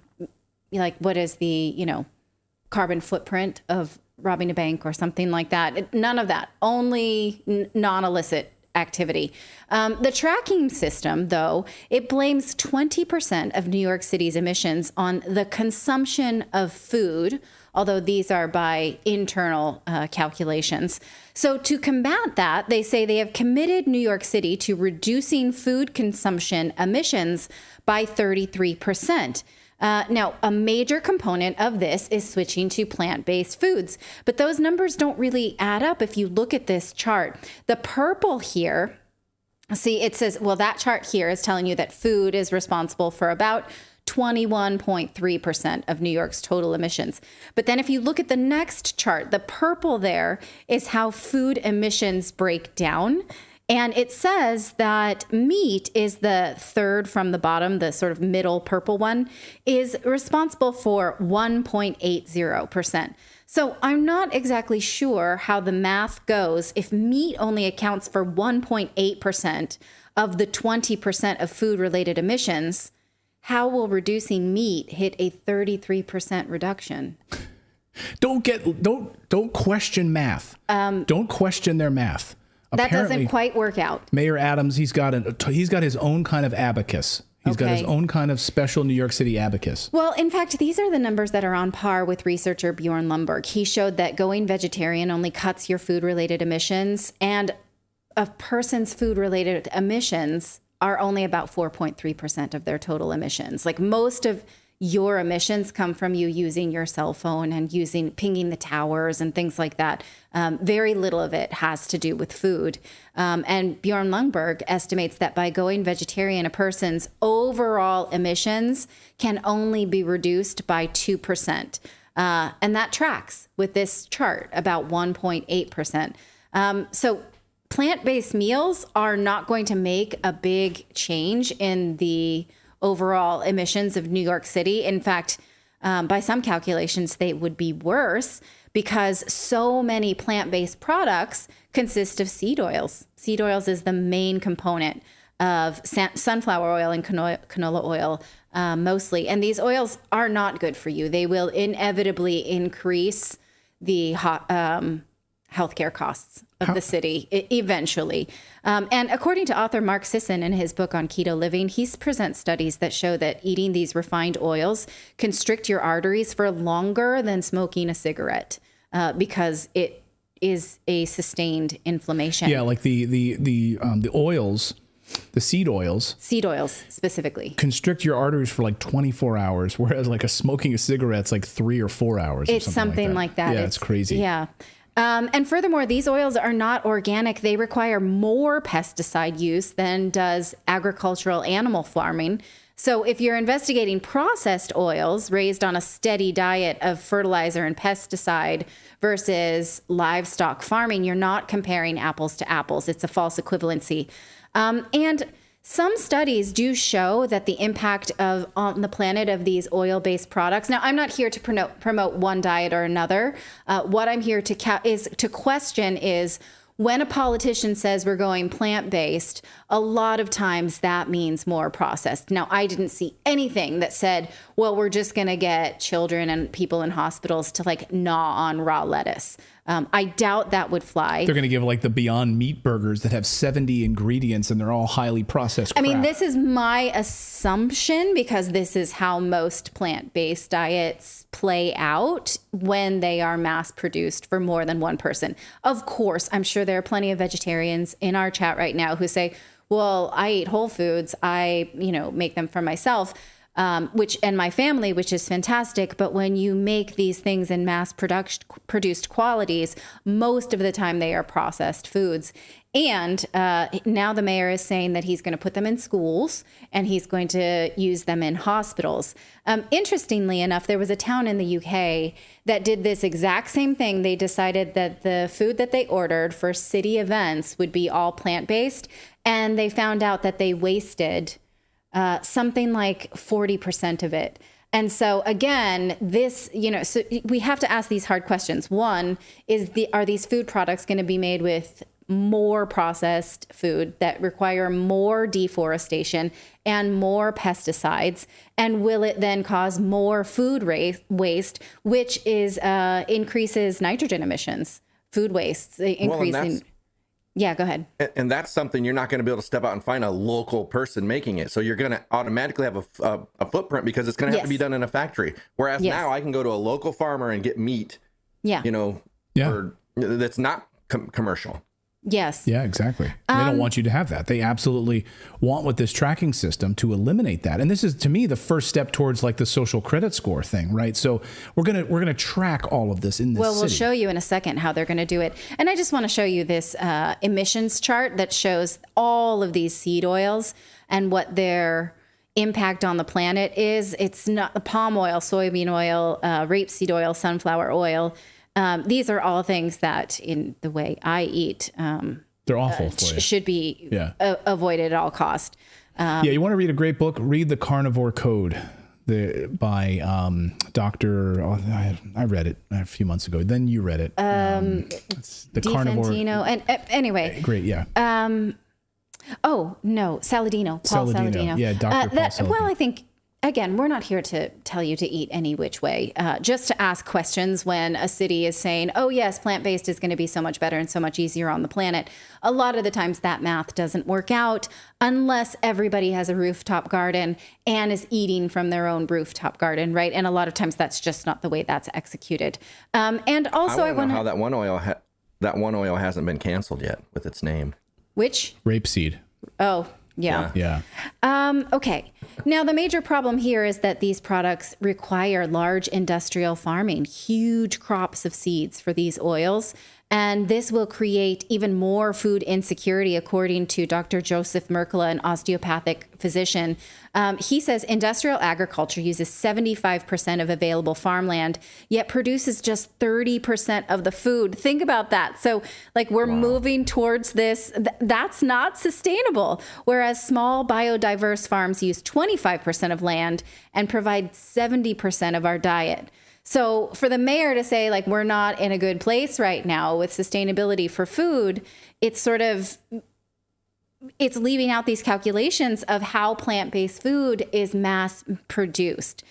like what is the, carbon footprint of robbing a bank or something like that. None of that, only non-illicit activity. The tracking system, though, it blames 20% of New York City's emissions on the consumption of food, although these are by internal calculations. So to combat that, they say they have committed New York City to reducing food consumption emissions by 33%. Now, a major component of this is switching to plant-based foods, but those numbers don't really add up if you look at this chart. The purple here, see, it says, well, that chart here is telling you that food is responsible for about 21.3% of New York's total emissions. But then if you look at the next chart, the purple there is how food emissions break down. And it says that meat is the third from the bottom, the sort of middle purple one, is responsible for 1.80%. So I'm not exactly sure how the math goes if meat only accounts for 1.8% of the 20% of food-related emissions. How will reducing meat hit a 33% reduction? Don't question math. Don't question their math. That doesn't quite work out. Mayor Adams, he's got his own kind of abacus. He's got his own kind of special New York City abacus. Well, in fact, these are the numbers that are on par with researcher Bjorn Lundberg. He showed that going vegetarian only cuts your food-related emissions, and a person's food-related emissions are only about 4.3% of their total emissions. Like most of your emissions come from you using your cell phone and pinging the towers and things like that. Very little of it has to do with food. And Bjorn Lundberg estimates that by going vegetarian, a person's overall emissions can only be reduced by 2%. And that tracks with this chart, about 1.8%. So plant-based meals are not going to make a big change in the overall emissions of New York City. In fact, by some calculations, they would be worse because so many plant-based products consist of seed oils. Seed oils is the main component of sunflower oil and canola oil mostly. And these oils are not good for you. They will inevitably increase the healthcare costs of the city eventually. And according to author Mark Sisson in his book on keto living, he presents studies that show that eating these refined oils constrict your arteries for longer than smoking a cigarette because it is a sustained inflammation. Yeah, like the oils, the seed oils specifically constrict your arteries for like 24 hours, whereas like smoking a cigarette's like 3 or 4 hours. It's something like that. Yeah, it's crazy. Yeah. And furthermore, these oils are not organic. They require more pesticide use than does agricultural animal farming. So if you're investigating processed oils raised on a steady diet of fertilizer and pesticide versus livestock farming, you're not comparing apples to apples. It's a false equivalency. And some studies do show that the impact on the planet of these oil-based products. Now, I'm not here to promote one diet or another. What I'm here to question is, when a politician says we're going plant-based, a lot of times that means more processed. Now, I didn't see anything that said, well, we're just going to get children and people in hospitals to like gnaw on raw lettuce. I doubt that would fly. They're going to give like the Beyond Meat burgers that have 70 ingredients and they're all highly processed crap. I mean, this is my assumption because this is how most plant-based diets play out when they are mass produced for more than one person. Of course, I'm sure there are plenty of vegetarians in our chat right now who say, well, I eat whole foods. I, make them for myself. And my family, which is fantastic. But when you make these things in mass produced qualities, most of the time they are processed foods. And now the mayor is saying that he's going to put them in schools and he's going to use them in hospitals. Interestingly enough, there was a town in the UK that did this exact same thing. They decided that the food that they ordered for city events would be all plant-based. And they found out that they wasted something like 40% of it. And so again, this, so we have to ask these hard questions. One is, are these food products going to be made with more processed food that require more deforestation and more pesticides? And will it then cause more food waste, which is increases nitrogen emissions, food waste, increasing. Yeah, go ahead. And that's something you're not going to be able to step out and find a local person making it. So you're going to automatically have a footprint because it's going to have to be done in a factory. Whereas now I can go to a local farmer and get meat, that's not commercial. Yes. Yeah, exactly. They don't want you to have that. They absolutely want with this tracking system to eliminate that. And this is, to me, the first step towards like the social credit score thing, right? So we're gonna track all of this in this city. We'll show you in a second how they're going to do it. And I just want to show you this emissions chart that shows all of these seed oils and what their impact on the planet is. It's not the palm oil, soybean oil, rapeseed oil, sunflower oil. These are all things that, in the way I eat, they're awful for you. Should be avoided at all cost. You want to read a great book? Read The Carnivore Code by Dr. I read it a few months ago. Then you read it. It's The Carnivore. And anyway. Great, yeah. Oh, no, Saladino. Paul Saladino. Yeah, Dr. Paul Saladino. Well, I think, again, we're not here to tell you to eat any which way, just to ask questions when a city is saying, oh, yes, plant-based is going to be so much better and so much easier on the planet. A lot of the times that math doesn't work out unless everybody has a rooftop garden and is eating from their own rooftop garden, right? And a lot of times that's just not the way that's executed. And also I want to know how that one oil hasn't been canceled yet with its name. Which? Rapeseed. Oh, yeah. Okay. Now, the major problem here is that these products require large industrial farming, huge crops of seeds for these oils. And this will create even more food insecurity, according to Dr. Joseph Merkla, an osteopathic physician. He says industrial agriculture uses 75% of available farmland, yet produces just 30% of the food. Think about that. So, like, we're moving towards this. That's not sustainable. Whereas small biodiverse farms use 25% of land and provide 70% of our diet. So for the mayor to say, like, we're not in a good place right now with sustainability for food, it's leaving out these calculations of how plant-based food is mass produced.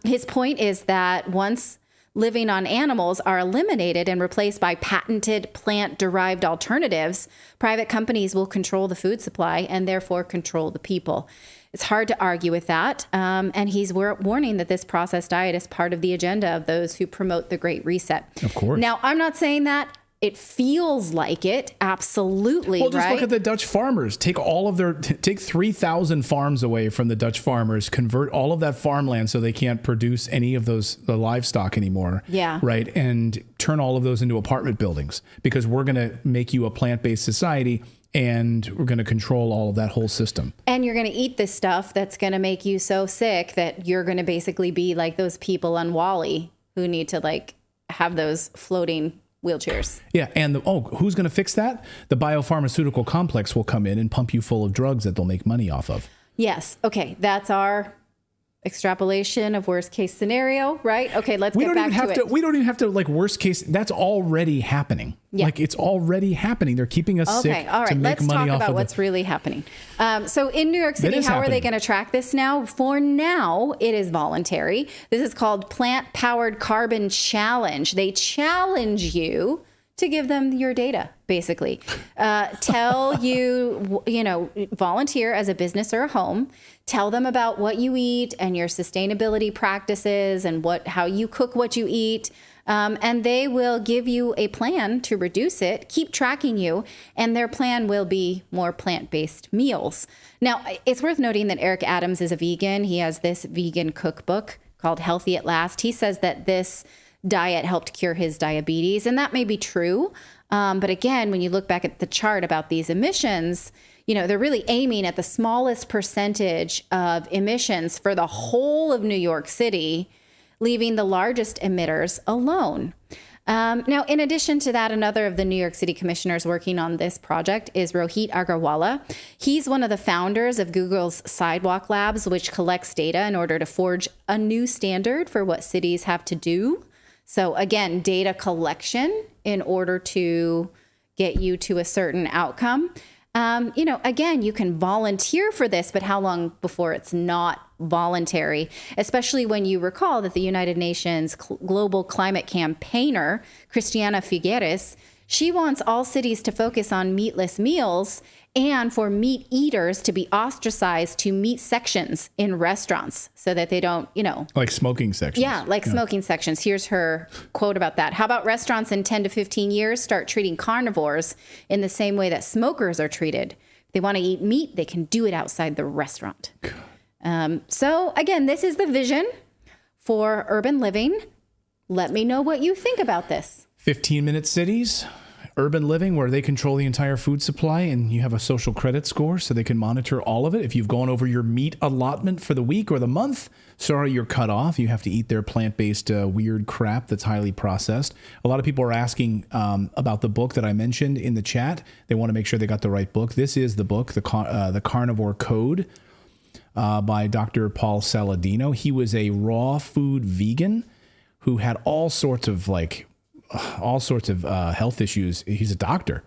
His point is that once living on animals are eliminated and replaced by patented plant-derived alternatives, private companies will control the food supply and therefore control the people. It's hard to argue with that. And he's warning that this processed diet is part of the agenda of those who promote the Great Reset. Of course. Now, I'm not saying that. It feels like it. Absolutely. Well, just right? look at the Dutch farmers. Take 3,000 farms away from the Dutch farmers, convert all of that farmland so they can't produce any of the livestock anymore. Yeah. Right. And turn all of those into apartment buildings because we're going to make you a plant-based society. And we're going to control all of that whole system. And you're going to eat this stuff that's going to make you so sick that you're going to basically be like those people on WALL-E who need to like have those floating wheelchairs. Yeah, and who's going to fix that? The biopharmaceutical complex will come in and pump you full of drugs that they'll make money off of. Yes. Okay, that's our extrapolation of worst case scenario, right? Okay, let's get back to it. We don't even have to like worst case. That's already happening. Yeah. Like it's already happening. They're keeping us sick Okay, all right. to make Let's money talk off about of what's really happening. So in New York City, how are they going to track this now? For now, it is voluntary. This is called Plant-Powered Carbon Challenge. They challenge you to give them your data, basically. Tell you, volunteer as a business or a home. Tell them about what you eat and your sustainability practices and how you cook what you eat. And they will give you a plan to reduce it, keep tracking you, and their plan will be more plant-based meals. Now, it's worth noting that Eric Adams is a vegan. He has this vegan cookbook called Healthy at Last. He says that this diet helped cure his diabetes, and that may be true. But again, when you look back at the chart about these emissions, they're really aiming at the smallest percentage of emissions for the whole of New York City, leaving the largest emitters alone. Now, in addition to that, another of the New York City commissioners working on this project is Rohit Agarwala. He's one of the founders of Google's Sidewalk Labs, which collects data in order to forge a new standard for what cities have to do. So again, data collection in order to get you to a certain outcome. Again, you can volunteer for this, but how long before it's not voluntary, especially when you recall that the United Nations global climate campaigner, Christiana Figueres, she wants all cities to focus on meatless meals and for meat eaters to be ostracized to meat sections in restaurants so that they don't, like smoking sections. Yeah, smoking sections. Here's her quote about that. How about restaurants in 10 to 15 years start treating carnivores in the same way that smokers are treated? If they want to eat meat, they can do it outside the restaurant. So again, this is the vision for urban living. Let me know what you think about this. 15-minute cities, urban living where they control the entire food supply and you have a social credit score so they can monitor all of it. If you've gone over your meat allotment for the week or the month, sorry, you're cut off. You have to eat their plant-based weird crap that's highly processed. A lot of people are asking about the book that I mentioned in the chat. They want to make sure they got the right book. This is the book, The Carnivore Code by Dr. Paul Saladino. He was a raw food vegan who had all sorts of health issues. He's a doctor,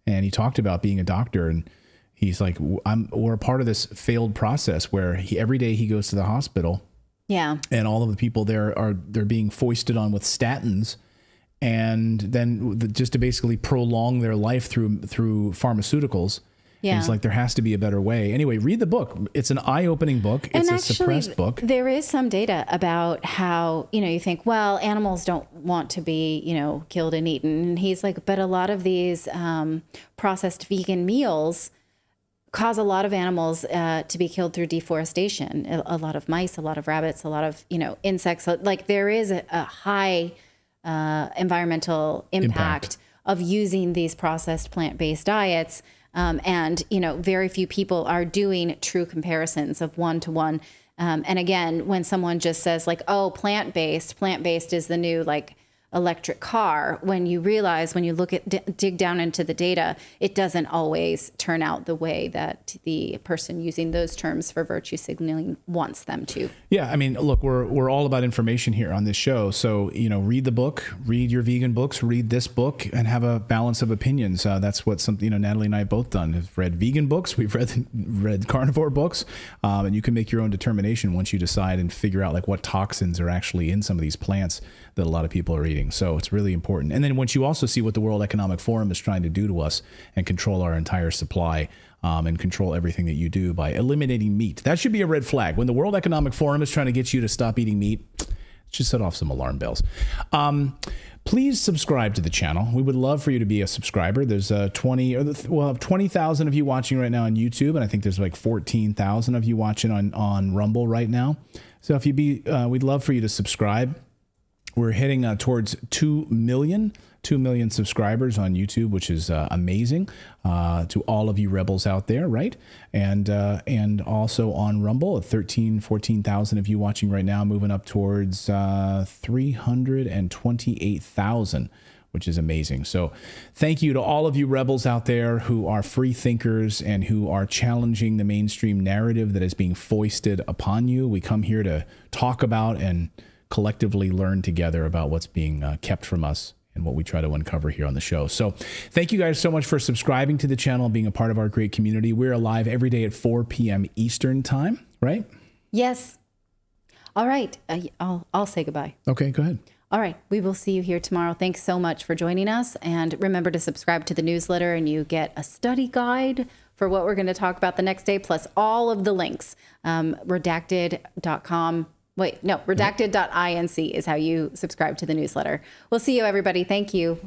and he talked about being a doctor, and he's like, we're a part of this failed process where every day he goes to the hospital. Yeah. And all of the people there they're being foisted on with statins, and then just to basically prolong their life through pharmaceuticals. Yeah. He's like, there has to be a better way. Anyway, read the book. It's an eye-opening book. It's a suppressed book. There is some data about how, you think, well, animals don't want to be, killed and eaten. And he's like, but a lot of these processed vegan meals cause a lot of animals to be killed through deforestation. A lot of mice, a lot of rabbits, a lot of, insects. Like there is a high environmental impact of using these processed plant-based diets. And very few people are doing true comparisons of one-to-one. And again, when someone just says like, oh, plant-based is the new electric car, when you realize, when you dig down into the data, it doesn't always turn out the way that the person using those terms for virtue signaling wants them to. Yeah, I mean, look, we're all about information here on this show. So, read the book, read your vegan books, read this book, and have a balance of opinions. That's what Natalie and I both done. Have read vegan books, we've read carnivore books, and you can make your own determination once you decide and figure out what toxins are actually in some of these plants that a lot of people are eating. So it's really important. And then once you also see what the World Economic Forum is trying to do to us and control our entire supply and control everything that you do by eliminating meat, that should be a red flag. When the World Economic Forum is trying to get you to stop eating meat, it should set off some alarm bells. Please subscribe to the channel. We would love for you to be a subscriber. There's 20,000 of you watching right now on YouTube, and I think there's 14,000 of you watching on Rumble right now. So if we'd love for you to subscribe. We're heading towards 2 million subscribers on YouTube, which is amazing to all of you rebels out there, right? And also on Rumble, 14,000 of you watching right now, moving up towards 328,000 which is amazing. So thank you to all of you rebels out there who are free thinkers and who are challenging the mainstream narrative that is being foisted upon you. We come here to talk about and collectively learn together about what's being kept from us and what we try to uncover here on the show. So thank you guys so much for subscribing to the channel and being a part of our great community. We're live every day at 4 p.m. Eastern time, right? Yes. All right. I'll say goodbye. Okay, go ahead. All right. We will see you here tomorrow. Thanks so much for joining us. And remember to subscribe to the newsletter and you get a study guide for what we're going to talk about the next day, plus all of the links. Redacted.com. Redacted.inc is how you subscribe to the newsletter. We'll see you, everybody. Thank you.